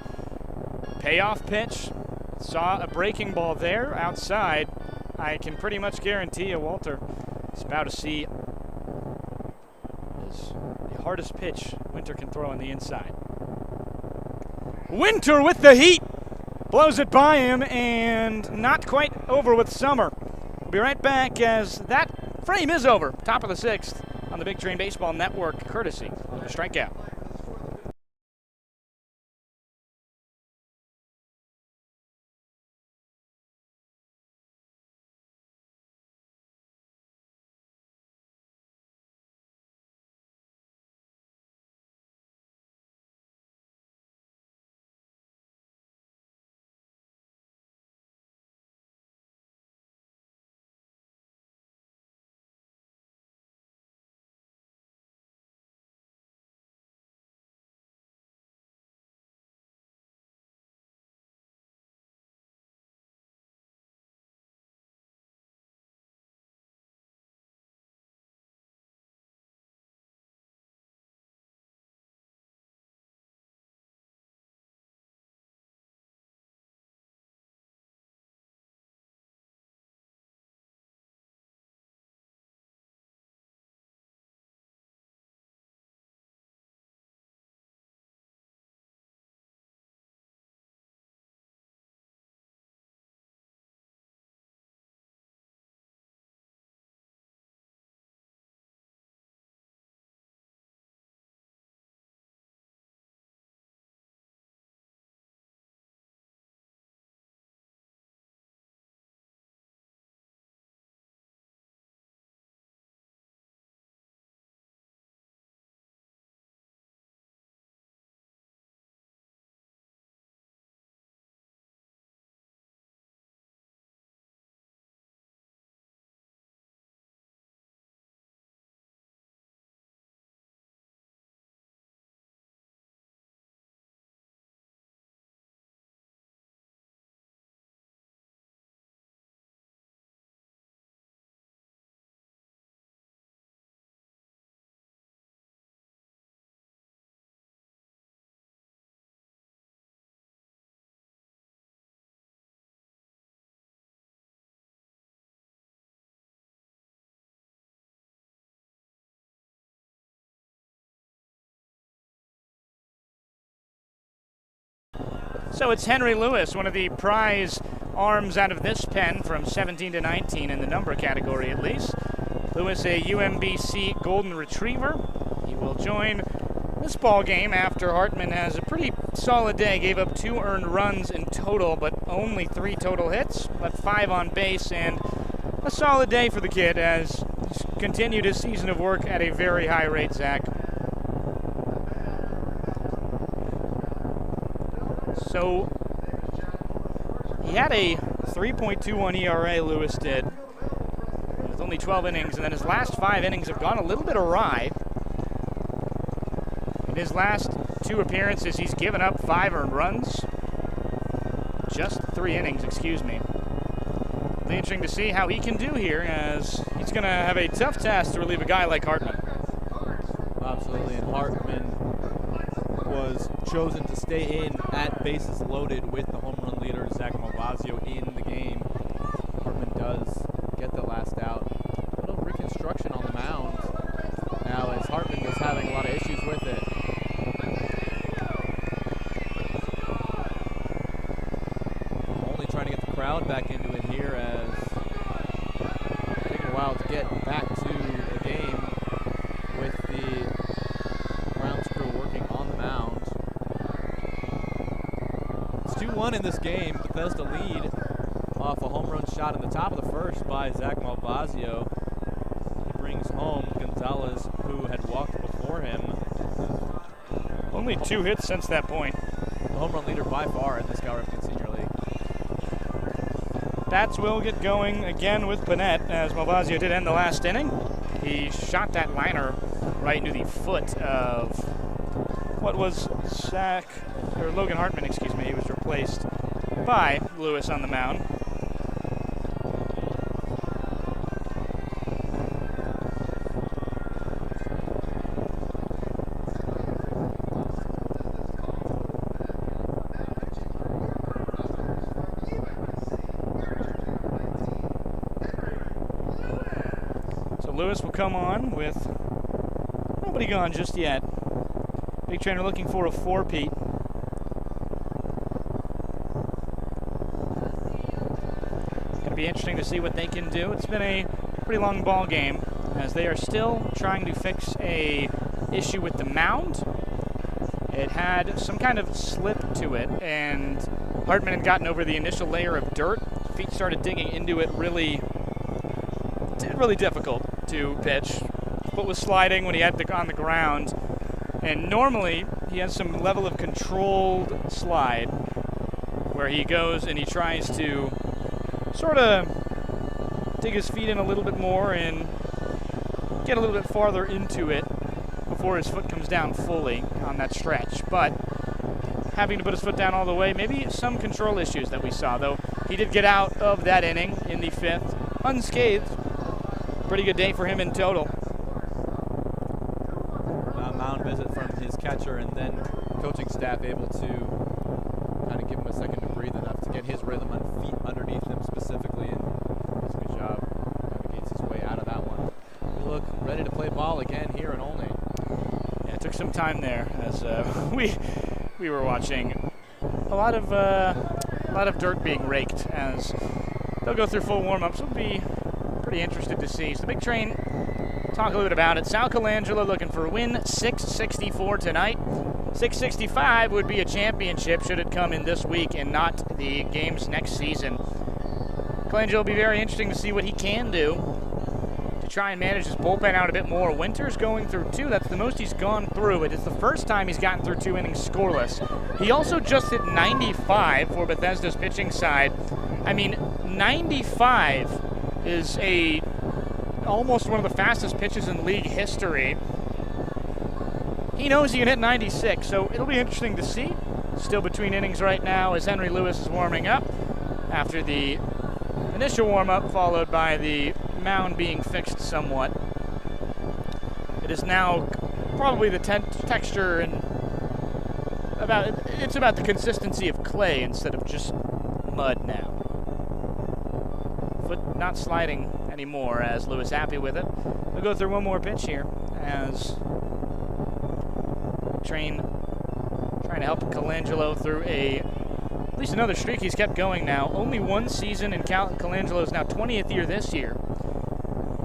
Payoff pitch. Saw a breaking ball there outside. I can pretty much guarantee you Walter is about to see is the hardest pitch Winter can throw on the inside. Winter with the heat. Blows it by him, and not quite over with Summer. We'll be right back as that frame is over. Top of the sixth on the Big Train Baseball Network, courtesy of the Strikeout. So it's Henry Lewis, one of the prize arms out of this pen from 17 to 19 in the number category at least. Lewis, a UMBC Golden Retriever. He will join this ball game after Hartman has a pretty solid day. Gave up 2 earned runs in total, but only 3 total hits, but 5 on base, and a solid day for the kid as he's continued his season of work at a very high rate, Zach. So he had a 3.21 ERA, Lewis did, with only 12 innings, and then his last 5 innings have gone a little bit awry. In his last 2 appearances, he's given up 5 earned runs. Just 3 innings, excuse me. It'll be interesting to see how he can do here, as he's going to have a tough task to relieve a guy like Hartman. Absolutely, and Hartman was chosen to stay in at bases loaded with the home run leader, Zach Malvazio, in the game. Hartman does get the last out. A little reconstruction on the mound now, as Hartman was having a lot of issues with it. Only trying to get the crowd back into it here, as it's taking a while to get back to the game with the grounds crew working on the mound. It's 2-1 in this game. Bethesda lead off a home run shot in the top of the first by Zach Malvazio. He brings home Gonzalez, who had walked before him. Only 2 hits since that point. The home run leader by far in this Cal Ripken Senior League. Bats will get going again with Panett, as Malvazio did end the last inning. He shot that liner right into the foot of what was Logan Hartman, excuse me. He was replaced by Lewis on the mound. Lewis will come on with nobody gone just yet. Big Trainer looking for a 4-peat. It's going to be interesting to see what they can do. It's been a pretty long ball game, as they are still trying to fix a issue with the mound. It had some kind of slip to it, and Hartman had gotten over the initial layer of dirt. Feet started digging into it really difficult to pitch. Foot was sliding when he had on the ground, and normally he has some level of controlled slide where he goes and he tries to sort of dig his feet in a little bit more and get a little bit farther into it before his foot comes down fully on that stretch. But having to put his foot down all the way, maybe some control issues that we saw, though he did get out of that inning in the 5th unscathed. Pretty good day for him in total. Mound visit from his catcher, and then coaching staff able to kind of give him a second to breathe enough to get his rhythm on feet underneath him specifically, and does a good job, navigates his way out of that one. We look ready to play ball again here in Olney. Yeah, it took some time there, as we were watching a lot of dirt being raked, as they'll go through full warm-ups. It'll be pretty interested to see. So the Big Train, talk a little bit about it. Sal Colangelo looking for a win, 664 tonight. 665 would be a championship should it come in this week and not the games next season. Colangelo will be very interesting to see what he can do to try and manage his bullpen out a bit more. Winter's going through 2. That's the most he's gone through. It is the first time he's gotten through 2 innings scoreless. He also just hit 95 for Bethesda's pitching side. I mean, 95 is almost one of the fastest pitches in league history. He knows he can hit 96, so it'll be interesting to see. Still between innings right now as Henry Lewis is warming up after the initial warm-up, followed by the mound being fixed somewhat. It is now probably the texture and it's about the consistency of clay instead of just mud now. Foot not sliding anymore, as Lewis happy with it. We'll go through one more pitch here as Train trying to help Colangelo through at least another streak he's kept going now. Only one season in Colangelo's now 20th year this year.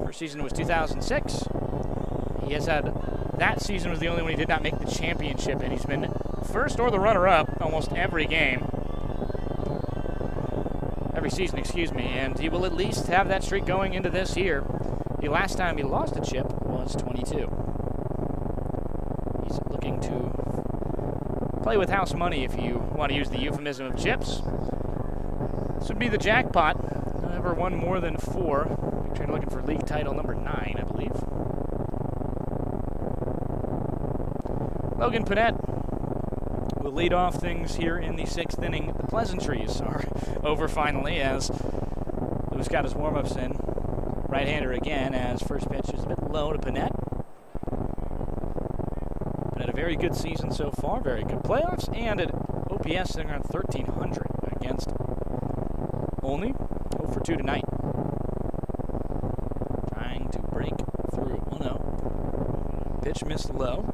First season was 2006. He has had, that season was the only one he did not make the championship, and he's been first or the runner-up almost every season, excuse me, and he will at least have that streak going into this year. The last time he lost a chip was 22. He's looking to play with house money if you want to use the euphemism of chips. This would be the jackpot. Never won more than 4. Big Train looking for league title number 9, I believe. Logan Panett will lead off things here in the 6th inning. The pleasantries are over finally as Lewis got his warm-ups in. Right-hander again as first pitch is a bit low to Panett. Panett a very good season so far, very good playoffs, and an OPS sitting around 1,300 against Olney. 0 for 2 tonight. Trying to break through. 1-0. Pitch missed low.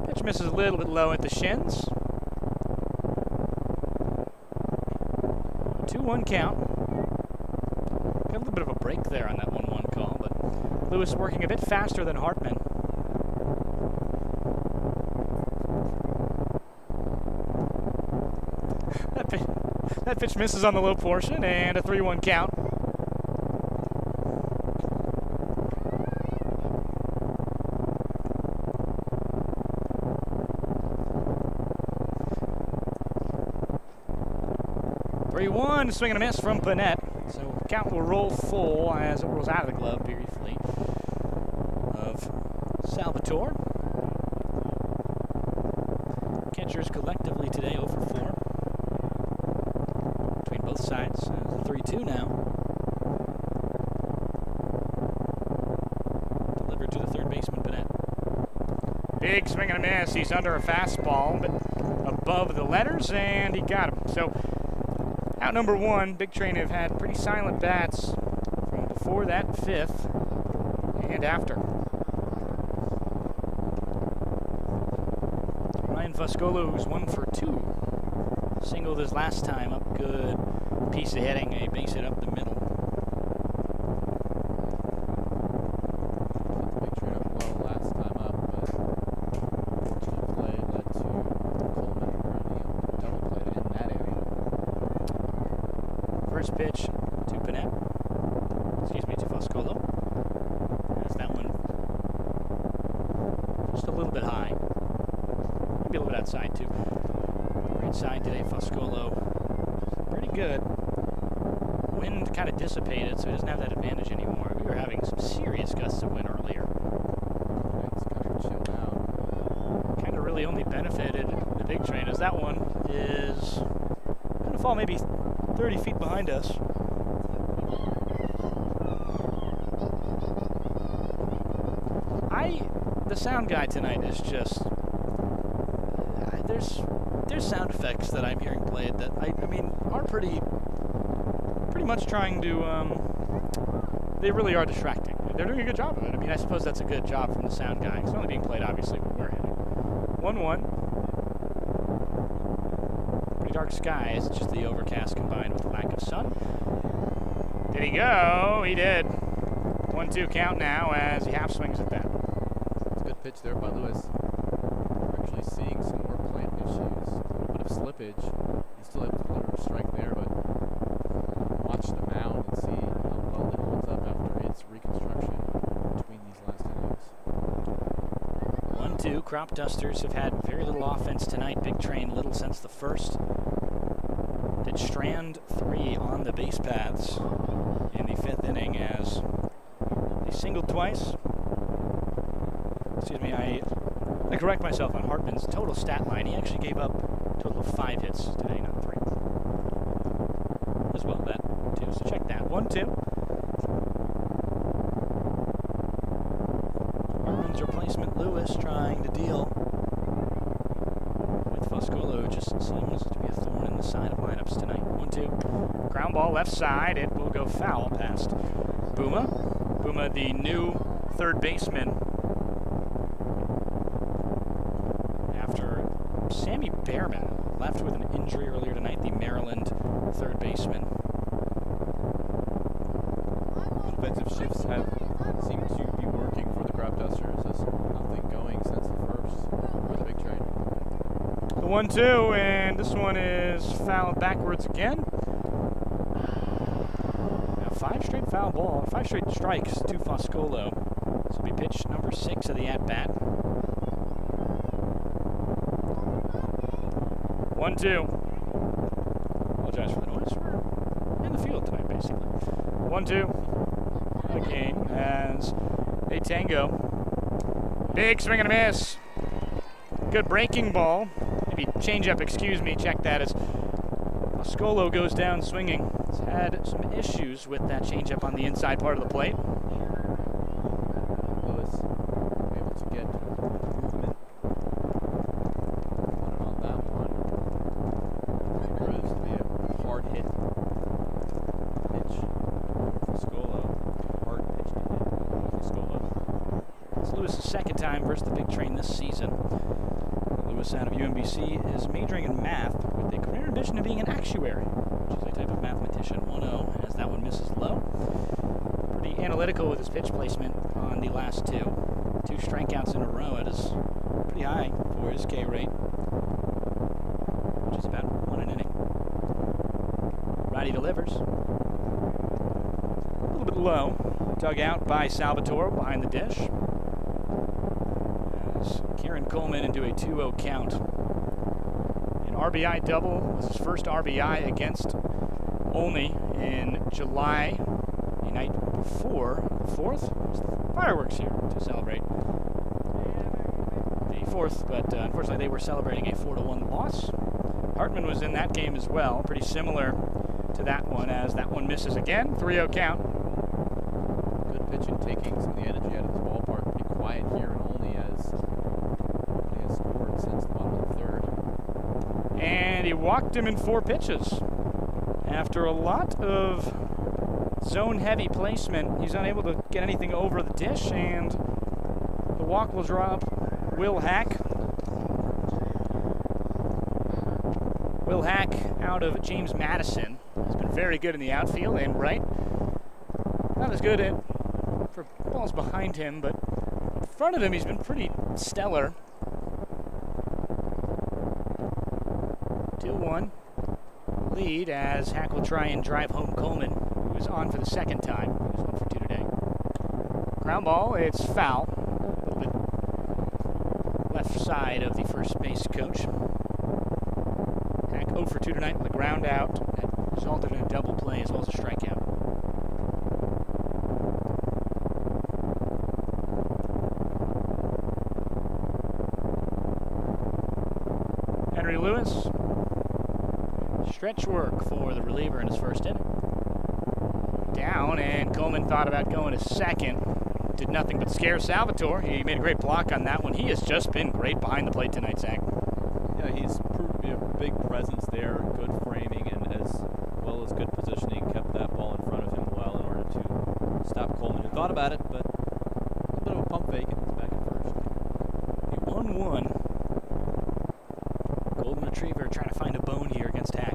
Pitch misses a little bit low at the shins. 2-1 count. Got a little bit of a break there on that 1-1 call, but Lewis working a bit faster than Hartman. That pitch misses on the low portion, and a 3-1 count. Swing and a miss from Panett. So count will roll full as it rolls out of the glove briefly of Salvatore. Catchers collectively today 0 for 4 between both sides. 3-2 now. Delivered to the third baseman, Panett. Big swing and a miss. He's under a fastball, but above the letters, and he got him. So out number 1, Big Train have had pretty silent bats from before that 5th and after. Ryan Fuscolo, who's 1 for 2. Singled his last time up, good piece of hitting, a base hit up the middle. Big Train up well last time up, but unfortunate play led to Coleman running a double play in that area. First pitch to Panett. To Fuscolo. As that one just a little bit high. Maybe a little bit outside too. Right side today, Fuscolo. Pretty good. Wind kind of dissipated, so he doesn't have that advantage anymore. We were having some serious gusts of wind earlier. It's kind of chilled out. Kind of really only benefited the Big Train, as that one is going to fall maybe 30 feet behind us. The sound guy tonight is just, there's sound effects that I'm hearing played that I mean are pretty much trying to, they really are distracting. They're doing a good job of it. I mean, I suppose that's a good job from the sound guy. It's only being played obviously when we're hitting. 1-1. Pretty dark skies, it's just the overcast combined with the lack of sun. Did he go? He did. 1-2 count now as he half swings at that. It's a good pitch there by Lewis. We're actually seeing some more plant issues. A little bit of slippage. He's still able to deliver a strike there, but watch the mound and see how well it holds up after its reconstruction between these last innings. 1-2. Cropdusters have had very little offense tonight. Big Train little since the first. Did strand 3 on the base paths in the 5th inning as they singled twice. Excuse me, I correct myself on Hartman's total stat line. He actually gave up a total of 5 hits today, not 3. As well, that too. So check that. 1-2. Hartman's replacement, Lewis, trying to deal with Fuscolo, who just seems to be a thorn in the side of lineups tonight. 1-2. Ground ball left side. It will go foul past Buma. Buma, the new third baseman, after Sammy Behrman left with an injury earlier tonight, the Maryland third baseman. Offensive shifts have seemed to be working for the Cropdusters. There's nothing going since the 1-2, and this one is fouled backwards again. Now 5 straight foul ball, 5 straight strikes to Foscolo. This will be pitch number 6 of the at-bat. 1-2. Apologize for the noise. We're in the field tonight, basically. 1-2. Again as a tango. Big swing and a miss. Good breaking ball. Maybe change up, excuse me. Check that as Foscolo goes down swinging. He's had some issues with that change up on the inside part of the plate. Lewis able to get movement on that one. It proves to be a hard hit pitch for Scolo. Hard pitch to hit for Scolo. It's Lewis's second time versus the big train this season. Lewis out of UMBC is majoring in math with a career ambition of being an actuary, which is a type of mathematician. 1-0 as that one misses low. Pretty analytical with his pitch placement on the last 2. 2 strikeouts in a row. It is pretty high for his K rate, which is about 1 an inning. Righty delivers. A little bit low. Dug out by Salvatore behind the dish. As Kieran Coleman into a 2-0 count. An RBI double was his first RBI against Olney in July, the night before the 4th. There's fireworks here to celebrate the 4th, but unfortunately they were celebrating a 4-1 loss. Hartman was in that game as well, pretty similar to that one, as that one misses again. 3-0 count. Good pitching, taking some of the energy out of this ballpark. Pretty quiet here in Olney as nobody has scored since the bottom of the 3rd. And he walked him in 4 pitches. After a lot of zone-heavy placement, he's unable to get anything over the dish, and the walk will draw up Will Hack. Will Hack out of James Madison has been very good in the outfield and right. Not as good for balls behind him, but in front of him he's been pretty stellar. 2-1 lead as Hack will try and drive home Coleman, who is on for the second time. He was 1 for 2 today. Ground ball, it's foul. A little bit left side of the first base coach. Hack 0 for 2 tonight with a ground out that resulted in a double play as well as a strikeout. Henry Lewis. Stretch work for the reliever in his first inning. Down, and Coleman thought about going to second. Did nothing but scare Salvatore. He made a great block on that one. He has just been great behind the plate tonight, Zach. Yeah, he's proved to be a big presence there, good framing, and as well as good positioning. Kept that ball in front of him well in order to stop Coleman, who thought about it, but a little bit of a pump fake, and he's back at first. The 1-1. Golden Retriever trying to find a bone here against Hack.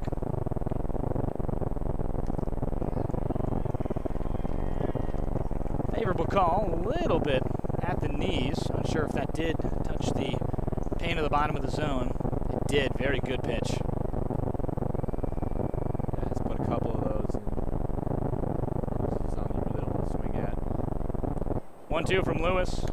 Favorable call, a little bit at the knees. Unsure if that did touch the paint of the bottom of the zone. It did. Very good pitch. Yeah, he's put a couple of those in. Something you really don't want to swing at. 1-2 from Lewis.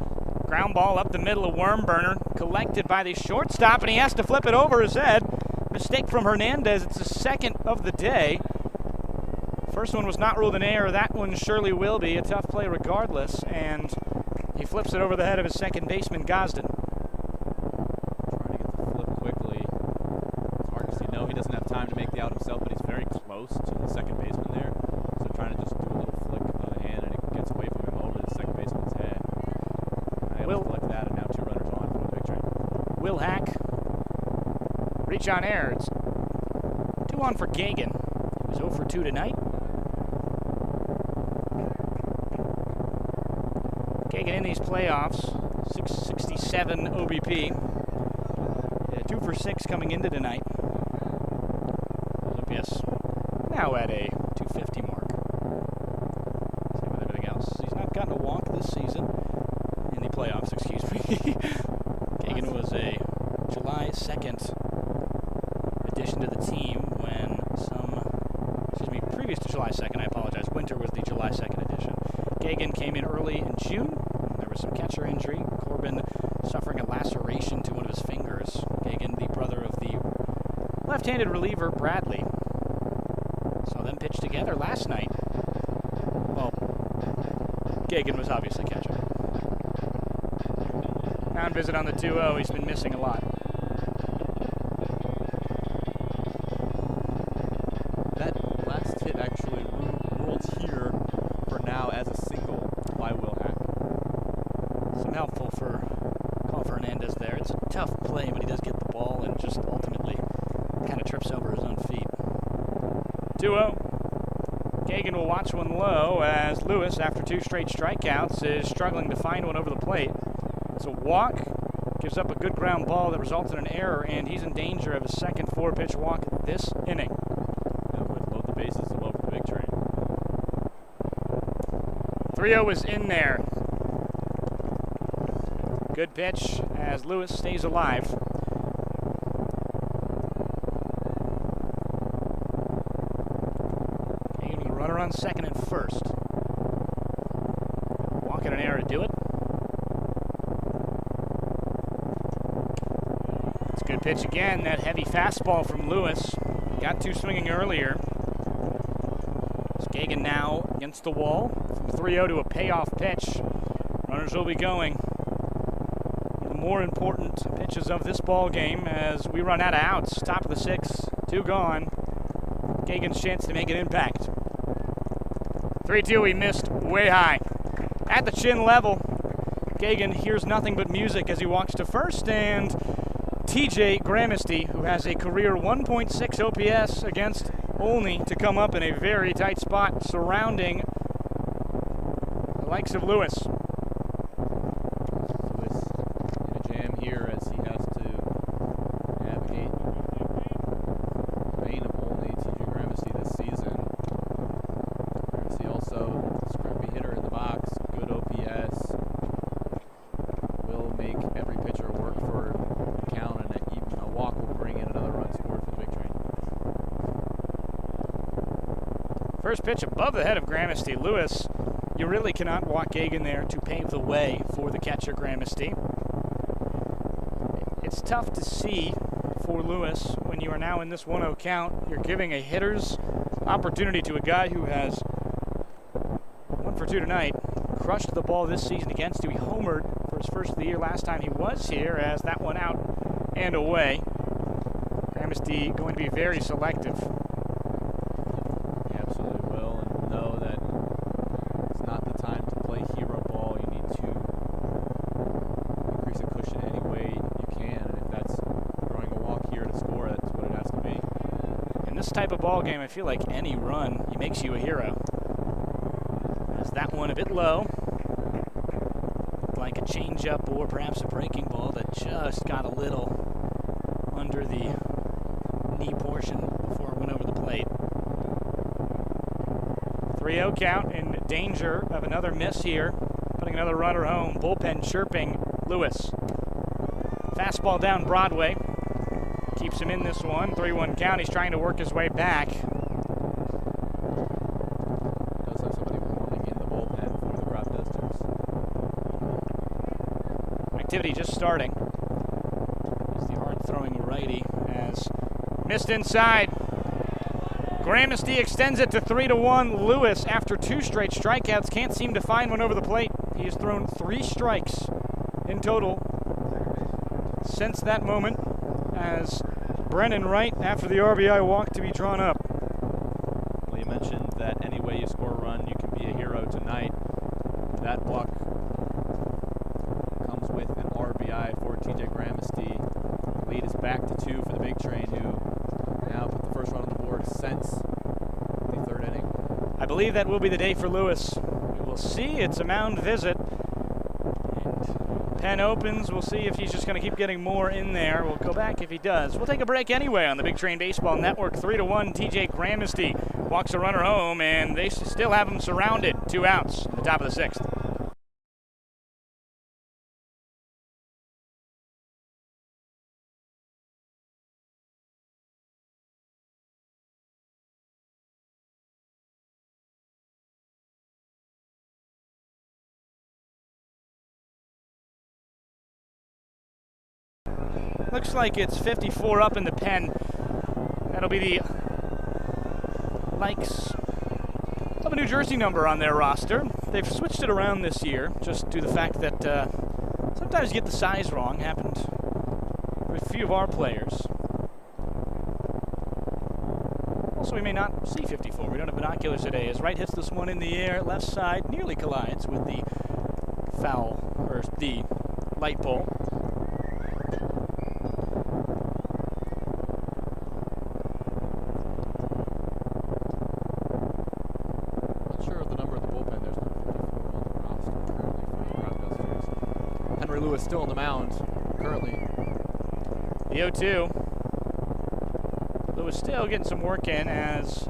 Ground ball up the middle of Wormburner. Collected by the shortstop, and he has to flip it over his head. Mistake from Hernandez. It's the second of the day. First one was not ruled an error. That one surely will be. A tough play regardless. And he flips it over the head of his second baseman, Gosden. Trying to get the flip quickly. It's hard to see. No, he doesn't have time to make the out himself, but he's very close to the second baseman there. So trying to just do a little flick of the hand, and it gets away from him over the second baseman's head. Able to collect that, and now 2 runners on for the big train. Will Hack. Reach on air. It's 2 on for Gagan. He was 0 for 2 tonight. Kagan in these playoffs, 667 OBP. 2 for 6 coming into tonight. OPS now at a 250 mark. Same with everything else. He's not gotten a walk this season. In the playoffs, excuse me. Kagan was a July 2nd early in June. There was some catcher injury. Corbin suffering a laceration to one of his fingers. Gagan, the brother of the left-handed reliever Bradley. Saw them pitch together last night. Well, Gagan was obviously catcher. Mound visit on the 2-0. He's been missing a lot. That last hit actually ruled here for now as a single by Will Hack. Some helpful for Carl Fernandez there. It's a tough play, but he does get the ball and just ultimately kind of trips over his own feet. 2-0. Gagan will watch one low as Lewis, after 2 straight strikeouts, is struggling to find one over the plate. It's a walk, gives up a good ground ball that results in an error, and he's in danger of a second 4-pitch walk this inning. That would load the bases a little for the big train. 3-0 is in there. Good pitch as Lewis stays alive. Gagan with a runner on second and first. Walk and an error to do it. It's a good pitch again. That heavy fastball from Lewis. Got 2 swinging earlier. It's Gagan now against the wall. From 3-0 to a payoff pitch. Runners will be going. One of the more important pitches of this ball game as we run out of outs. Top of the 6th, 2 gone. Gagan's chance to make an impact. 3-2, he missed way high. At the chin level, Gagan hears nothing but music as he walks to first, and TJ Gramesty, who has a career 1.6 OPS against Olney, to come up in a very tight spot surrounding the likes of Lewis. Lewis in a jam here as he has to navigate the vein of Olney, TJ Gramesty this season. Gramesty also a scrappy hitter in the box, good OPS. Will make every pitcher work for the count, and even a walk will bring in another run scored for the big train. First pitch above the head of Gramesty. Lewis, you really cannot walk Gagan there to pave the way for the catcher Gramesty. It's tough to see for Lewis when you are now in this 1-0 count. You're giving a hitter's opportunity to a guy who has 1 for 2 tonight, crushed the ball this season against you. He homered for his first of the year last time he was here, as that one out and away. Gramesty going to be very selective. He absolutely will, and know that it's not the time to play hero ball. You need to increase the cushion any way you can, and if that's drawing a walk here to score, that's what it has to be. In this type of ball game, I feel like any run, he makes you a hero. As that one a bit low, like a changeup or perhaps a breaking ball that just got a little under the knee portion before it went over the plate. 3-0 count, in danger of another miss here, putting another runner home. Bullpen chirping Lewis. Fastball down Broadway. Keeps him in this one. 3-1 count. He's trying to work his way back. Does have somebody warming in the bullpen for the Cropdusters. Activity just starting. Here's the hard-throwing righty as missed inside. Gramesty extends it to 3-1. Lewis, after 2 straight strikeouts, can't seem to find one over the plate. He has thrown 3 strikes in total since that moment, as Brennan Wright, after the RBI walk, to be drawn up. Well, you mentioned that any way you score a run, you can be a hero tonight. That walk comes with an RBI for TJ Gramesty. The lead is back to 2 for the big train, who Now put the first run on the board since the 3rd inning. I believe that will be the day for Lewis. We will see. It's a mound visit. And pen opens. We'll see if he's just going to keep getting more in there. We'll go back if he does. We'll take a break anyway on the Big Train Baseball Network. 3-1, TJ Gramesty walks a runner home, and they still have him surrounded. 2 outs at the top of the 6th. Looks like it's 54 up in the pen. That'll be the likes of a New Jersey number on their roster. They've switched it around this year, just due to the fact that sometimes you get the size wrong. Happened with a few of our players. Also, we may not see 54. We don't have binoculars today. As Wright hits this one in the air, left side, nearly collides with the foul, or the light pole. Not sure of the number of the bullpen. There's no 54 on the roster currently for the Cropdusters. Henry Lewis still on the mound currently. The 0-2. Lewis still getting some work in, as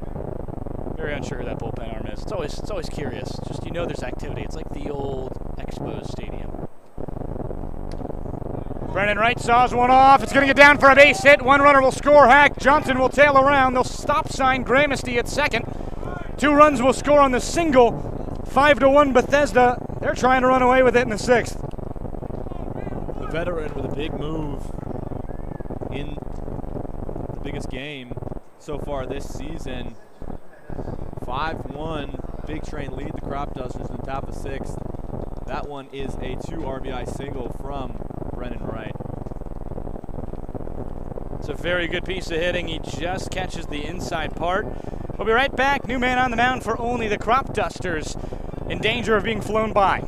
very unsure who that bullpen arm is. It's always curious. Just, you know, there's activity. It's like the old Expos Stadium. Brennan Wright saws one off. It's going to get down for a base hit. One runner will score. Hack Johnson will tail around. They'll stop sign Gramesty at second. 2 runs will score on the single. 5-1 Bethesda. They're trying to run away with it in the 6th. The veteran with a big move in the biggest game so far this season. 5-1, big train lead the Cropdusters in the top of the 6th. That one is a 2 RBI single from Brennan Wright. It's a very good piece of hitting. He just catches the inside part. We'll be right back. New man on the mound for Olney. The Cropdusters in danger of being flown by.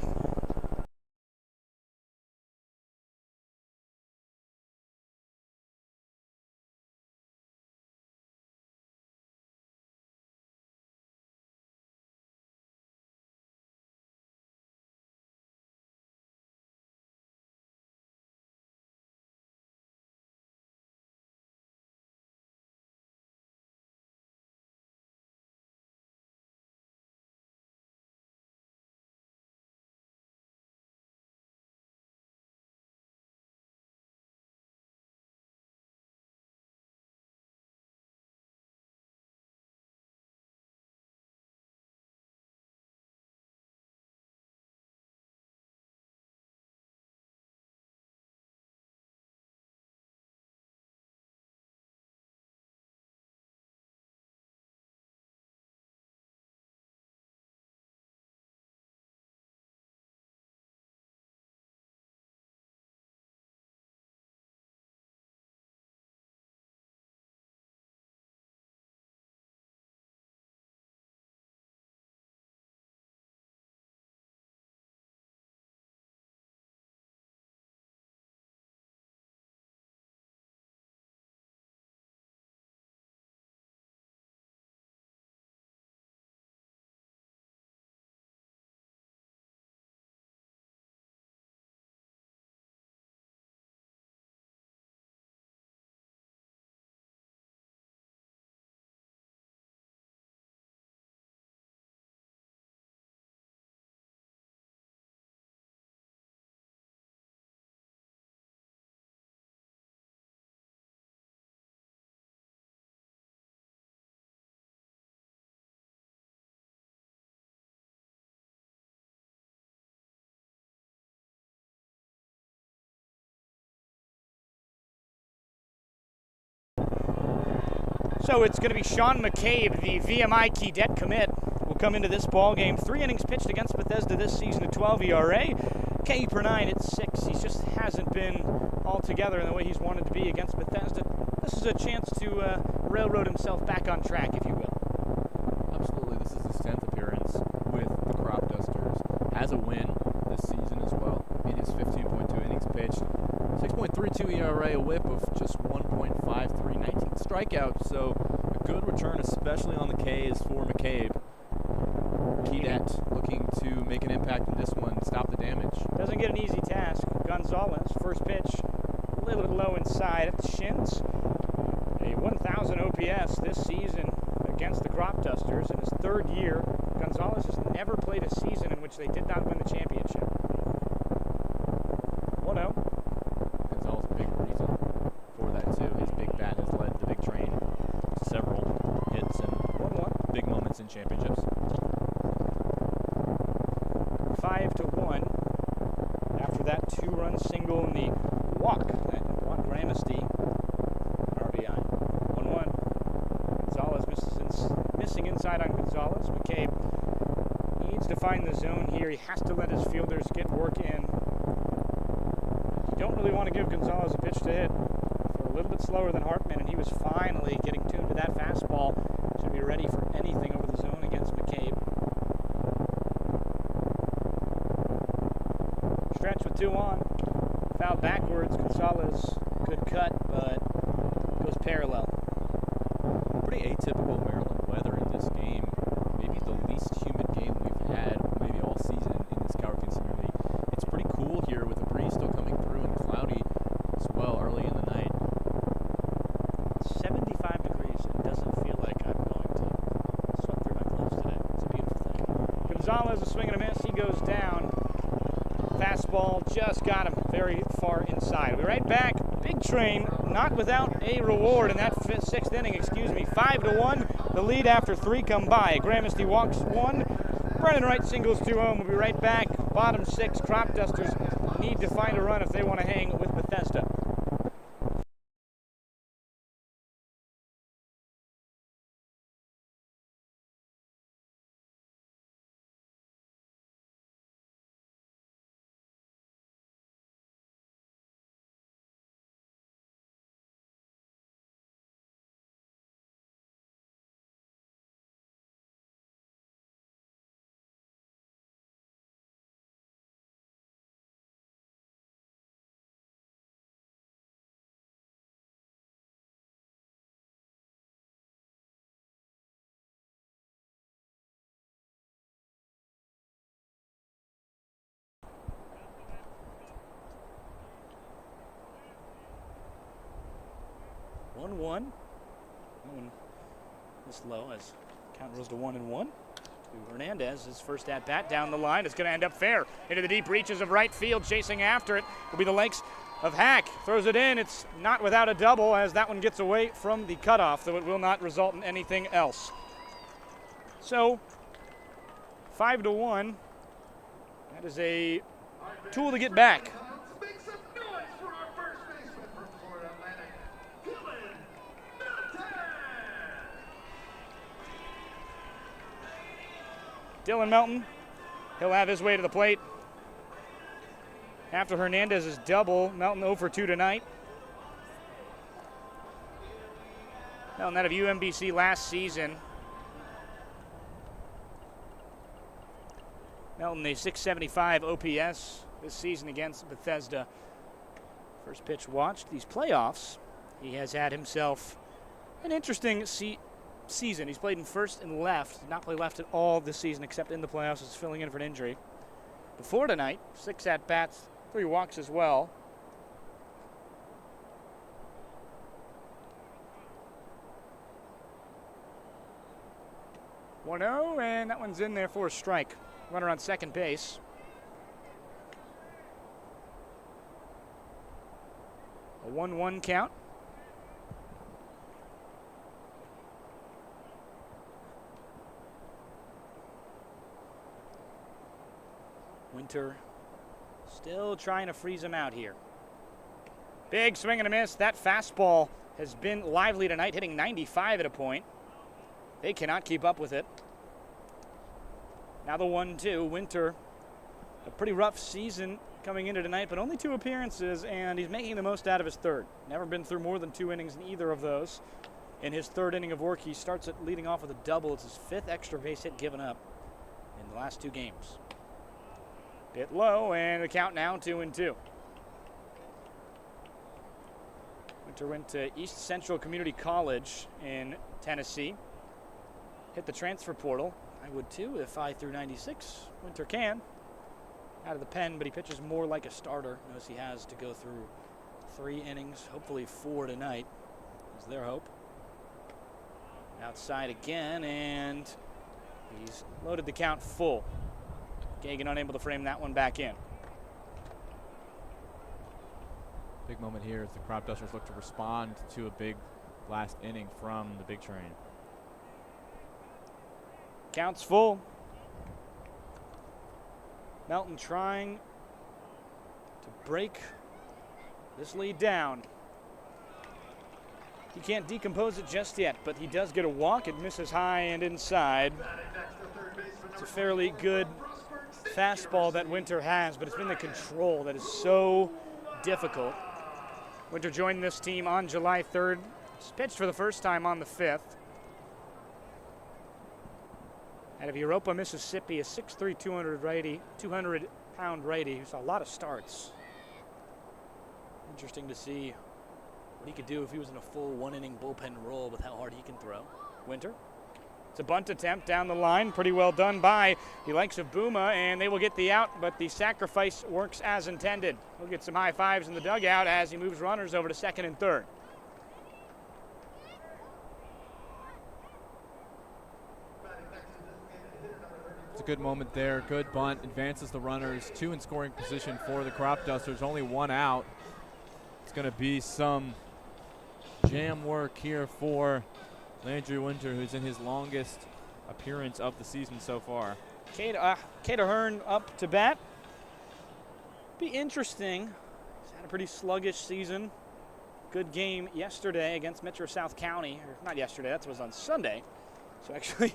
So it's going to be Sean McCabe, the VMI Kedet commit, will come into this ball game. 3 innings pitched against Bethesda this season at 12 ERA. K per 9 at 6. He just hasn't been all together in the way he's wanted to be against Bethesda. This is a chance to railroad himself back on track, if you will. Absolutely. This is his 10th appearance with the Cropdusters. Has a win this season as well in his 15.2 innings pitched. 6.32 ERA, a whip of just 1.53, 19 strikeouts. So a good return, especially on the Ks for McCabe. Kedet looking to make an impact in this one, stop the damage. Doesn't get an easy task. Gonzalez, first pitch, a little bit low inside at the shins. A 1,000 OPS this season against the Cropdusters in his 3rd year. Gonzalez has never played a season in which they did not win the championship. 1-0. Gonzalez, a big reason for that too. His big bat has led the big train to several hits and 1-1. big moments in championships. 5-1. After that 2-run single in the walk that Gramesty Gonzalez. McCabe needs to find the zone here. He has to let his fielders get work in. You don't really want to give Gonzalez a pitch to hit. They're a little bit slower than Hartman, and he was finally getting tuned to that fastball. Should be ready for anything over the zone against McCabe. Stretch with 2 on. Foul backwards. Gonzalez, good cut, but goes parallel. Pretty atypical Maryland weather in this game. Maybe the least humid game we've had maybe all season in this Coward Senior League. It's pretty cool here with the breeze still coming through and cloudy as well early in the night. 75 degrees. It doesn't feel like I'm going to sweat through my gloves today. It's a beautiful thing. Gonzalez, a swing and a miss. He goes down. Fastball just got him very far inside. We'll be right back. Big Train not without a reward in that 6th inning, 5-1. The lead after 3 come by. Gramercy walks 1. Brennan Wright singles 2 home. We'll be right back. Bottom 6, Cropdusters need to find a run if they want to hang with Bethesda. One. This low as count rose to 1-1. To Hernandez, his first at bat down the line. It's going to end up fair into the deep reaches of right field. Chasing after it will be the legs of Hack. Throws it in. It's not without a double as that one gets away from the cutoff, though it will not result in anything else. So 5-1. That is a tool to get back. Dylan Melton, he'll have his way to the plate. After Hernandez's double, Melton 0 for 2 tonight. Melton out of UMBC last season. Melton a 675 OPS this season against Bethesda. First pitch watched these playoffs. He has had himself an interesting season. He's played in first and left. Did not play left at all this season except in the playoffs. He's filling in for an injury. Before tonight, 6 at-bats, 3 walks as well. One 0, and that one's in there for a strike. Runner on second base. A 1-1 count. Winter still trying to freeze him out here. Big swing and a miss. That fastball has been lively tonight, hitting 95 at a point. They cannot keep up with it. Now the 1-2. Winter, a pretty rough season coming into tonight, but only 2 appearances, and he's making the most out of his third. Never been through more than 2 innings in either of those. In his 3rd inning of work, he starts it leading off with a double. It's his 5th extra base hit given up in the last 2 games. Bit low, and the count now 2-2. Winter went to East Central Community College in Tennessee. Hit the transfer portal. I would too if I threw 96. Winter can. Out of the pen, but he pitches more like a starter. Notice he has to go through 3 innings, hopefully 4 tonight, is their hope. Outside again, and he's loaded the count full. Gagan unable to frame that one back in. Big moment here as the Cropdusters look to respond to a big last inning from the Big Train. Count's full. Melton trying to break this lead down. He can't decompose it just yet, but he does get a walk. It misses high and inside. It's a fairly good fastball that Winter has, but it's been the control that is so difficult. Winter joined this team on July 3rd. He's pitched for the first time on the 5th. Out of Europa, Mississippi, a 6'3", 200-pound righty who saw a lot of starts. Interesting to see what he could do if he was in a full one-inning bullpen role with how hard he can throw. Winter. It's a bunt attempt down the line. Pretty well done by the likes of Booma, and they will get the out, but the sacrifice works as intended. He'll get some high fives in the dugout as he moves runners over to second and third. It's a good moment there. Good bunt. Advances the runners. 2 in scoring position for the Cropdusters. Only 1 out. It's going to be some jam work here for Landry Winter, who's in his longest appearance of the season so far. Cater Hearn up to bat. Be interesting. He's had a pretty sluggish season. Good game yesterday against Metro South County. Or not yesterday, that was on Sunday. So actually,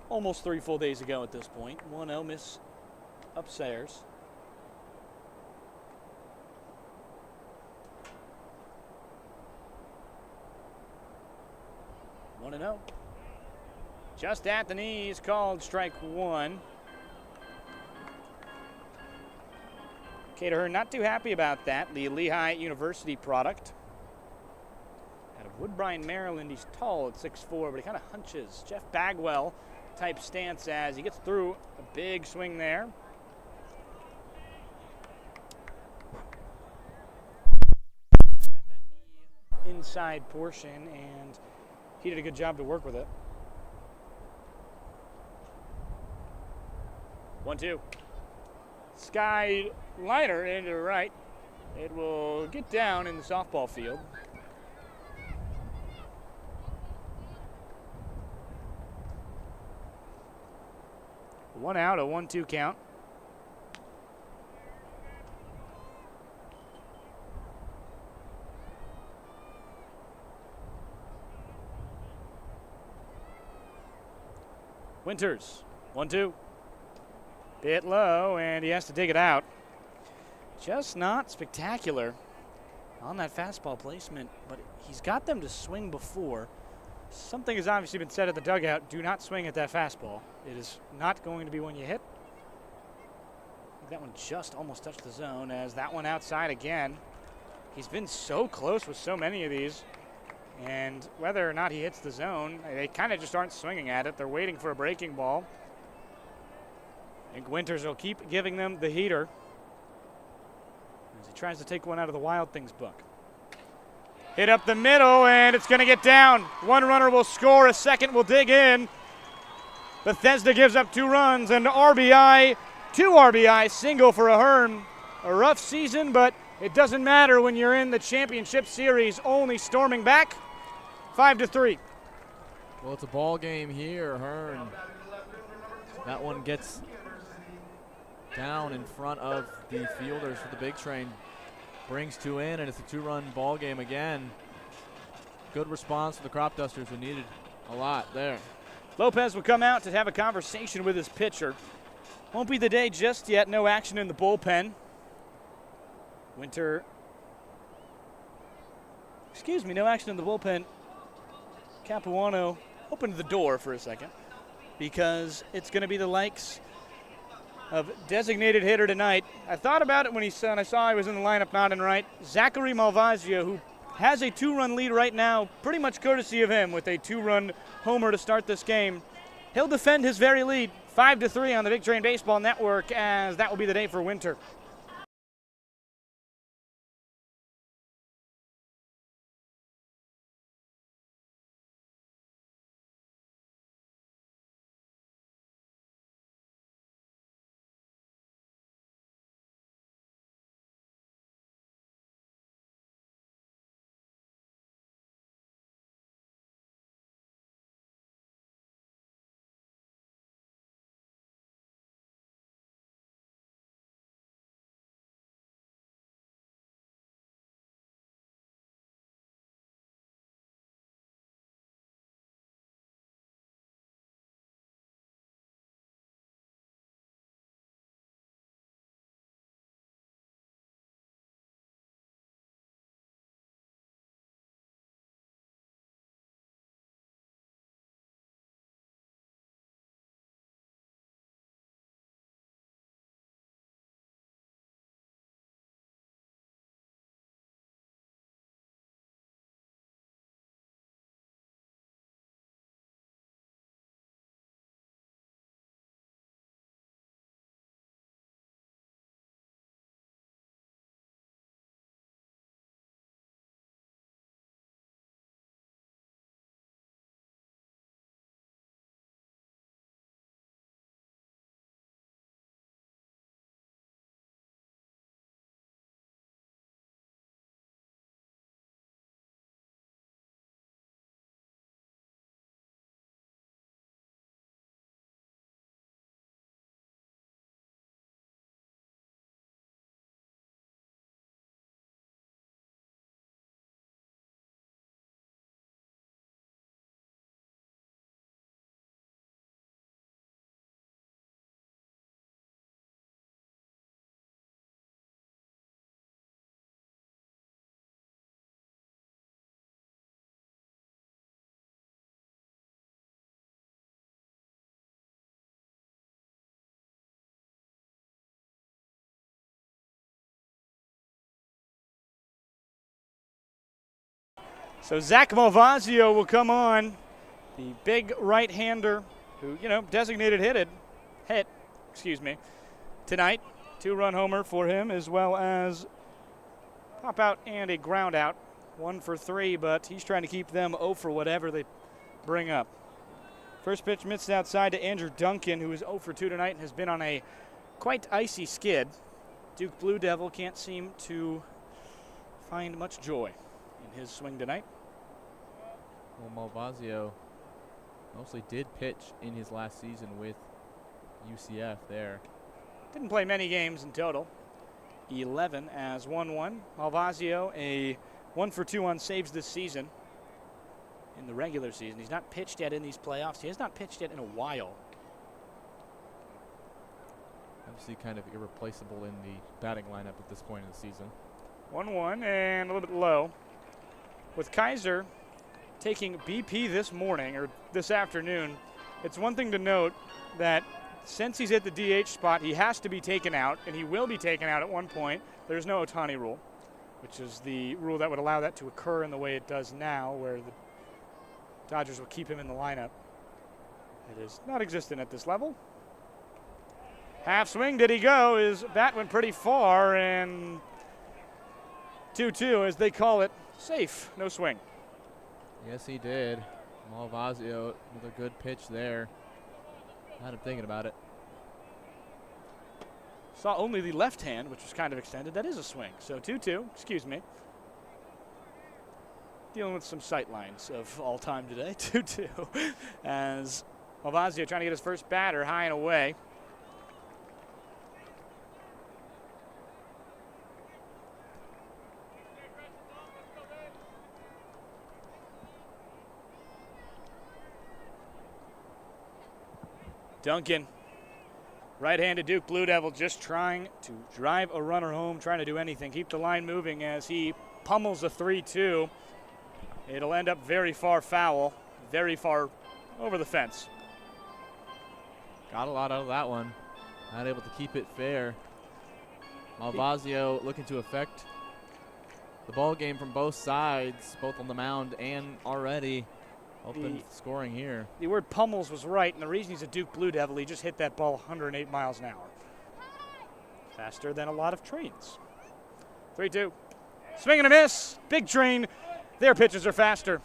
almost 3 full days ago at this point. 1-0 miss upstairs. One and 0. Just at the knees, called strike 1. Cater Hearn not too happy about that. The Lehigh University product. Out of Woodbine, Maryland, he's tall at 6'4", but he kind of hunches. Jeff Bagwell type stance as he gets through a big swing there. Inside portion, and he did a good job to work with it. 1-2. Sky liner into the right. It will get down in the softball field. One out, a 1-2 count. Winters, 1-2. Bit low, and he has to dig it out. Just not spectacular on that fastball placement, but he's got them to swing before. Something has obviously been said at the dugout. Do not swing at that fastball. It is not going to be one you hit. That one just almost touched the zone, as that one outside again. He's been so close with so many of these. And whether or not he hits the zone, they kind of just aren't swinging at it. They're waiting for a breaking ball. I think Winters will keep giving them the heater as he tries to take one out of the Wild Things book. Hit up the middle, and it's going to get down. One runner will score, a second will dig in. Bethesda gives up 2 runs, and 2 RBI single for Ahern. A rough season, but it doesn't matter when you're in the championship series. Olney storming back, 5-3. Well, it's a ball game here. Ahern. That one gets down in front of the fielders for the big train. Brings 2 in, and it's a 2-run ball game again. Good response for the Cropdusters, who needed a lot there. Lopez will come out to have a conversation with his pitcher. Won't be the day just yet. No action in the bullpen. No action in the bullpen. Capuano opened the door for a second because it's going to be the likes of designated hitter tonight. I thought about it when I saw he was in the lineup, not in right. Zachary Malvasia, who has a 2-run lead right now, pretty much courtesy of him with a 2-run homer to start this game. He'll defend his very lead, 5-3 on the Big Train Baseball Network, as that will be the day for Winter. So Zach Malvazio will come on, the big right-hander who, designated hit, tonight. 2-run homer for him, as well as pop out and a ground out. 1 for 3, but he's trying to keep them 0 for whatever they bring up. First pitch missed outside to Andrew Duncan, who is 0 for 2 tonight and has been on a quite icy skid. Duke Blue Devil can't seem to find much joy in his swing tonight. Well, Malvazio mostly did pitch in his last season with UCF there. Didn't play many games in total. 11 as 1-1. Malvazio, a 1 for 2 on saves this season. In the regular season, he's not pitched yet in these playoffs. He has not pitched yet in a while. Obviously kind of irreplaceable in the batting lineup at this point in the season. 1-1 and a little bit low. With Kaiser taking BP this morning or this afternoon, it's one thing to note that since he's at the DH spot, he has to be taken out, and he will be taken out at one point. There's no Ohtani rule, which is the rule that would allow that to occur in the way it does now, where the Dodgers will keep him in the lineup. It is not existent at this level. Half swing, did he go? His bat went pretty far, and 2-2, as they call it, safe, no swing. Yes, he did. Malvazio with a good pitch there. Had him thinking about it. Saw only the left hand, which was kind of extended. That is a swing. So 2-2, excuse me. Dealing with some sight lines of all time today. 2-2 as Malvazio trying to get his first batter high and away. Duncan, right-handed Duke Blue Devil, just trying to drive a runner home, trying to do anything. Keep the line moving as he pummels a 3-2. It'll end up very far foul, very far over the fence. Got a lot out of that one. Not able to keep it fair. Malvazio looking to affect the ball game from both sides, both on the mound and already open scoring here. The word pummels was right, and the reason he's a Duke Blue Devil, he just hit that ball 108 miles an hour. Faster than a lot of trains. 3-2. Swing and a miss. Big train. Their pitches are faster.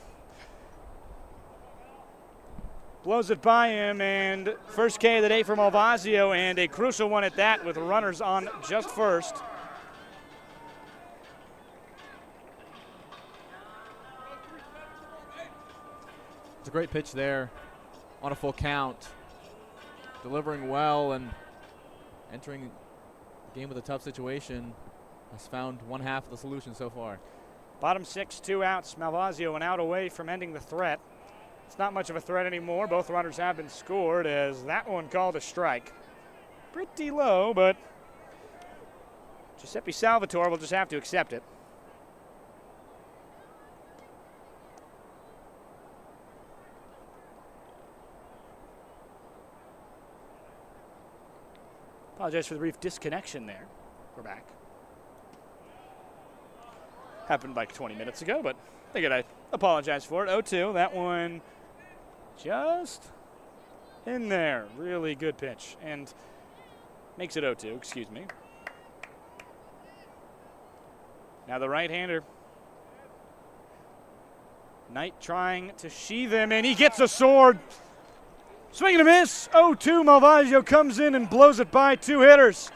Blows it by him, and first K of the day for Malvazio, and a crucial one at that with runners on just first. It's a great pitch there on a full count. Delivering well and entering the game with a tough situation. Has found one half of the solution so far. Bottom 6, 2 outs. Malvazio an out away from ending the threat. It's not much of a threat anymore. Both runners have been scored as that one called a strike. Pretty low, but Giuseppe Salvatore will just have to accept it. Apologize for the brief disconnection there. We're back. Happened like 20 minutes ago, but figured I'd apologize for it. 0-2, that one just in there. Really good pitch, and makes it 0-2, excuse me. Now the right-hander. Knight trying to sheath him, and he gets a sword. Swing and a miss. 0-2, Malvazio comes in and blows it by 2 hitters.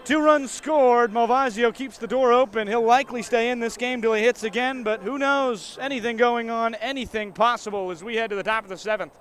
2 runs scored. Malvazio keeps the door open. He'll likely stay in this game till he hits again, but who knows? Anything going on, anything possible as we head to the top of the 7th.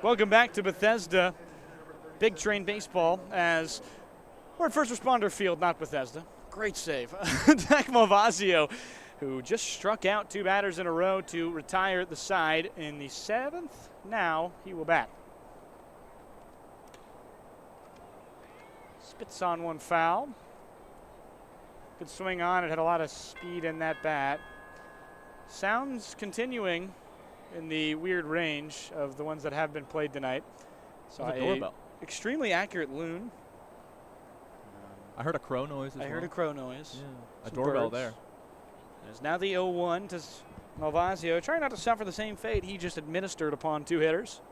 Welcome back to Bethesda. Big Train Baseball as we're at First Responder Field, not Bethesda. Great save. Dak Malvazio, who just struck out 2 batters in a row to retire the side in the 7th. Now he will bat. Spits on 1 foul. Good swing on it, had a lot of speed in that bat. Sounds continuing in the weird range of the ones that have been played tonight. So a doorbell. Extremely accurate loon. I heard a crow noise as well. I heard a crow noise. Yeah, a Some doorbell birds. there. There's now the 0-1 to Malvazio, trying not to suffer the same fate he just administered upon 2 hitters.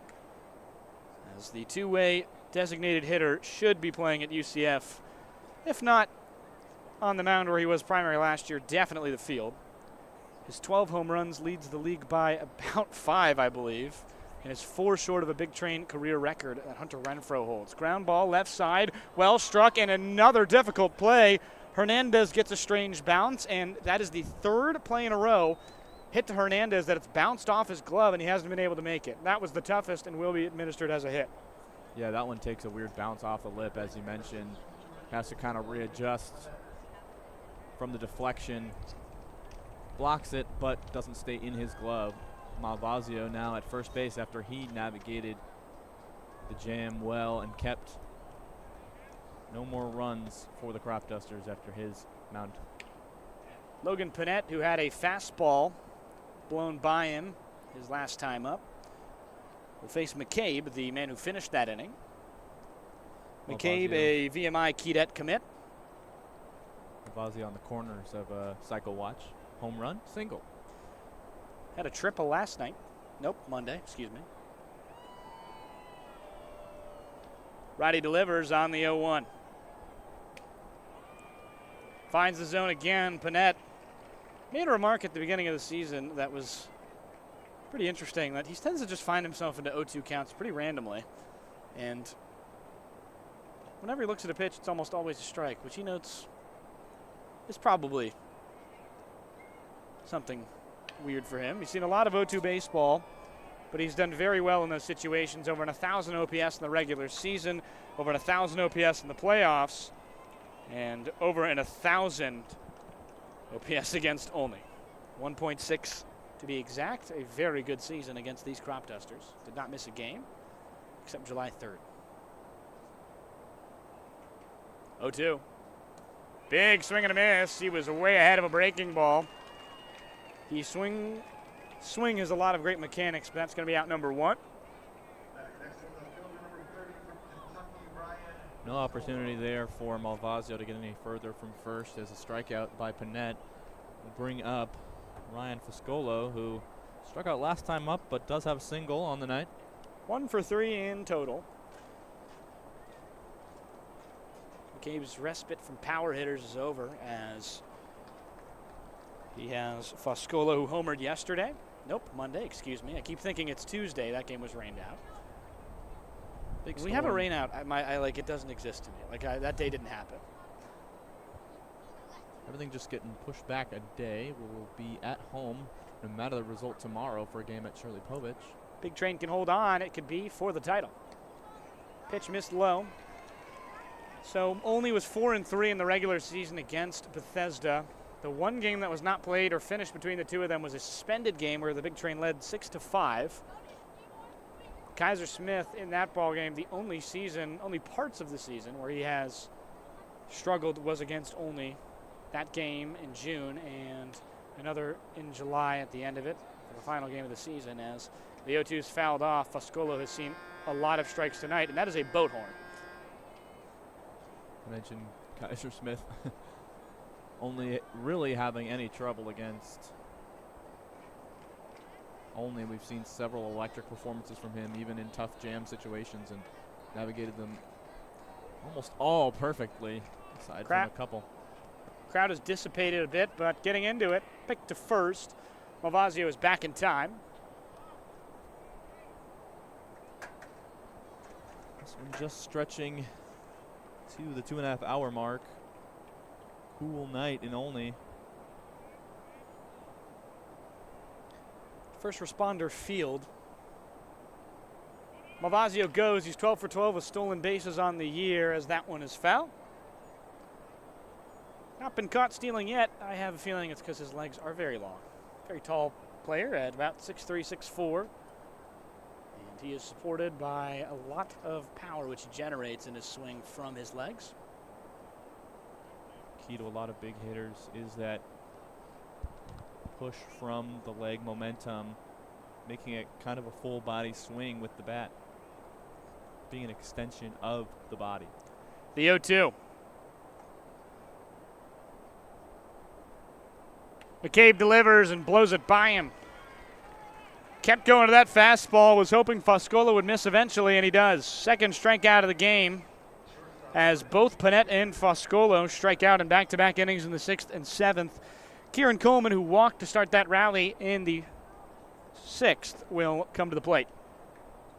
As the 2-way designated hitter should be playing at UCF. If not on the mound where he was primary last year, definitely the field. His 12 home runs leads the league by about 5, I believe, and is 4 short of a Big Train career record that Hunter Renfroe holds. Ground ball left side, well struck, and another difficult play. Hernandez gets a strange bounce, and that is the 3rd play in a row hit to Hernandez that it's bounced off his glove, and he hasn't been able to make it. That was the toughest and will be administered as a hit. Yeah, that one takes a weird bounce off the lip, as you mentioned. Has to kind of readjust from the deflection. Blocks it, but doesn't stay in his glove. Malvazio now at first base after he navigated the jam well and kept no more runs for the Cropdusters after his mound. Logan Panett, who had a fastball blown by him his last time up, will face McCabe, the man who finished that inning. McCabe, a VMI Kedet commit. Malvazio on the corners of a cycle watch. Home run, single. Had a triple last night. Nope, Monday, excuse me. Righty delivers on the 0-1. Finds the zone again. Panett made a remark at the beginning of the season that was pretty interesting, that he tends to just find himself into 0-2 counts pretty randomly. And whenever he looks at a pitch, it's almost always a strike, which he notes is probably something weird for him. He's seen a lot of 0-2 baseball, but he's done very well in those situations. Over 1,000 OPS in the regular season, over 1,000 OPS in the playoffs, and over 1,000 OPS against Olney. 1.6 to be exact. A very good season against these Cropdusters. Did not miss a game, except July 3rd. 0-2. Big swing and a miss. He was way ahead of a breaking ball. He swing has a lot of great mechanics, but that's going to be out number 1. No opportunity there for Malvazio to get any further from first, as a strikeout by Panett will bring up Ryan Fuscolo, who struck out last time up but does have a single on the night. 1 for 3 in total. McCabe's respite from power hitters is over, as he has Fuscolo, who homered yesterday. Nope, Monday, excuse me. I keep thinking it's Tuesday. That game was rained out. Big We have a storm. rain out. I like, it doesn't exist to me. Like, that day didn't happen. Everything just getting pushed back a day. We'll be at home no matter the result tomorrow for a game at Shirley Povich. Big Train can hold on. It could be for the title. Pitch missed low. So Olney was 4-3 in the regular season against Bethesda. The one game that was not played or finished between the two of them was a suspended game where the Big Train led 6-5. Kaiser Smith in that ball game, the only parts of the season where he has struggled was against Olney. That game in June and another in July at the end of it for the final game of the season, as the 0-2's fouled off. Fuscolo has seen a lot of strikes tonight, and that is a boat horn. I mentioned Kaiser Smith only really having any trouble against Olney. We've seen several electric performances from him, even in tough jam situations, and navigated them almost all perfectly, aside from a couple. Crowd has dissipated a bit, but getting into it, picked to first. Malvazio is back in time. This one just stretching to the 2.5 hour mark. Cool night in Olney. First Responder Field. Malvasio goes. He's 12 for 12 with stolen bases on the year as that one is foul. Not been caught stealing yet. I have a feeling it's because his legs are very long. Very tall player at about 6'3", 6'4". And he is supported by a lot of power which he generates in his swing from his legs. Key to a lot of big hitters is that push from the leg momentum, making it kind of a full body swing with the bat, being an extension of the body. The 0-2. McCabe delivers and blows it by him. Kept going to that fastball, was hoping Foscola would miss eventually, and he does. Second strikeout of the game as both Panette and Foscolo strike out in back-to-back innings in the 6th and 7th. Kieran Coleman, who walked to start that rally in the 6th, will come to the plate.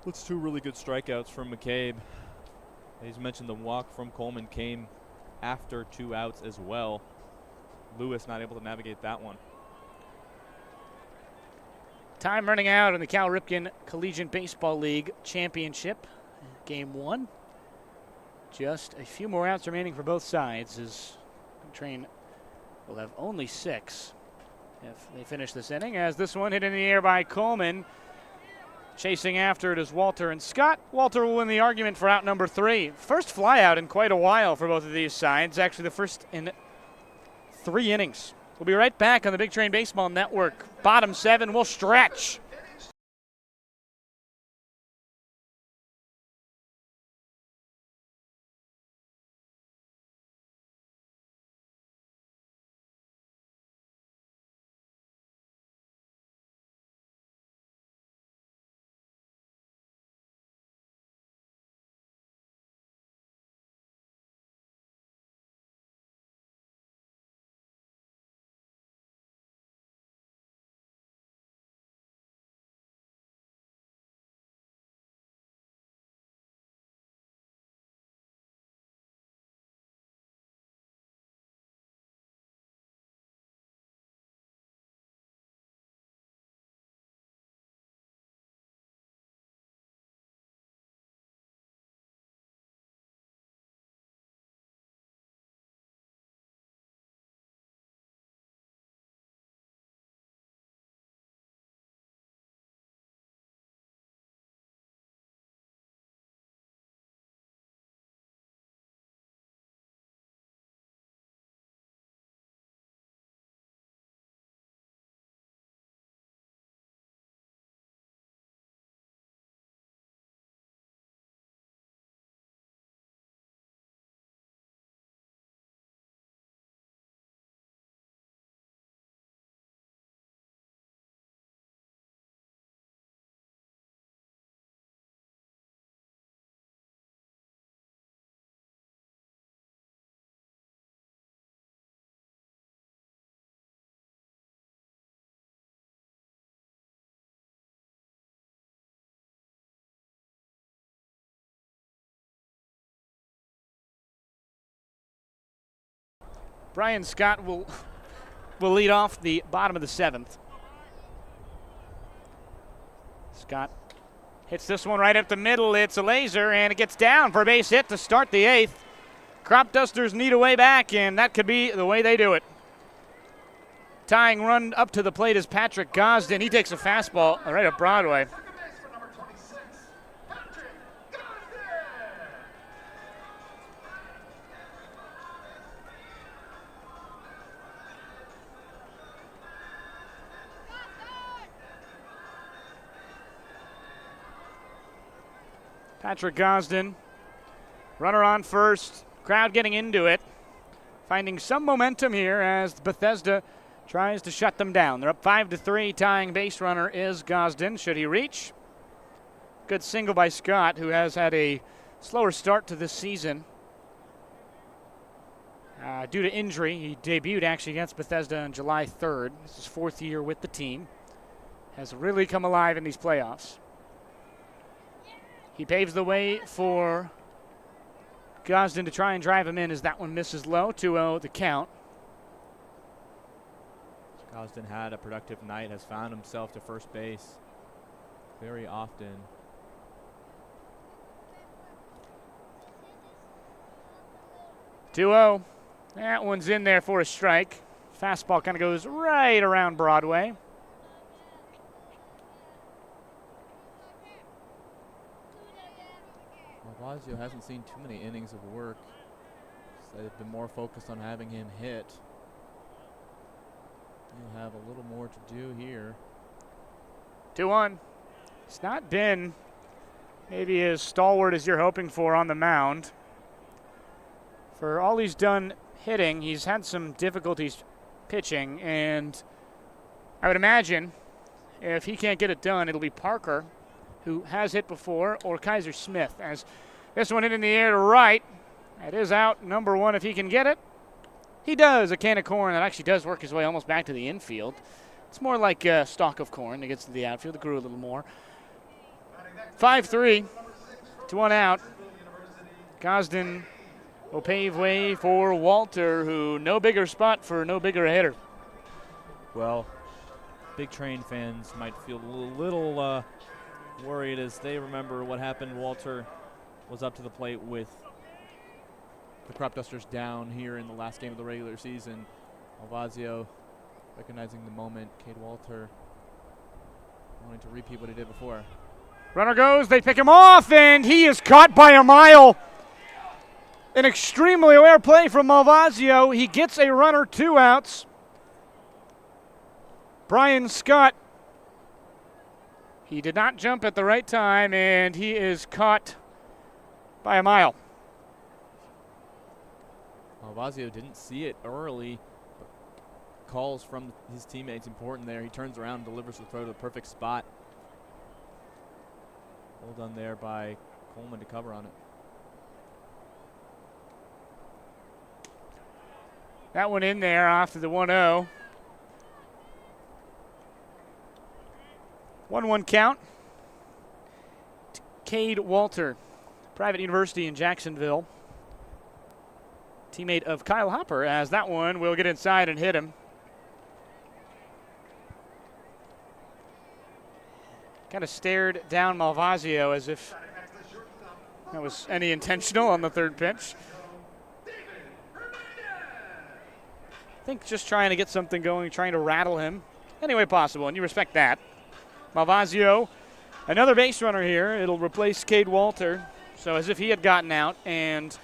That's two really good strikeouts from McCabe. As mentioned, the walk from Coleman came after 2 outs as well. Lewis not able to navigate that one. Time running out in the Cal Ripken Collegiate Baseball League Championship, Game 1. Just a few more outs remaining for both sides as the train will have only 6 if they finish this inning, as this one hit in the air by Coleman. Chasing after it is Walter and Scott. Walter will win the argument for out number 3. First flyout in quite a while for both of these sides, actually the first in 3 innings. We'll be right back on the Big Train Baseball Network. Bottom 7 will stretch. Brian Scott will lead off the bottom of the 7th. Scott hits this one right up the middle. It's a laser, and it gets down for a base hit to start the 8th. Cropdusters need a way back, and that could be the way they do it. Tying run up to the plate is Patrick Gosden. He takes a fastball right up Broadway. Patrick Gosden, runner on first, crowd getting into it, finding some momentum here as Bethesda tries to shut them down. They're up 5-3, tying base runner is Gosden. Should he reach? Good single by Scott, who has had a slower start to this season. Due to injury, he debuted actually against Bethesda on July 3rd. This is his 4th year with the team. Has really come alive in these playoffs. He paves the way for Gosden to try and drive him in as that one misses low. 2-0 the count. Gosden had a productive night, has found himself to first base very often. 2-0. That one's in there for a strike. Fastball kind of goes right around Broadway. Malvazio hasn't seen too many innings of work. So they've been more focused on having him hit. He'll have a little more to do here. 2-1. It's not been maybe as stalwart as you're hoping for on the mound. For all he's done hitting, he's had some difficulties pitching, and I would imagine if he can't get it done, it'll be Parker, who has hit before, or Kaiser Smith, as this one hit in the air to right. It is out, number 1 if he can get it. He does, a can of corn that actually does work his way almost back to the infield. It's more like a stalk of corn that gets to the outfield. It grew a little more. 5-3 to 1 out. Gosden will pave way for Walter, who no bigger spot for no bigger hitter. Well, Big Train fans might feel a little worried as they remember what happened. Walter was up to the plate with The Cropdusters down here in the last game of the regular season. Malvazio recognizing the moment. Cade Walter wanting to repeat what he did before. Runner goes, they pick him off, and he is caught by a mile. An extremely aware play from Malvazio. He gets a runner, 2 outs. Brian Scott, he did not jump at the right time, and he is caught by a mile. Malvazio didn't see it early. But calls from his teammates important there. He turns around and delivers the throw to the perfect spot. Well done there by Coleman to cover on it. That one in there after the 1-0. 1-1 count. Cade Walter, private university in Jacksonville. Teammate of Kyle Hopper, as that one will get inside and hit him. Kind of stared down Malvazio as if that was any intentional on the third pitch. I think just trying to get something going, trying to rattle him any way possible, and you respect that. Malvazio, another base runner here. It'll replace Cade Walter. So as if he had gotten out, and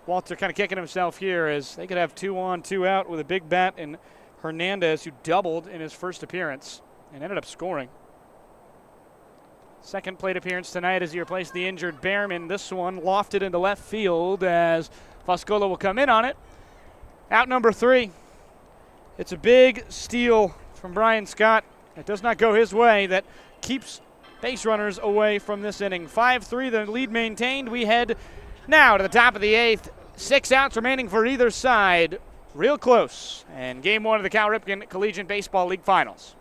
Walter kind of kicking himself here as they could have 2 on, 2 out with a big bat and Hernandez, who doubled in his first appearance and ended up scoring. Second plate appearance tonight as he replaced the injured Behrman. This one lofted into left field as Foscola will come in on it. Out number 3. It's a big steal from Brian Scott. It does not go his way. That keeps base runners away from this inning. 5-3, the lead maintained. We head now to the top of the 8th. 6 outs remaining for either side. Real close. And game 1 of the Cal Ripken Collegiate Baseball League Finals.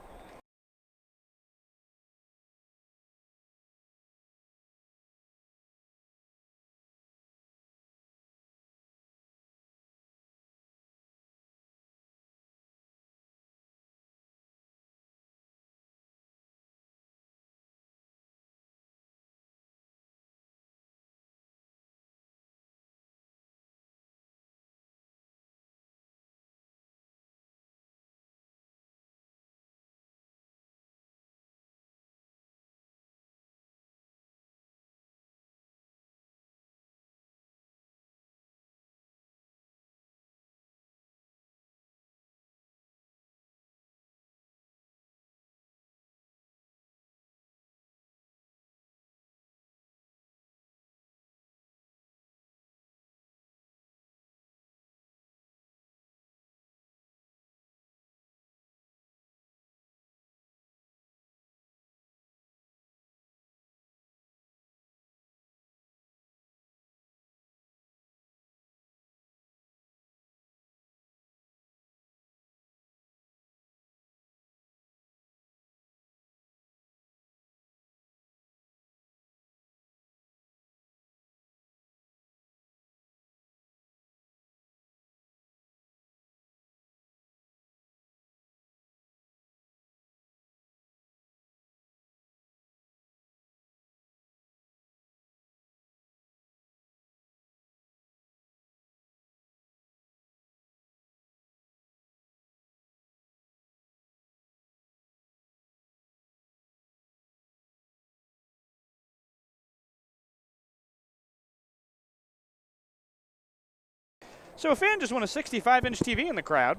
So a fan just won a 65-inch TV in the crowd.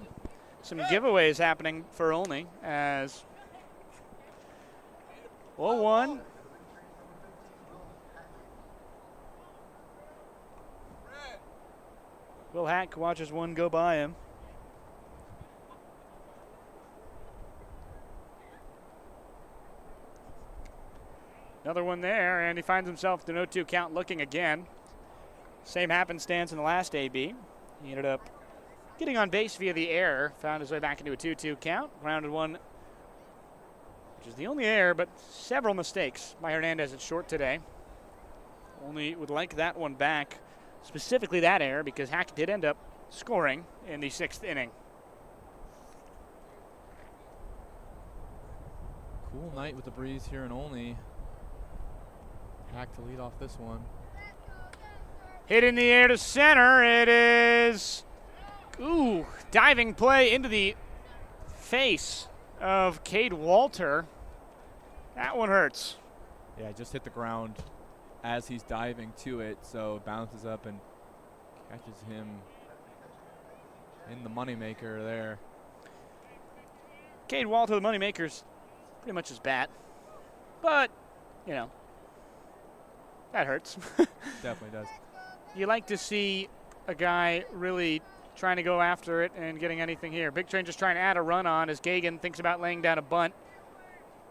Some giveaways happening for Olney as 0-1. Will Hack watches one go by him. Another one there, and he finds himself to 0-2 count looking again. Same happenstance in the last AB. He ended up getting on base via the error, found his way back into a 2-2 count. Grounded one, which is the only error, but several mistakes by Hernandez at short today. Only would like that one back, specifically that error, because Hack did end up scoring in the 6th inning. Cool night with the breeze here in Olney. Hack to lead off this one. Hit in the air to center. It is, diving play into the face of Cade Walter. That one hurts. Yeah, just hit the ground as he's diving to it, so it bounces up and catches him in the moneymaker there. Cade Walter, the moneymaker's pretty much his bat. But, you know, that hurts. Definitely does. You like to see a guy really trying to go after it and getting anything here. Big Train just trying to add a run on as Gagan thinks about laying down a bunt.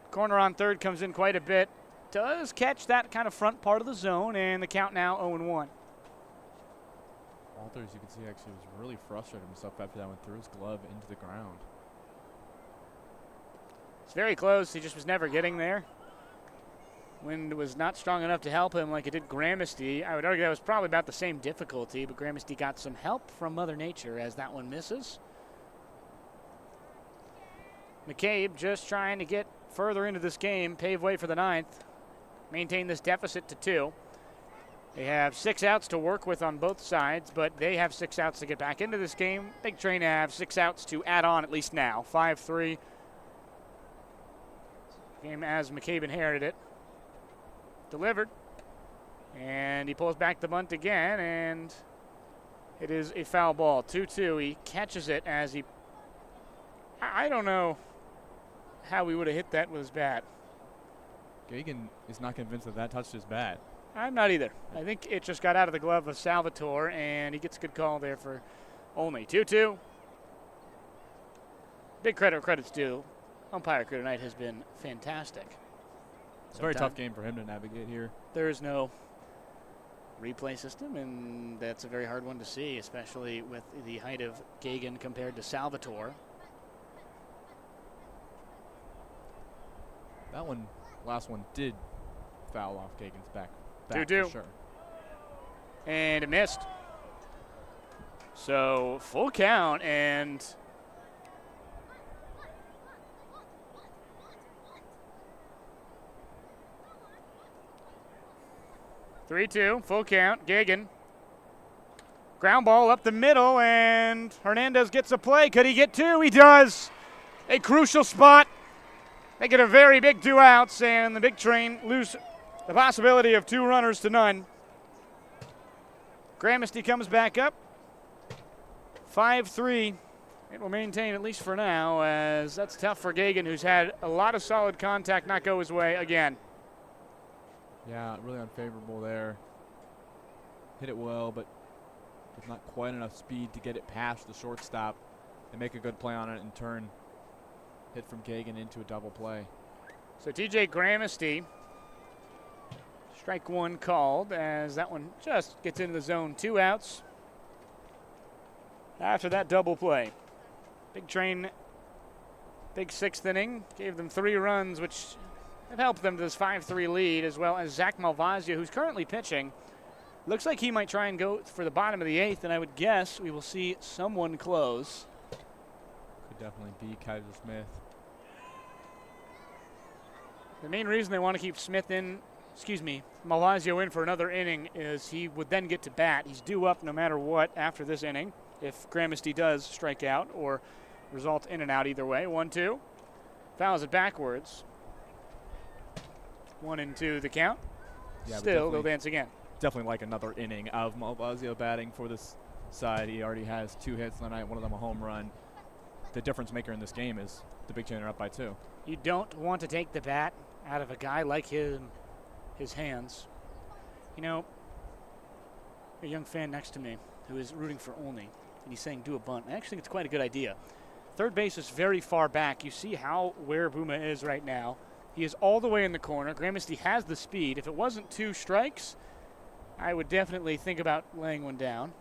Corner on third comes in quite a bit. Does catch that kind of front part of the zone, and the count now 0-1. Walters, you can see, actually was really frustrated himself after that one. Threw his glove into the ground. It's very close. He just was never getting there. Wind was not strong enough to help him like it did Gramesty. I would argue that was probably about the same difficulty, but Gramesty got some help from Mother Nature as that one misses. McCabe just trying to get further into this game, pave way for the 9th, maintain this deficit to 2. They have 6 outs to work with on both sides, but they have 6 outs to get back into this game. Big Train have 6 outs to add on at least now. 5-3. Game as McCabe inherited it. Delivered. And he pulls back the bunt again, and it is a foul ball. 2-2. He catches it as he... I don't know how he would have hit that with his bat. Gagan is not convinced that that touched his bat. I'm not either. I think it just got out of the glove of Salvatore, and he gets a good call there for Olney. 2-2. Big credit's due. Umpire crew tonight has been fantastic. It's a very tough game for him to navigate here. There is no replay system, and that's a very hard one to see, especially with the height of Gagan compared to Salvatore. That one, last one, did foul off Gagan's back 2-2. for sure. And it missed. So full count, and 3-2, full count. Gagan. Ground ball up the middle, and Hernandez gets a play. Could he get 2? He does. A crucial spot. They get a very big 2 outs, and the Big Train lose the possibility of 2 runners to none. Gramesty comes back up. 5-3. It will maintain at least for now, as that's tough for Gagan, who's had a lot of solid contact not go his way again. Yeah, really unfavorable there. Hit it well, but with not quite enough speed to get it past the shortstop and make a good play on it and turn hit from Gagan into a double play. So TJ Gramesty, strike 1 called, as that one just gets into the zone. 2 outs after that double play. Big Train, big 6th inning, gave them 3 runs, which have helped them to this 5-3 lead, as well as Zach Malvasia, who's currently pitching. Looks like he might try and go for the bottom of the 8th, and I would guess we will see someone close. Could definitely be Kaiser Smith. The main reason they want to keep Malvasio in for another inning is he would then get to bat. He's due up no matter what after this inning if Gramesty does strike out or result in and out either way. 1-2. Fouls it backwards. 1-2 the count. Yeah, Still, they'll dance again. Definitely like another inning of Malvasio batting for this side. He already has 2 hits on the night, one of them a home run. The difference maker in this game is the Big Chain are up by 2. You don't want to take the bat out of a guy like his hands. You know, a young fan next to me who is rooting for Olney, and he's saying do a bunt. I actually think it's quite a good idea. Third base is very far back. You see where Buma is right now. He is all the way in the corner. Gramercy has the speed. If it wasn't 2 strikes, I would definitely think about laying one down.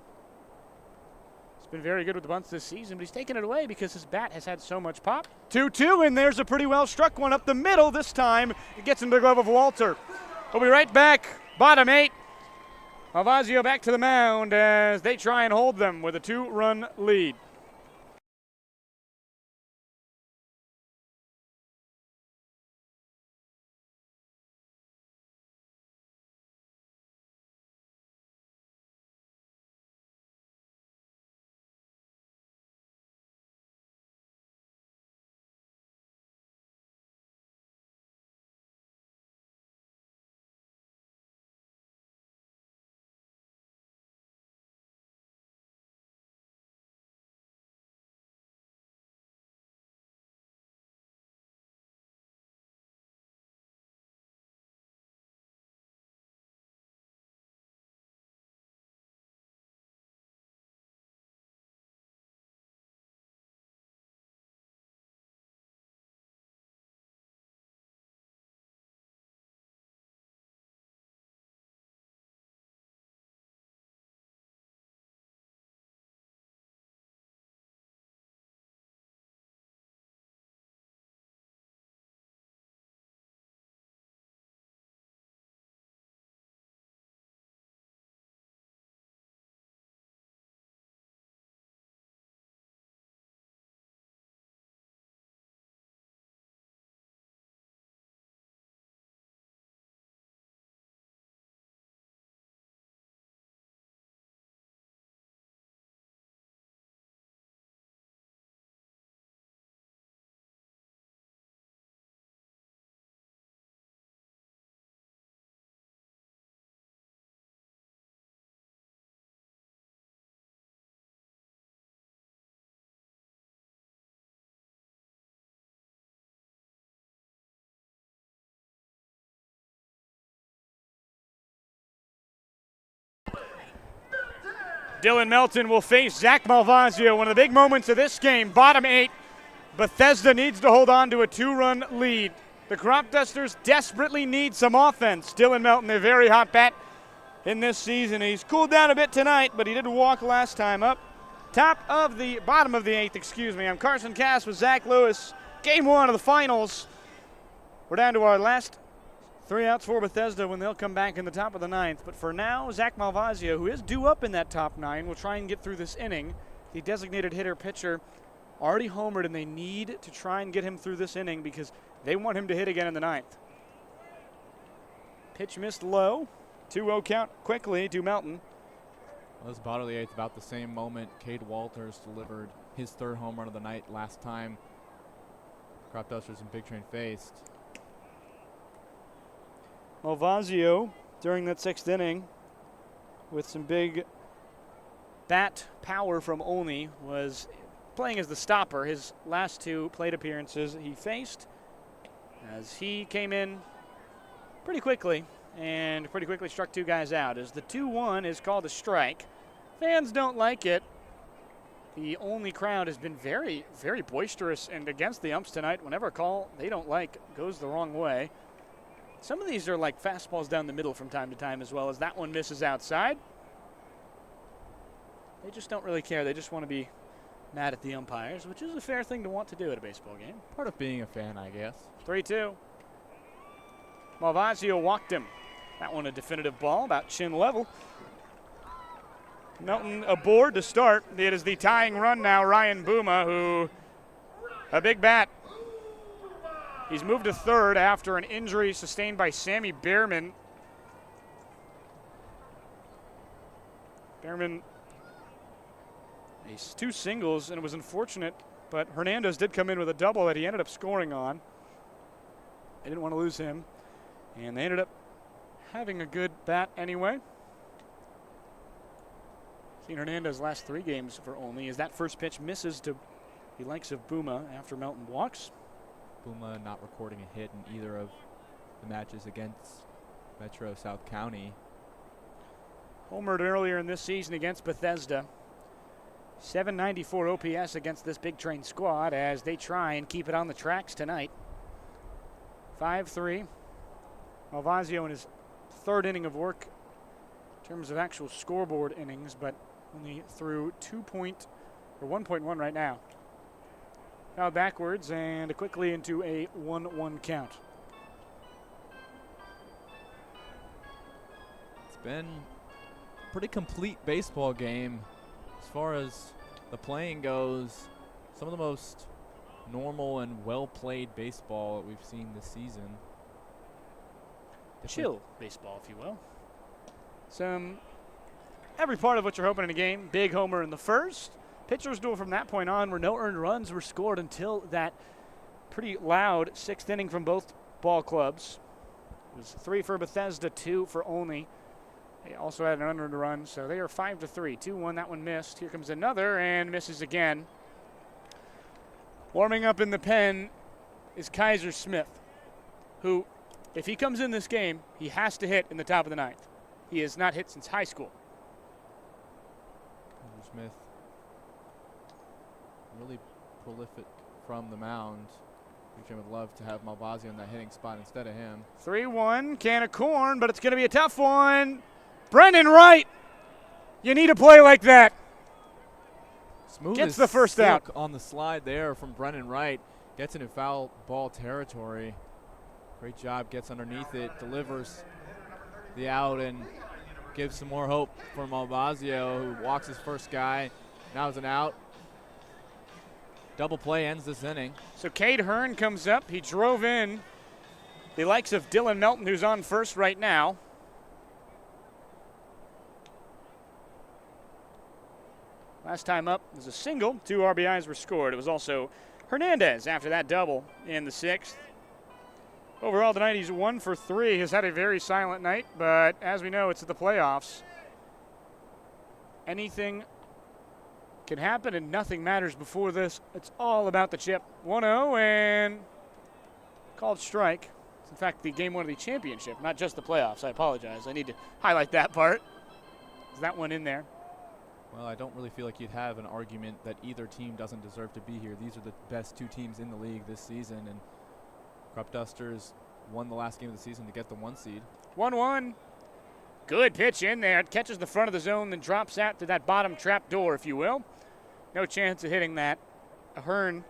He's been very good with the bunts this season, but he's taken it away because his bat has had so much pop. 2-2, and there's a pretty well struck one up the middle this time. It gets into the glove of Walter. We'll be right back. Bottom 8. Malvasio back to the mound as they try and hold them with a 2-run lead. Dylan Melton will face Zach Malvasio. One of the big moments of this game, bottom 8. Bethesda needs to hold on to a 2-run lead. The Cropdusters desperately need some offense. Dylan Melton, a very hot bat in this season. He's cooled down a bit tonight, but he did walk last time up. Bottom of the 8th, excuse me. I'm Carson Cass with Zach Lewis. Game 1 of the finals. We're down to our last 3 outs for Bethesda when they'll come back in the top of the 9th. But for now, Zach Malvasio, who is due up in that top 9, will try and get through this inning. The designated hitter-pitcher already homered, and they need to try and get him through this inning because they want him to hit again in the 9th. Pitch missed low. 2-0 count quickly to Melton. Well, this bottom of the 8th, about the same moment Cade Walters delivered his 3rd home run of the night last time Cropdusters and Big Train faced. Malvasio, during that 6th inning, with some big bat power from Olney, was playing as the stopper. His last 2 plate appearances he faced, as he came in pretty quickly and pretty quickly struck 2 guys out. As the 2-1 is called a strike. Fans don't like it. The Olney crowd has been very, very boisterous and against the umps tonight. Whenever a call they don't like goes the wrong way. Some of these are like fastballs down the middle from time to time, as well as that one misses outside. They just don't really care. They just want to be mad at the umpires, which is a fair thing to want to do at a baseball game. Part of being a fan, I guess. 3-2. Malvasio walked him. That one a definitive ball, about chin level. Melton aboard to start. It is the tying run now, Ryan Buma, who, a big bat. He's moved to 3rd after an injury sustained by Sammy Behrman. Behrman, 2 singles, and it was unfortunate, but Hernandez did come in with a double that he ended up scoring on. They didn't want to lose him, and they ended up having a good bat anyway. Seen Hernandez last 3 games for Olney as that first pitch misses to the likes of Booma after Melton walks. Booma not recording a hit in either of the matches against Metro South County. Homered earlier in this season against Bethesda. 794 OPS against this Big Train squad as they try and keep it on the tracks tonight. 5-3. Malvasio in his 3rd inning of work in terms of actual scoreboard innings, but only through 1.1 right now. Foul backwards and quickly into a 1-1 count. It's been a pretty complete baseball game as far as the playing goes. Some of the most normal and well-played baseball that we've seen this season. Chill baseball, if you will. Every part of what you're hoping in a game. Big homer in the first. Pitcher's duel from that point on where no earned runs were scored until that pretty loud 6th inning from both ball clubs. It was 3 for Bethesda, 2 for Olney. They also had an unearned run, so they are 5-3. 2-1, that one missed. Here comes another and misses again. Warming up in the pen is Kaiser Smith, who, if he comes in this game, he has to hit in the top of the 9th. He has not hit since high school. Kaiser Smith, really prolific from the mound. Big would love to have Malvasio in that hitting spot instead of him. 3-1, can of corn, but it's going to be a tough one. Brendan Wright, you need a play like that. Smooth Gets as the first silk out. on the slide there from Brendan Wright. Gets into foul ball territory. Great job, gets underneath it, delivers the out, and gives some more hope for Malvasio, who walks his first guy. Now it's an out. Double play ends this inning. So Cade Hearn comes up. He drove in the likes of Dylan Melton, who's on first right now. Last time up was a single. 2 RBIs were scored. It was also Hernandez after that double in the 6th. Overall tonight he's 1 for 3. He's had a very silent night, but as we know, it's the playoffs. Anything can happen and nothing matters before this. It's all about the chip. 1-0 and called strike. It's in fact the game 1 of the championship, not just the playoffs. I apologize. I need to highlight that part. Is that one in there? Well, I don't really feel like you'd have an argument that either team doesn't deserve to be here. These are the best 2 teams in the league this season, and Cropdusters won the last game of the season to get the 1 seed. 1-1. Good pitch in there. It catches the front of the zone, then drops out to that bottom trap door, if you will. No chance of hitting that. Hearn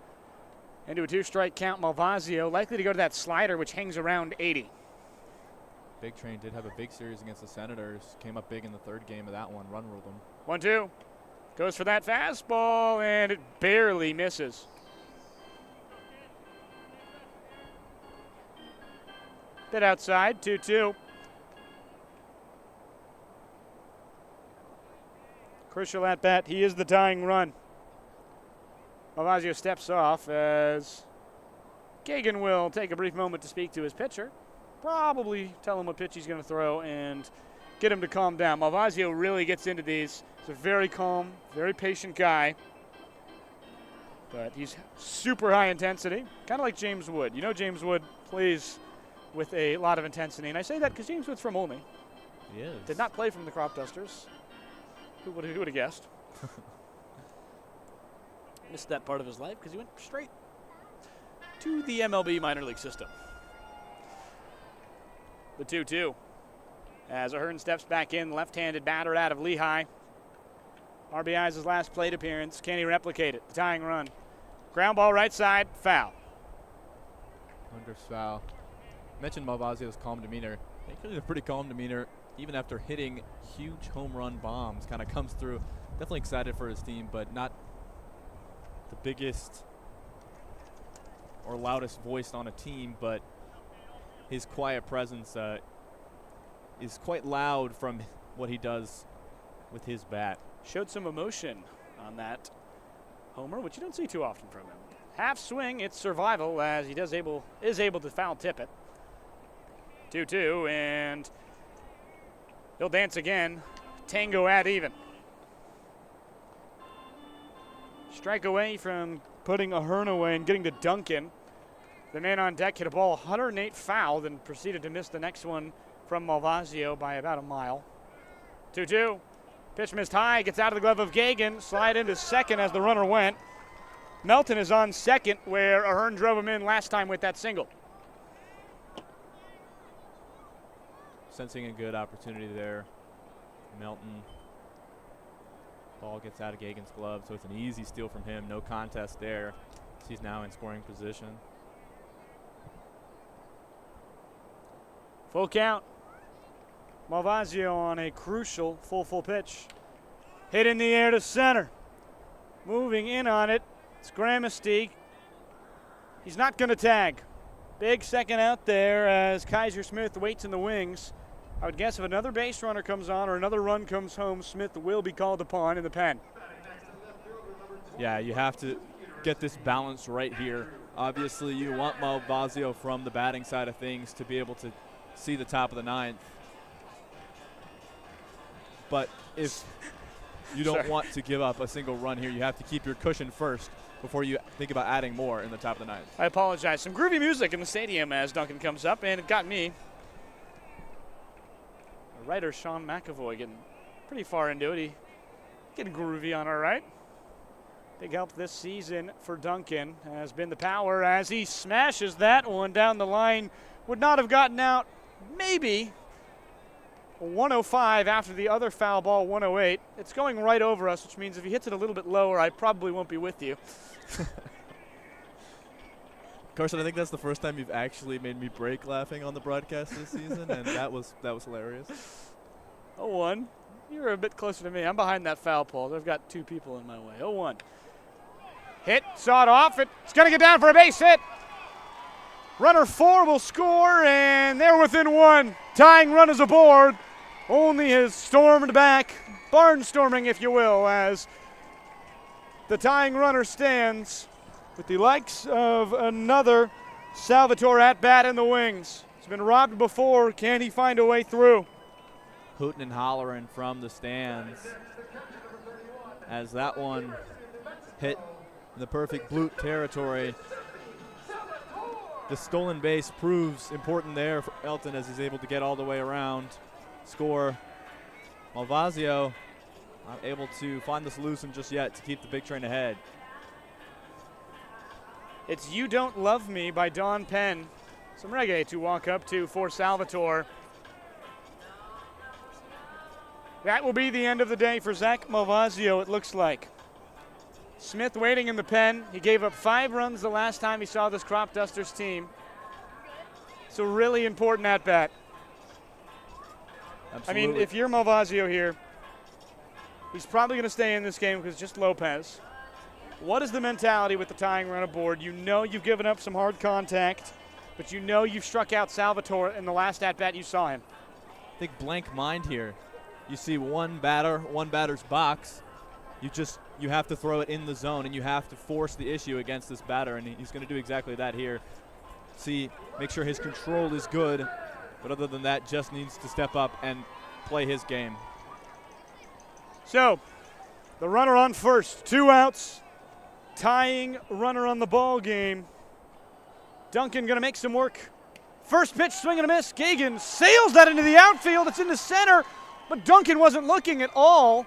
into a 2-strike count. Malvasio likely to go to that slider, which hangs around 80. Big Train did have a big series against the Senators. Came up big in the 3rd game of that one. Run ruled them. 1-2. Goes for that fastball, and it barely misses. Bit outside. 2-2. Crucial at bat. He is the tying run. Malvasio steps off as Kagan will take a brief moment to speak to his pitcher. Probably tell him what pitch he's going to throw and get him to calm down. Malvasio really gets into these. He's a very calm, very patient guy. But he's super high intensity, kind of like James Wood. You know James Wood plays with a lot of intensity. And I say that because James Wood's from Olney. He is. Did not play from the Cropdusters. Who would have guessed? Missed that part of his life because he went straight to the MLB minor league system. The 2-2. As Hearn steps back in, left-handed batter out of Lehigh. RBI's his last plate appearance. Can he replicate it? The tying run. Ground ball right side, foul. Under foul. Mentioned Malvasio's calm demeanor. I think he had a pretty calm demeanor even after hitting huge home run bombs. Kind of comes through. Definitely excited for his team, but not the biggest or loudest voice on a team, but his quiet presence is quite loud from what he does with his bat. Showed some emotion on that homer, which you don't see too often from him. Half swing, it's survival as he is able to foul tip it. 2-2, and he'll dance again. Tango at even. strike away from putting Ahern away and getting to Duncan. The man on deck hit a ball 108 foul, then proceeded to miss the next one from Malvasio by about a mile. 2-2. Pitch missed high, gets out of the glove of Gagan, slide into second as the runner went. Melton is on second, where Ahern drove him in last time with that single. Sensing a good opportunity there. Melton. Ball gets out of Gagan's glove, so it's an easy steal from him. No contest there. He's now in scoring position. Full count. Malvasio on a crucial full pitch. Hit in the air to center. Moving in on it. It's Gramesty. He's not going to tag. Big second out there as Kaiser Smith waits in the wings. I would guess if another base runner comes on or another run comes home, Smith will be called upon in the pen. Yeah, you have to get this balance right here. Obviously, you want Malvasio from the batting side of things to be able to see the top of the ninth. But if you don't want to give up a single run here, you have to keep your cushion first before you think about adding more in the top of the ninth. I apologize. Some groovy music in the stadium as Duncan comes up, and it got me. Our writer Sean McAvoy getting pretty far into it. He getting groovy on our right. Big help this season for Duncan has been the power as he smashes that one down the line. Would not have gotten out, maybe. 105 after the other foul ball, 108. It's going right over us, which means if he hits it a little bit lower, I probably won't be with you. Carson, I think that's the first time you've actually made me break laughing on the broadcast this season, and that was hilarious. 0-1. You were a bit closer to me. I'm behind that foul pole. I've got two people in my way. 0-1. Hit, sawed off. It's going to get down for a base hit. Runner 4 will score, and they're within one. Tying run is aboard. Olney has stormed back, barnstorming, if you will, as the tying runner stands with the likes of another Salvatore at bat in the wings. He's been robbed before. Can he find a way through? Hooting and hollering from the stands as that one hit in the perfect blute territory. The stolen base proves important there for Elton as he's able to get all the way around, score. Malvasio not able to find the solution just yet to keep the big train ahead. It's You Don't Love Me by Don Penn. Some reggae to walk up to for Salvatore. That will be the end of the day for Zach Malvasio, it looks like. Smith waiting in the pen. He gave up 5 runs the last time he saw this Cropdusters team. It's a really important at-bat. Absolutely. I mean, if you're Malvasio here, he's probably going to stay in this game because just Lopez. What is the mentality with the tying run aboard? You know you've given up some hard contact, but you know you've struck out Salvatore in the last at-bat you saw him. I think blank mind here. You see one batter's box. You have to throw it in the zone, and you have to force the issue against this batter, and he's going to do exactly that here. Make sure his control is good, but other than that, just needs to step up and play his game. So, the runner on first, 2 outs, tying runner on the ball game. Duncan going to make some work. First pitch, swing and a miss. Gagan sails that into the outfield. It's in the center, but Duncan wasn't looking at all.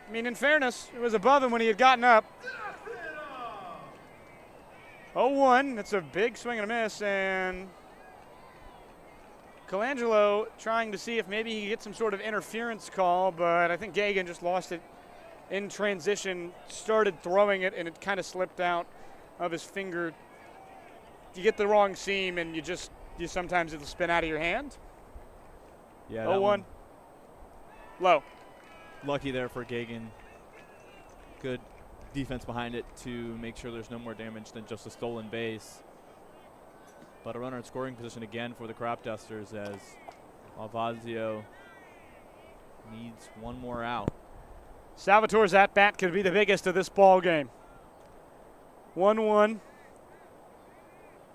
I mean, in fairness, it was above him when he had gotten up. 0-1, that's a big swing and a miss, and Colangelo trying to see if maybe he could get some sort of interference call, but I think Gagan just lost it in transition, started throwing it, and it kind of slipped out of his finger. You get the wrong seam, and sometimes it'll spin out of your hand. Yeah. 0-1. Low. Lucky there for Gagan. Good defense behind it to make sure there's no more damage than just a stolen base. But a runner in scoring position again for the Cropdusters as Malvasio needs one more out. Salvatore's at-bat could be the biggest of this ball game. 1-1.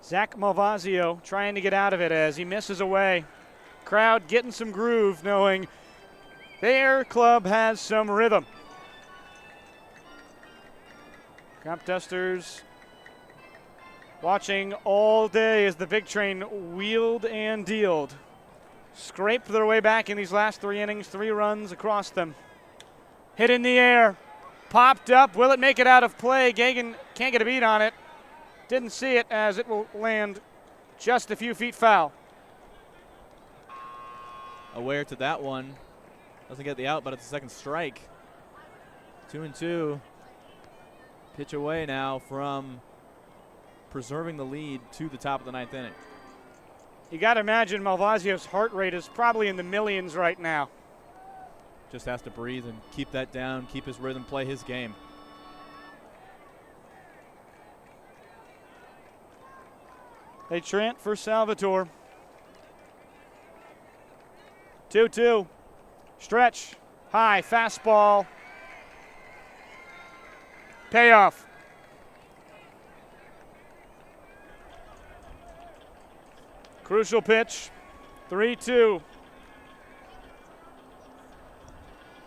Zach Malvasio trying to get out of it as he misses away. Crowd getting some groove, knowing their club has some rhythm. Cropdusters watching all day as the big train wheeled and dealed. Scraped their way back in these last 3 innings, 3 runs across them. Hit in the air, popped up. Will it make it out of play? Gagan can't get a beat on it. Didn't see it as it will land just a few feet foul. Aware to that one. Doesn't get the out, but it's a second strike. 2-2. Pitch away now from preserving the lead to the top of the 9th inning. You got to imagine Malvasio's heart rate is probably in the millions right now. Just has to breathe and keep that down, keep his rhythm, play his game. They chant for Salvatore. 2-2. Stretch. High. Fastball. Payoff. Crucial pitch. 3-2.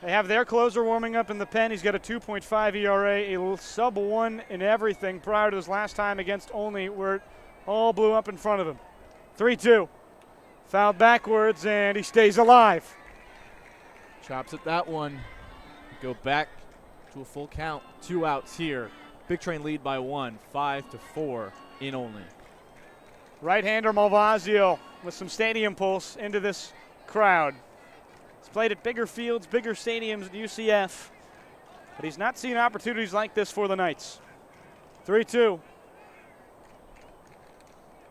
They have their closer warming up in the pen. He's got a 2.5 ERA, a sub-1 in everything prior to his last time against Olney, where it all blew up in front of him. 3-2. Fouled backwards, and he stays alive. Chops at that one. Go back to a full count. 2 outs here. Big Train lead by 1, 5-4 in Olney. Right-hander Malvasio with some stadium pulse into this crowd. He's played at bigger fields, bigger stadiums at UCF, but he's not seen opportunities like this for the Knights. 3-2.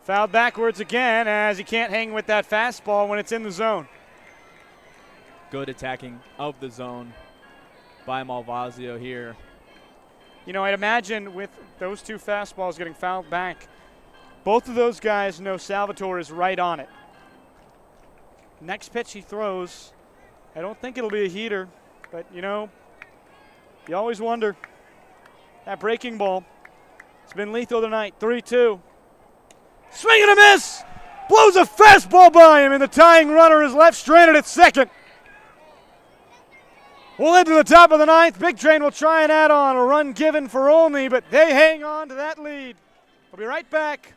Fouled backwards again as he can't hang with that fastball when it's in the zone. Good attacking of the zone by Malvasio here. You know, I'd imagine with those 2 fastballs getting fouled back, both of those guys know Salvatore is right on it. Next pitch he throws, I don't think it'll be a heater, but you know, you always wonder. That breaking ball, it's been lethal tonight. 3-2. Swing and a miss! Blows a fastball by him, and the tying runner is left stranded at second. We'll head to the top of the 9th. Big Train will try and add on a run given for Olney, but they hang on to that lead. We'll be right back.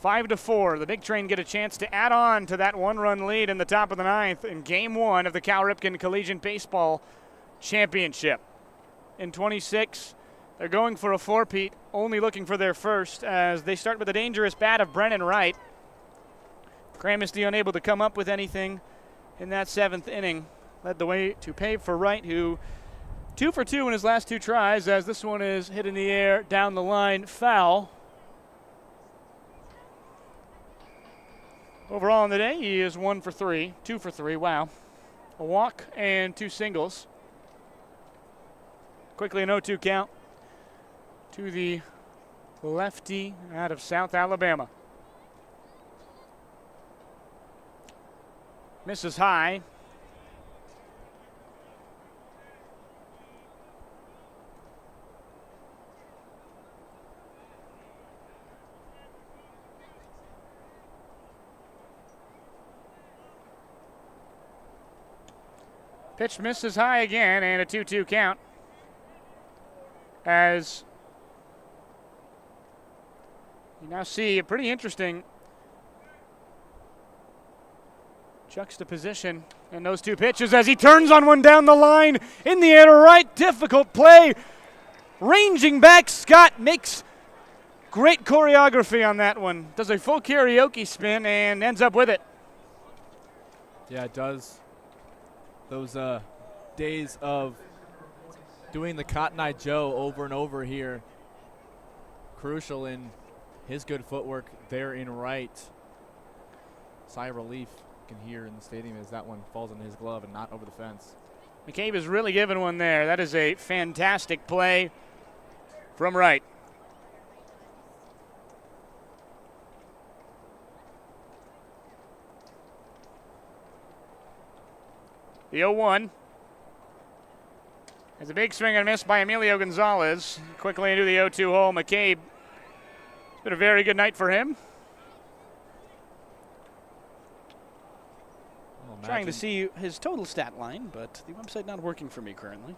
Five to 4. The Big Train get a chance to add on to that 1-run lead in the top of the 9th in Game 1 of the Cal Ripken Collegiate Baseball Championship. In 26, They're going for a four-peat, only looking for their first as they start with a dangerous bat of Brennan Wright. Gramsci unable to come up with anything in that 7th inning. Led the way to Pave for Wright, who 2 for 2 in his last 2 tries, as this one is hit in the air down the line, foul. Overall on the day, he is 1 for 3, 2 for 3, wow. A walk and 2 singles. Quickly an 0-2 count to the lefty out of South Alabama. Misses high. Pitch misses high again, and a 2-2 count. As you now see a pretty interesting juxtaposition in those 2 pitches as he turns on one down the line in the air to right. Difficult play. Ranging back, Scott makes great choreography on that one. Does a full karaoke spin and ends up with it. Yeah, it does. Those days of doing the Cotton Eye Joe over and over here, crucial in his good footwork there in right. Sigh of relief you can hear in the stadium as that one falls into his glove and not over the fence. McCabe is really giving one there. That is a fantastic play from Wright. The 0-1. There's a big swing and miss by Emilio Gonzalez. Quickly into the 0-2 hole. McCabe. It's been a very good night for him. Trying to see his total stat line, but the website not working for me currently.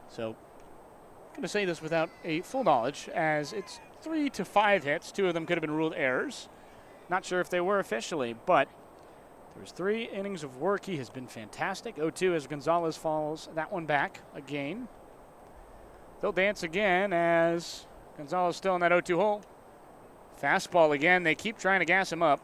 So I'm going to say this without a full knowledge, as it's 3 to 5 hits. 2 of them could have been ruled errors. Not sure if they were officially, but there's 3 innings of work. He has been fantastic. 0-2 as Gonzalez falls that one back again. They'll dance again as Gonzalez still in that 0-2 hole. Fastball again. They keep trying to gas him up.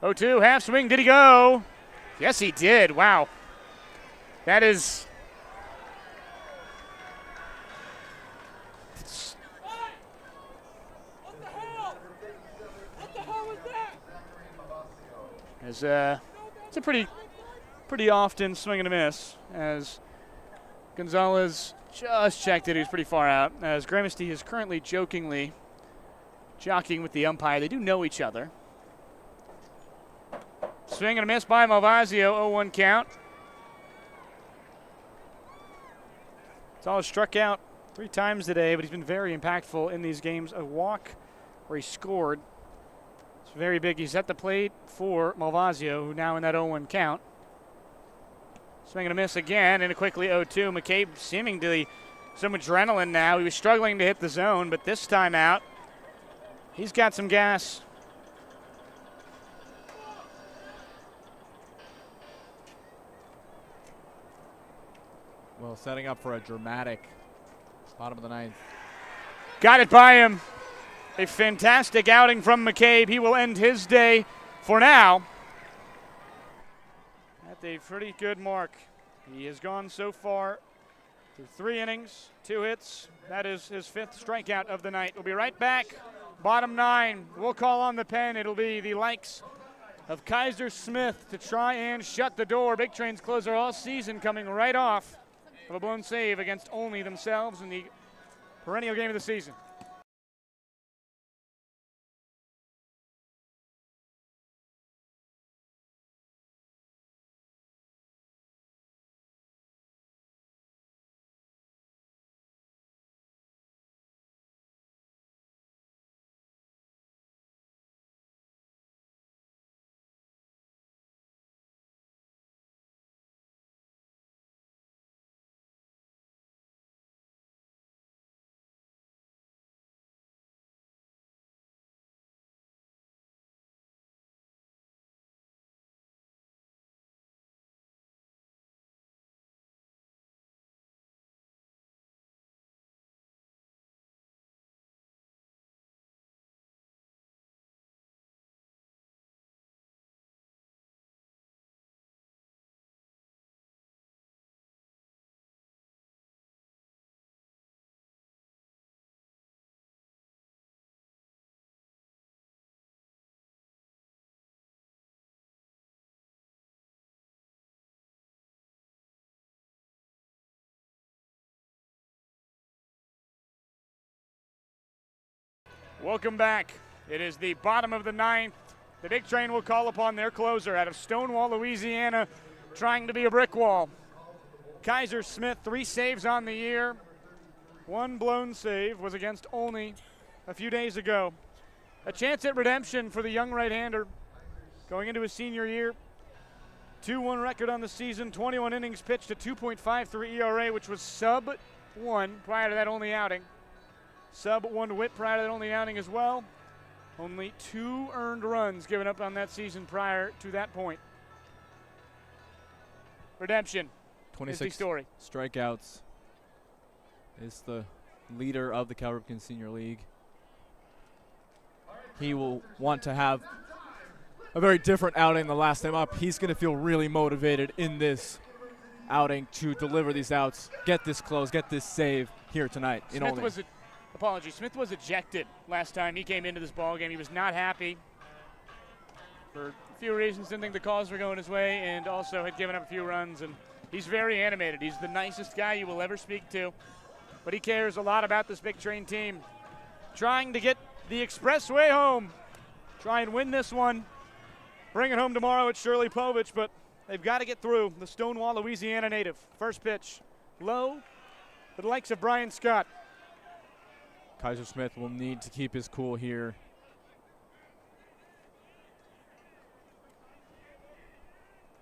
Oh, 2, half swing, did he go? Yes, he did, wow. That is... What the hell? What the hell was that? It's a pretty often swing and a miss, as Gonzalez just checked it. He was pretty far out, as Gramsci is currently jokingly jockeying with the umpire. They do know each other. Swing and a miss by Malvazio, 0-1 count. Gonzalez struck out 3 times today, but he's been very impactful in these games. A walk where he scored. It's very big. He's at the plate for Malvazio, who now in that 0-1 count. Swing and a miss again, and a quickly 0-2. McCabe seemingly some adrenaline now. He was struggling to hit the zone, but this time out, he's got some gas. Well, setting up for a dramatic bottom of the 9th. Got it by him. A fantastic outing from McCabe. He will end his day for now at a pretty good mark. He has gone so far through 3 innings, 2 hits. That is his 5th strikeout of the night. We'll be right back. Bottom 9. We'll call on the pen. It'll be the likes of Kaiser Smith to try and shut the door. Big Train's closer all season coming right off of a blown save against Olney themselves in the perennial game of the season. Welcome back. It is the bottom of the ninth. The Big Train will call upon their closer out of Stonewall, Louisiana, trying to be a brick wall. Kaiser Smith, 3 saves on the year. 1 blown save was against Olney a few days ago. A chance at redemption for the young right-hander going into his senior year. 2-1 record on the season, 21 innings pitched, a 2.53 ERA, which was sub-1 prior to that only outing. Sub-1 whip prior to that only outing as well. Only 2 earned runs given up on that season prior to that point. Redemption 26 is the story. Strikeouts. Is the leader of the Cal Ripken Senior League. He will want to have a very different outing than the last time up. He's going to feel really motivated in this outing to deliver these outs, get this close, get this save here tonight in Olney. Smith was ejected last time he came into this ballgame. He was not happy for a few reasons. Didn't think the calls were going his way, and also had given up a few runs. And he's very animated. He's the nicest guy you will ever speak to, but he cares a lot about this Big Train team. Trying to get the expressway home. Try and win this one. Bring it home tomorrow at Shirley Povich, but they've got to get through. The Stonewall, Louisiana native. First pitch, low, to the likes of Brian Scott. Kaiser Smith will need to keep his cool here.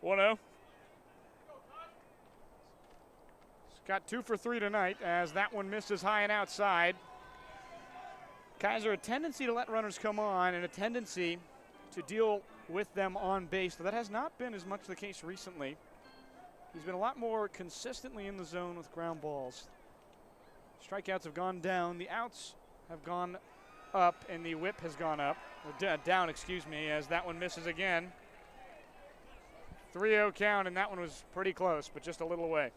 He's got 2 for 3 tonight as that one misses high and outside. Kaiser, a tendency to let runners come on and a tendency to deal with them on base. That has not been as much the case recently. He's been a lot more consistently in the zone with ground balls. Strikeouts have gone down, the outs have gone up, and the whip has gone up, or down, excuse me, as that one misses again. 3-0 count, and that one was pretty close, but just a little away.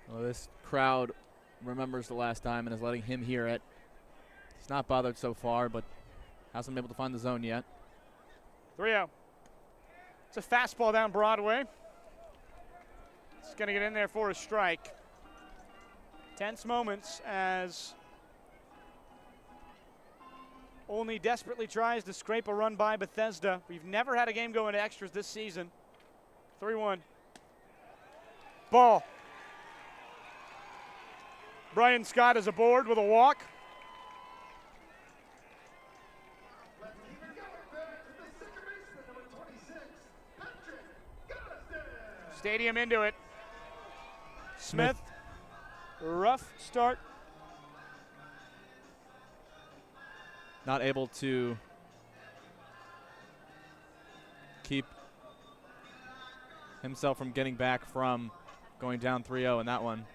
Well, this crowd remembers the last time and is letting him hear it. He's not bothered so far, but hasn't been able to find the zone yet. 3-0. It's a fastball down Broadway. It's going to get in there for a strike. Tense moments as Olney desperately tries to scrape a run by Bethesda. We've never had a game go into extras this season. 3-1. Ball. Brian Scott is aboard with a walk. Stadium into it. Smith. Rough start. Not able to keep himself from getting back from going down 3-0 in that one.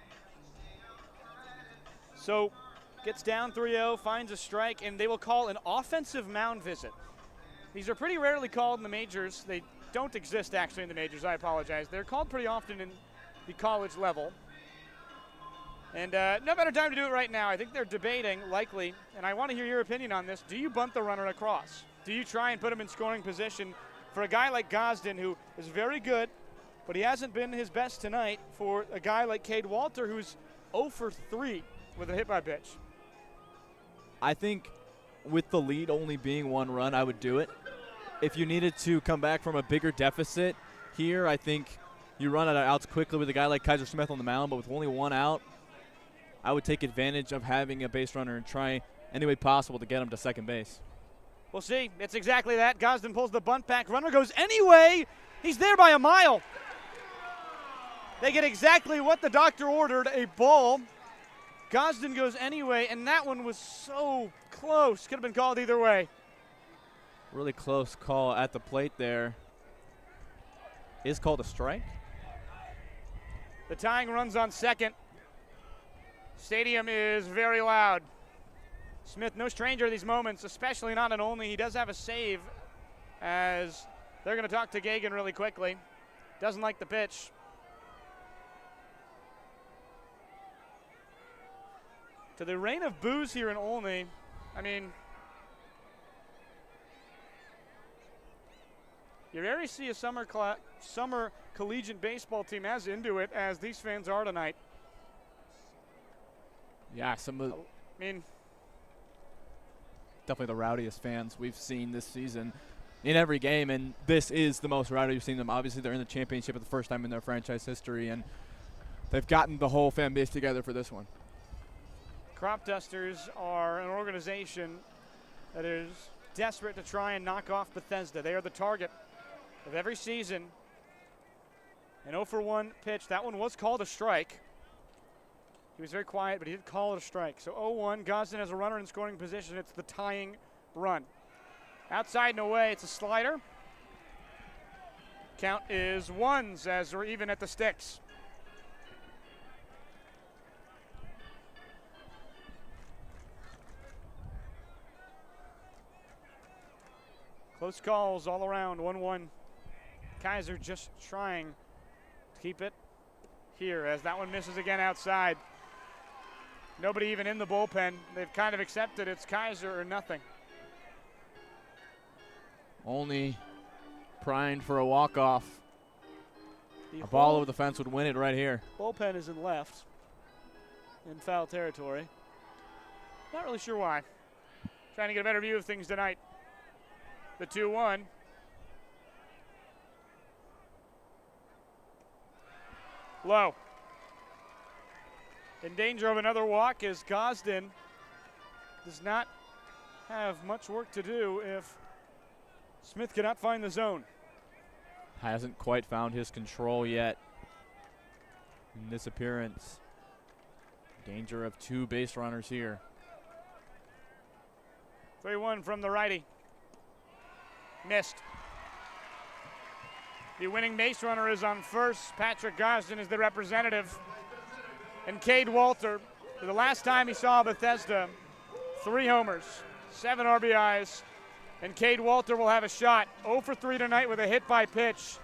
So gets down 3-0, finds a strike, and they will call an offensive mound visit. These are pretty rarely called in the majors. They don't exist actually in the majors, I apologize. They're called pretty often in the college level. And no better time to do it right now. I think they're debating, likely, and I want to hear your opinion on this. Do you bunt the runner across? Do you try and put him in scoring position for a guy like Gosden, who is very good, but he hasn't been his best tonight, for a guy like Cade Walter, who's 0 for 3 with a hit by pitch? I think with the lead only being 1 run, I would do it. If you needed to come back from a bigger deficit here, I think you run out of outs quickly with a guy like Kaiser Smith on the mound, but with only 1 out, I would take advantage of having a base runner and try any way possible to get him to second base. We'll see. It's exactly that. Gosden pulls the bunt back. Runner goes anyway. He's there by a mile. They get exactly what the doctor ordered, a ball. Gosden goes anyway, and that one was so close. Could have been called either way. Really close call at the plate there. Is called a strike. The tying run's on second. Stadium is very loud. Smith, no stranger to these moments, especially not in Olney. He does have a save as they're going to talk to Gagan really quickly. Doesn't like the pitch. To the reign of boos here in Olney, I mean, you rarely see a summer collegiate baseball team as into it as these fans are tonight. Yeah, some of I mean, definitely the rowdiest fans we've seen this season in every game, and this is the most rowdy we've seen them. Obviously, they're in the championship for the first time in their franchise history, and they've gotten the whole fan base together for this one. Cropdusters are an organization that is desperate to try and knock off Bethesda. They are the target of every season. An 0-for-1 pitch. That one was called a strike. He was very quiet, but he did call it a strike. So 0-1. Gosden has a runner in scoring position. It's the tying run. Outside and away, it's a slider. Count is ones as we're even at the sticks. Close calls all around, 1-1. Kaiser just trying to keep it here as that one misses again outside. Nobody even in the bullpen. They've kind of accepted it's Kaiser or nothing. Olney primed for a walk-off. A ball over the fence would win it right here. Bullpen is in left in foul territory. Not really sure why. Trying to get a better view of things tonight. The 2-1. Low. In danger of another walk as Gosden does not have much work to do if Smith cannot find the zone. Hasn't quite found his control yet in this appearance. Danger of 2 base runners here. 3-1 from the righty. Missed. The winning base runner is on first. Patrick Gosden is the representative. And Cade Walter, for the last time he saw Bethesda, 3 homers, 7 RBIs. And Cade Walter will have a shot. 0-for-3 tonight with a hit by pitch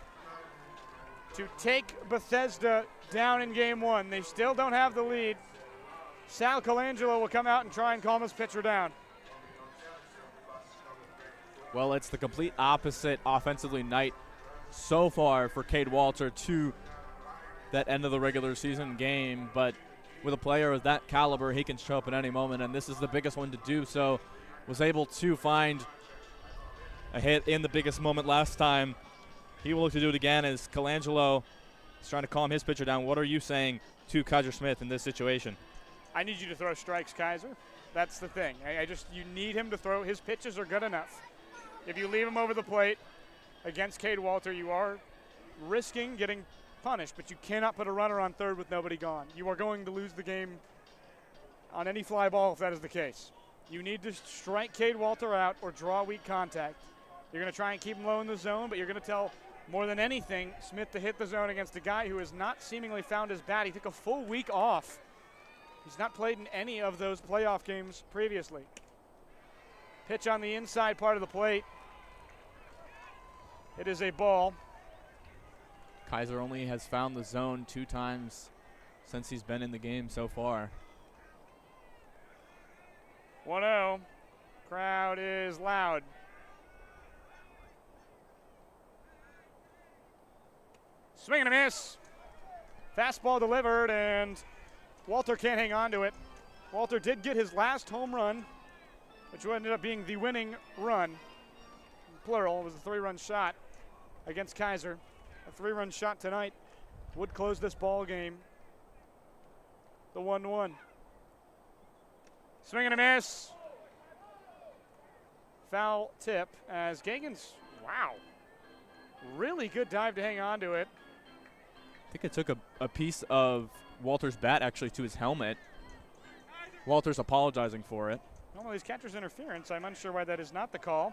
to take Bethesda down in game 1. They still don't have the lead. Sal Colangelo will come out and try and calm his pitcher down. Well, it's the complete opposite offensively night so far for Cade Walter to that end of the regular season game, but with a player of that caliber, he can show up at any moment, and this is the biggest one to do so. Was able to find a hit in the biggest moment last time. He will look to do it again as Colangelo is trying to calm his pitcher down. What are you saying to Kaiser Smith in this situation? I need you to throw strikes, Kaiser. That's the thing. You need him to throw. His pitches are good enough. If you leave him over the plate against Cade Walter, you are risking getting punished, but you cannot put a runner on third with nobody gone. You are going to lose the game on any fly ball if that is the case. You need to strike Cade Walter out or draw weak contact. You're going to try and keep him low in the zone, but you're going to tell, more than anything, Smith to hit the zone against a guy who has not seemingly found his bat. He took a full week off. He's not played in any of those playoff games previously. Pitch on the inside part of the plate. It is a ball. Kaiser only has found the zone 2 times since he's been in the game so far. 1-0. Crowd is loud. Swing and a miss. Fastball delivered, and Walter can't hang on to it. Walter did get his last home run, which ended up being the winning run. Plural, it was a 3-run shot against Kaiser. A 3-run shot tonight would close this ball game. The 1-1. Swing and a miss. Foul tip as Gagan's, wow, really good dive to hang on to it. I think it took a piece of Walter's bat actually to his helmet. Walter's apologizing for it. Normally it's catcher's interference. I'm unsure why that is not the call.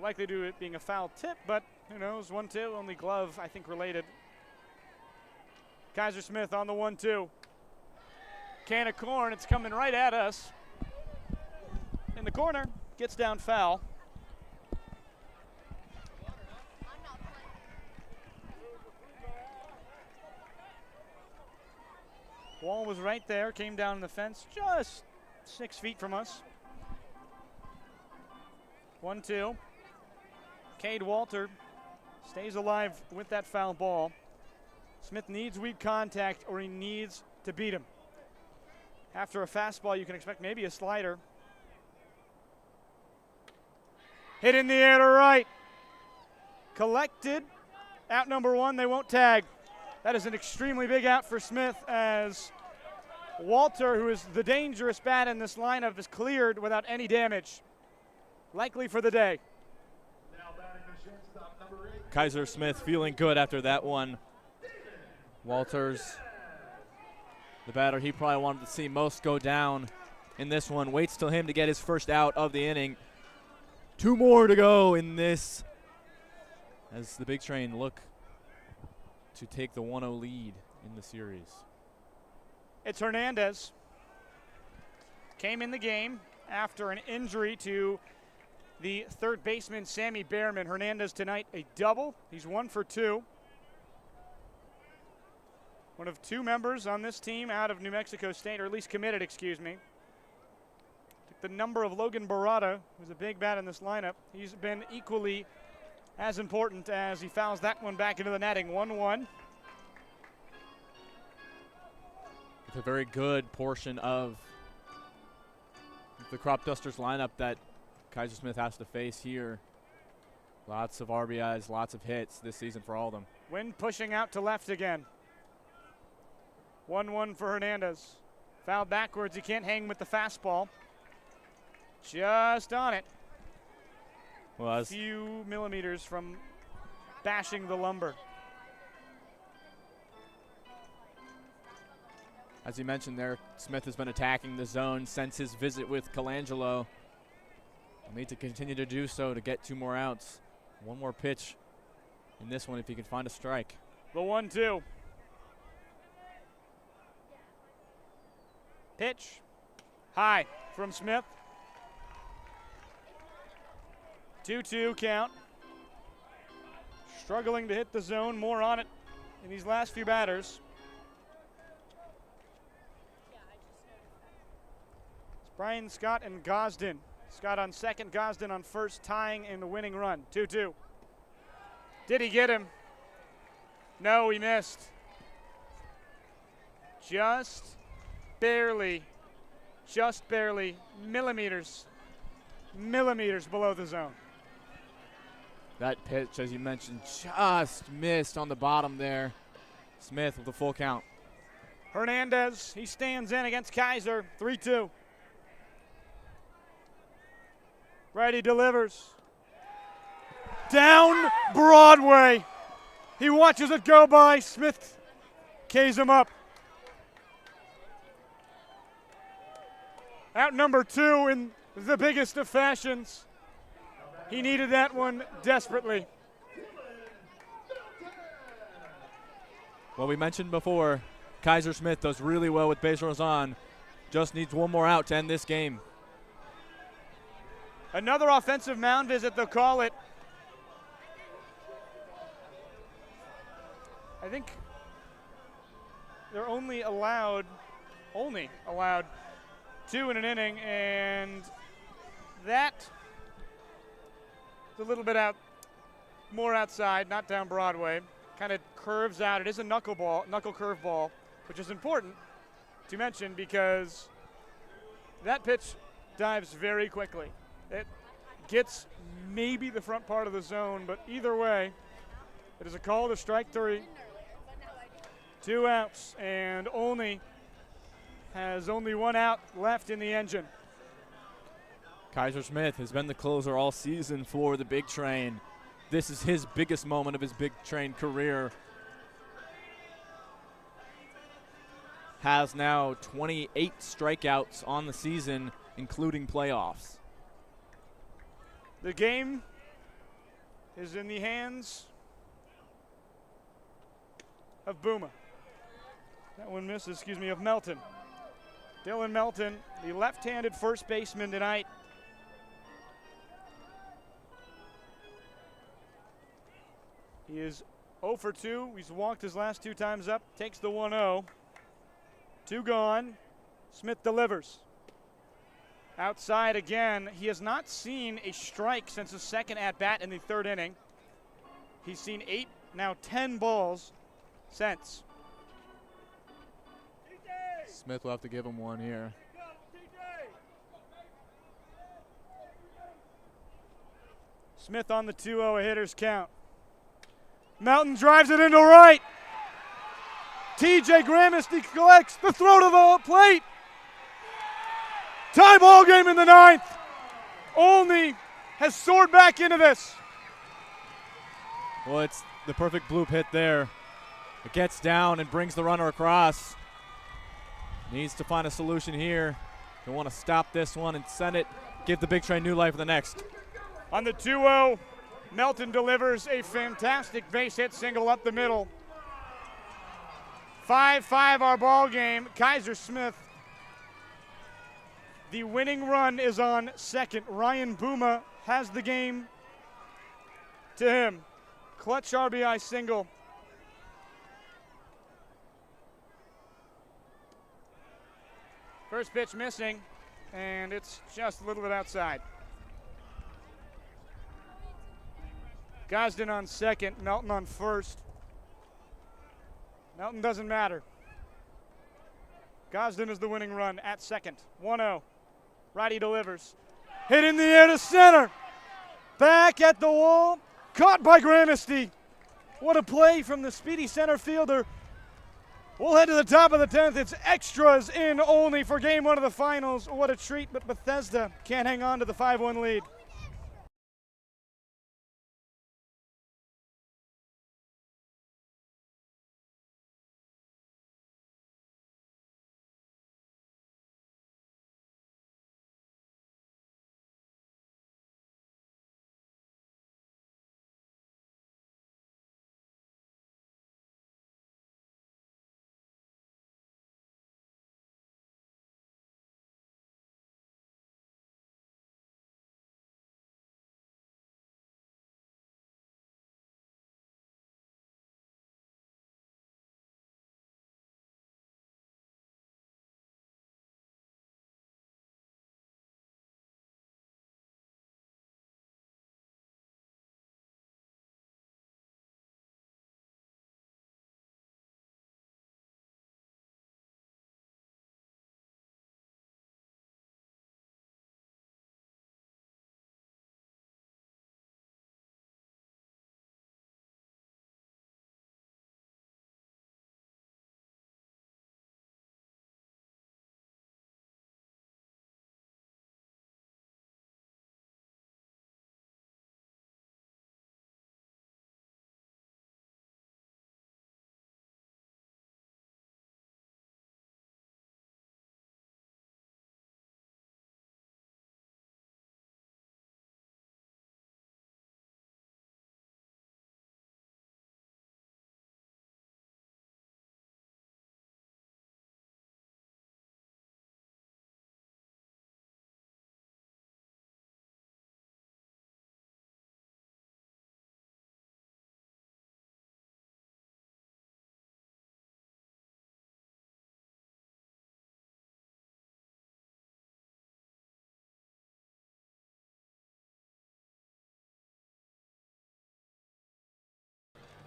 Likely due to it being a foul tip, but who knows, 1-2, only glove, I think, related. Kaiser Smith on the 1-2. Can of corn, it's coming right at us. In the corner, gets down foul. Wall was right there, came down the fence just 6 feet from us. 1-2. Cade Walter stays alive with that foul ball. Smith needs weak contact or he needs to beat him. After a fastball, you can expect maybe a slider. Hit in the air to right. Collected. Out number one, they won't tag. That is an extremely big out for Smith as Walter, who is the dangerous bat in this lineup, is cleared without any damage. Likely for the day. Kaiser Smith feeling good after that one. Walters, the batter he probably wanted to see most go down in this one, waits till him to get his first out of the inning. 2 more to go in this as the Big Train look to take the 1-0 lead in the series. It's Hernandez. Came in the game after an injury to the third baseman, Sammy Behrman. Hernandez tonight a double. He's 1 for 2. One of 2 members on this team out of New Mexico State, or at least committed, excuse me. Took the number of Logan Barada, who's a big bat in this lineup. He's been equally as important as he fouls that one back into the netting. 1-1. It's a very good portion of the Cropdusters lineup that Kaiser Smith has to face here. Lots of RBIs, lots of hits this season for all of them. Wind pushing out to left again. 1-1 for Hernandez. Fouled backwards. He can't hang with the fastball. Just on it. Well, A few millimeters from bashing the lumber. as you mentioned there, Smith has been attacking the zone since his visit with Colangelo. He'll need to continue to do so to get 2 more outs. 1 more pitch in this one if he can find a strike. The 1-2. Pitch. High from Smith. 2-2 count. Struggling to hit the zone, more on it in these last few batters. It's Brian Scott and Gosden. Scott on second, Gosden on first, tying in the winning run. 2-2. Did he get him? No, he missed. Just barely, millimeters below the zone. That pitch, as you mentioned, just missed on the bottom there. Smith with a full count. Hernandez, he stands in against Kaiser. 3-2. Righty delivers. Down Broadway. He watches it go by. Smith K's him up. Out number 2 in the biggest of fashions. He needed that one desperately. Well, we mentioned before, Kaiser Smith does really well with base runners on. Just needs 1 more out to end this game. Another offensive mound visit, they'll call it. I think they're only allowed 2 in an inning, and that is a little bit more outside, not down Broadway. Kind of curves out. It is a knuckle curve ball, which is important to mention because that pitch dives very quickly. It gets maybe the front part of the zone, but either way, it is a call to strike 3. 2 outs, and Olney has only 1 out left in the engine. Kaiser Smith has been the closer all season for the Big Train. This is his biggest moment of his Big Train career. Has now 28 strikeouts on the season, including playoffs. The game is in the hands of Booma. That one misses, of Melton. Dylan Melton, the left-handed first baseman tonight. He is 0 for 2. He's walked his last 2 times up. Takes the 1-0. 2 gone. Smith delivers. Outside again. He has not seen a strike since his second at-bat in the 3rd inning. He's seen 8, now 10 balls since. Smith will have to give him 1 here. Smith on the 2-0, a hitter's count. Melton drives it into right. TJ Gramesty collects the throw to the plate. Tie ball game in the 9th. Olney has soared back into this. Well, it's the perfect bloop hit there. It gets down and brings the runner across. Needs to find a solution here. They want to stop this one and send it, give the big train new life in the next. On the 2-0, Melton delivers a fantastic base hit single up the middle. 5-5 our ball game. Kaiser Smith. The winning run is on second. Ryan Booma has the game to him. Clutch RBI single. First pitch missing, and it's just a little bit outside. Gosden on second, Melton on first. Melton doesn't matter. Gosden is the winning run at second. 1-0. Righty delivers. Hit in the air to center. Back at the wall. Caught by Gramesty. What a play from the speedy center fielder. We'll head to the top of the 10th. It's extras in Olney for game 1 of the finals. What a treat, but Bethesda can't hang on to the 5-1 lead.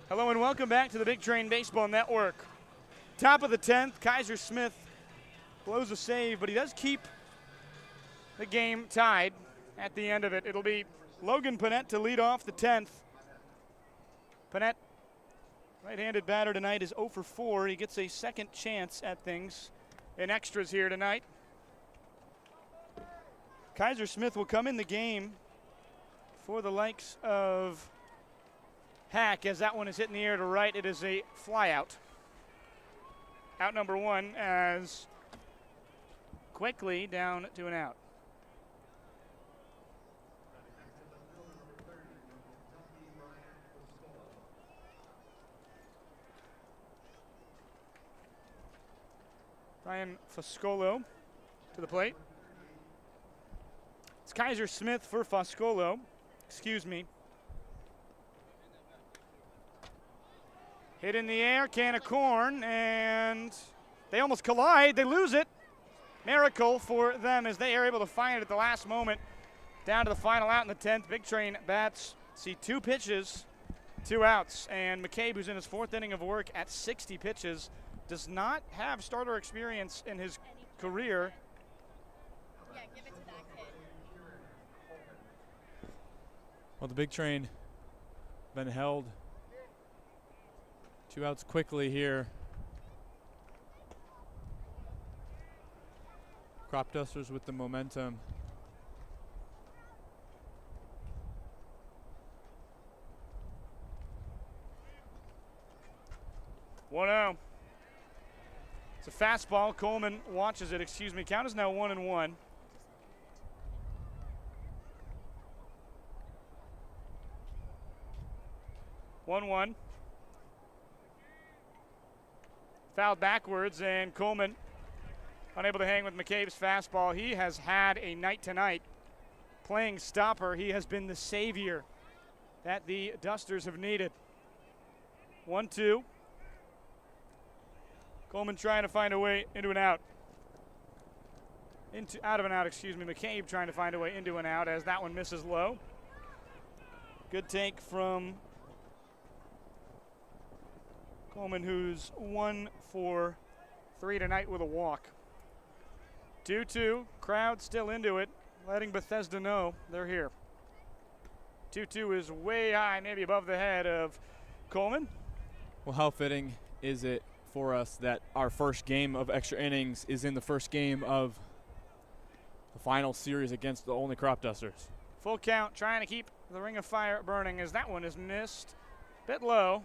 Hello and welcome back to the Big Train Baseball Network. Top of the 10th, Kaiser Smith blows a save, but he does keep the game tied at the end of it. It'll be Logan Panett to lead off the 10th. Panett, right-handed batter tonight, is 0 for 4. He gets a second chance at things in extras here tonight. Kaiser Smith will come in the game for the likes of Hack, as that one is hit in the air to right. It is a fly out. Out number 1 as quickly down to an out. Ryan Foscolo to the plate. It's Kaiser Smith for Foscolo. Excuse me. Hit in the air, can of corn, and they almost collide. They lose it. Miracle for them as they are able to find it at the last moment. Down to the final out in the 10th. Big Train bats see 2 pitches, 2 outs. And McCabe, who's in his 4th inning of work at 60 pitches, does not have starter experience in his career. Yeah, give it to that kid. Well, the big train been held 2 outs quickly here. Cropdusters with the momentum. One out. It's a fastball. Coleman watches it. Excuse me. Count is now 1-1. One. Fouled backwards, and Coleman unable to hang with McCabe's fastball. He has had a night tonight. Playing stopper, he has been the savior that the Dusters have needed. 1-2. Coleman trying to find a way into an out. Out of an out, excuse me. McCabe trying to find a way into an out as that one misses low. Good take from Coleman, who's 1 for 3 tonight with a walk. 2-2, crowd still into it, letting Bethesda know they're here. 2-2 is way high, maybe above the head of Coleman. Well, how fitting is it for us that our first game of extra innings is in the first game of the final series against the Olney Cropdusters. Full count, trying to keep the ring of fire burning as that one is missed. Bit low.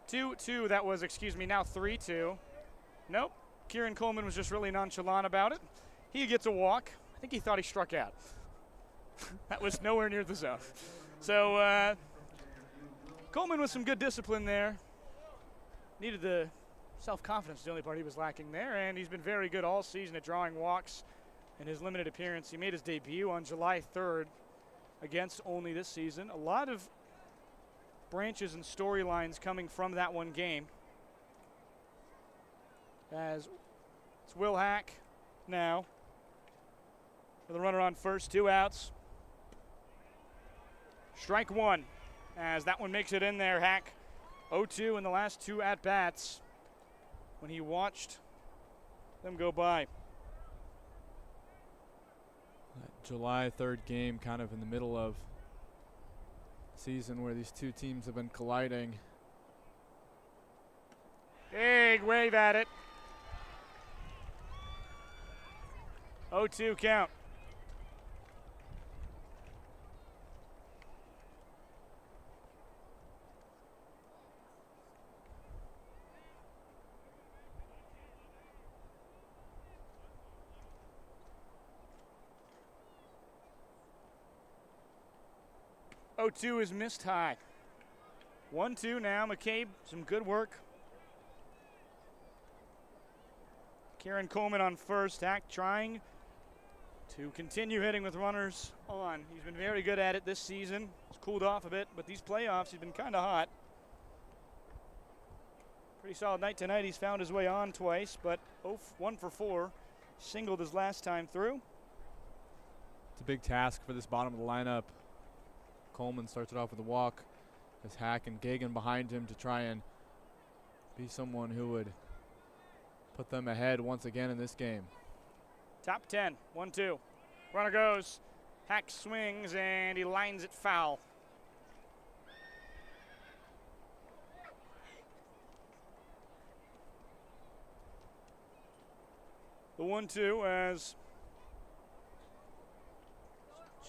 2-2, that was, now 3-2. Nope, Kieran Coleman was just really nonchalant about it. He gets a walk. I think he thought he struck out. That was nowhere near the zone. So Coleman with some good discipline there. Needed the self-confidence, the only part he was lacking there, and he's been very good all season at drawing walks in his limited appearance. He made his debut on July 3rd against Olney this season. A lot of branches and storylines coming from that one game. As it's Will Hack now with a runner on first, 2 outs. Strike 1 as that one makes it in there. Hack 0-2 in the last 2 at-bats when he watched them go by. That July 3rd game kind of in the middle of season where these two teams have been colliding. Big wave at it. 0-2 count. Oh-2 is missed high. 1-2 now. McCabe, some good work. Kieran Coleman on first. Hack trying to continue hitting with runners on. He's been very good at it this season. He's cooled off a bit, but these playoffs, he's been kind of hot. Pretty solid night tonight. He's found his way on twice, but 1 for 4. Singled his last time through. It's a big task for this bottom of the lineup. Coleman starts it off with a walk. There's Hack and Gagan behind him to try and be someone who would put them ahead once again in this game. Top 10, 1-2. Runner goes. Hack swings and he lines it foul. The 1-2 as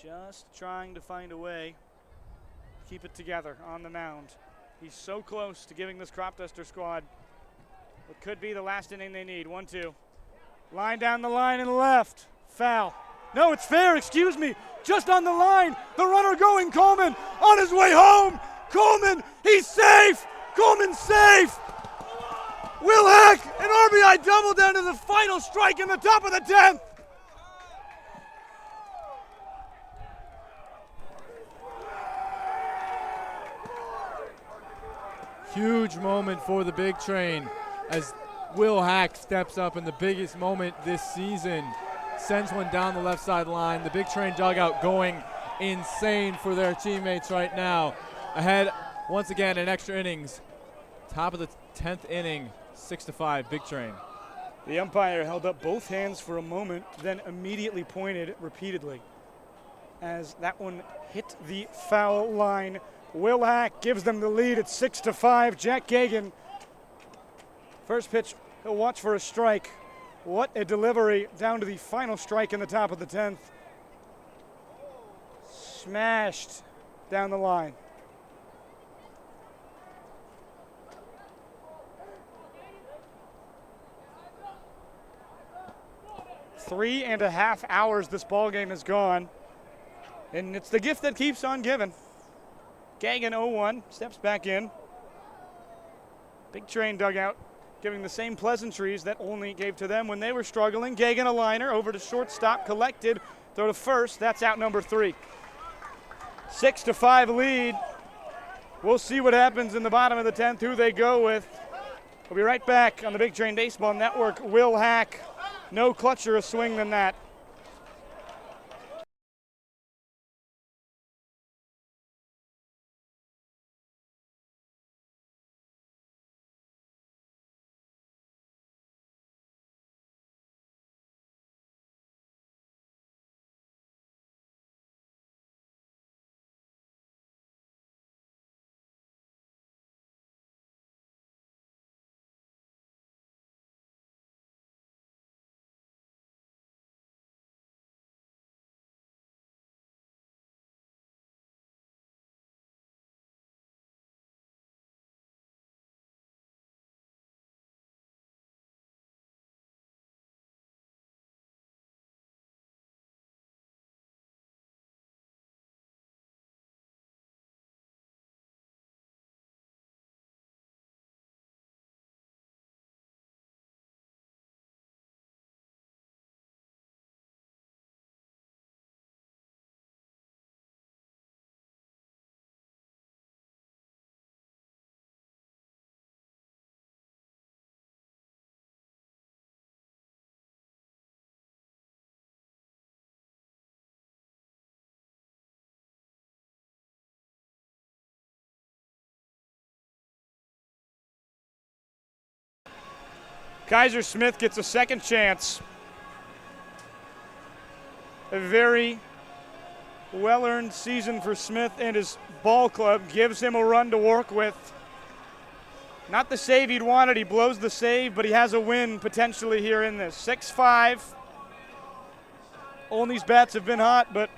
just trying to find a way to keep it together on the mound. He's so close to giving this Cropduster squad what could be the last inning they need. 1-2. Line down the line and left. Foul. No, it's fair, excuse me. Just on the line. The runner going, Coleman, on his way home. Coleman, he's safe. Coleman's safe. Will Hack, an RBI double down to the final strike in the top of the 10th. Huge moment for the big train as Will Hack steps up in the biggest moment this season. Sends one down the left side line. The big train dugout going insane for their teammates right now. Ahead once again in extra innings. Top of the 10th inning, 6-5, big train. The umpire held up both hands for a moment, then immediately pointed repeatedly. as that one hit the foul line. Will Hack gives them the lead at 6-5. Jack Gagan, first pitch, he'll watch for a strike. What a delivery down to the final strike in the top of the 10th. Smashed down the line. Three and a half hours this ball game has gone, and it's the gift that keeps on giving. Gagan 0-1 steps back in. Big Train dugout giving the same pleasantries that Olney gave to them when they were struggling. Gagan a liner over to shortstop, collected, throw to first. That's out number 3. 6-5 lead. We'll see what happens in the bottom of the 10th, who they go with. We'll be right back on the Big Train Baseball Network. Will Hack, no clutcher a swing than that. Kaiser Smith gets a second chance. A very well-earned season for Smith and his ball club gives him a run to work with. Not the save he'd wanted. He blows the save, but he has a win potentially here in this. 6-5. Olney's bats have been hot, but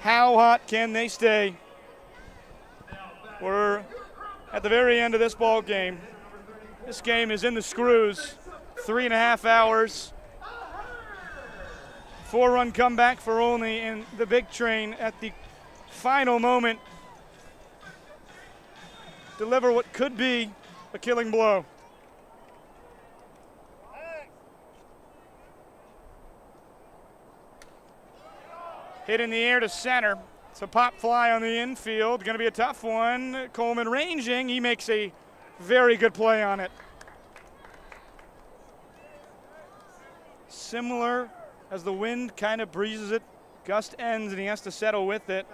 how hot can they stay? We're at the very end of this ball game. This game is in the screws. 3.5 hours. 4-run comeback for Olney, and the Big Train at the final moment deliver what could be a killing blow. Hit in the air to center. It's a pop fly on the infield. Going to be a tough one. Coleman ranging. He makes a very good play on it. Similar as the wind kind of breezes it, gust ends, and he has to settle with it.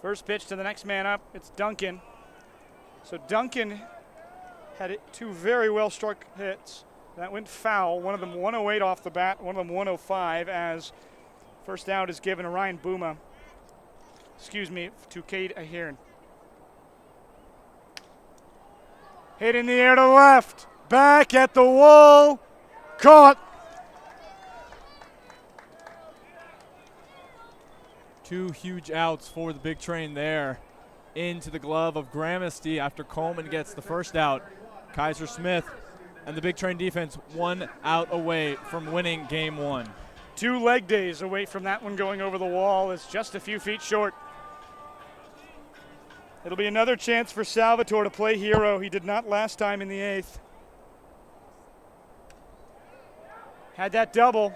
First pitch to the next man up, it's Duncan. So Duncan had 2 very well struck hits. That went foul. One of them 108 off the bat, one of them 105, as first out is given to Ryan Booma. To Cade Ahern. Hit in the air to left. Back at the wall. Caught. 2 huge outs for the Big Train there. Into the glove of Gramesty after Coleman gets the first out. Kaiser Smith and the Big Train defense 1 out away from winning game 1. 2 leg days away from that one going over the wall. It's just a few feet short. It'll be another chance for Salvatore to play hero. He did not last time in the 8th. Had that double.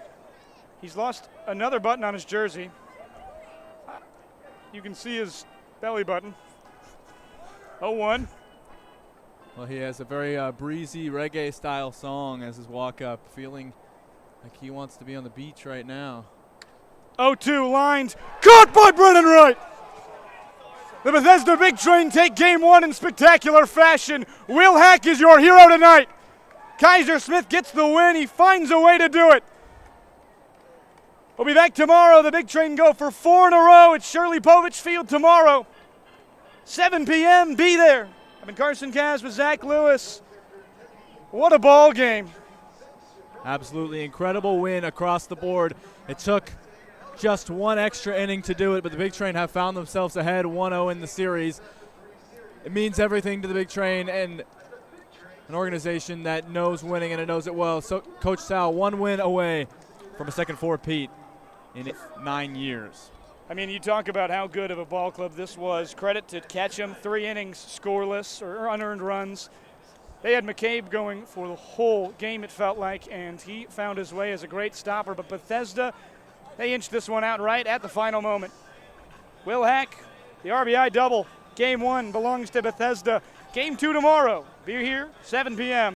He's lost another button on his jersey. You can see his belly button. 0-1. Well, he has a very breezy reggae-style song as his walk-up, feeling like he wants to be on the beach right now. 0-2 lines, caught by Brennan Wright. The Bethesda Big Train take game one in spectacular fashion. Will Hack is your hero tonight. Kaiser Smith gets the win. He finds a way to do it. We'll be back tomorrow. The Big Train go for 4 in a row at Shirley Povich Field tomorrow. 7 p.m. Be there. I've been Carson Kaz with Zach Lewis. What a ball game. Absolutely incredible win across the board. It took just one extra inning to do it, but the Big Train have found themselves ahead 1-0 in the series. It means everything to the Big Train and an organization that knows winning, and it knows it well. So Coach Sal, 1 win away from a second four-peat in 9 years. I mean, you talk about how good of a ball club this was. Credit to Ketchum, 3 innings scoreless or unearned runs. They had McCabe going for the whole game, it felt like, and he found his way as a great stopper. But Bethesda, they inched this one out right at the final moment. Will Hack, the RBI double. Game 1 belongs to Bethesda. Game 2 tomorrow. Be here, 7 p.m.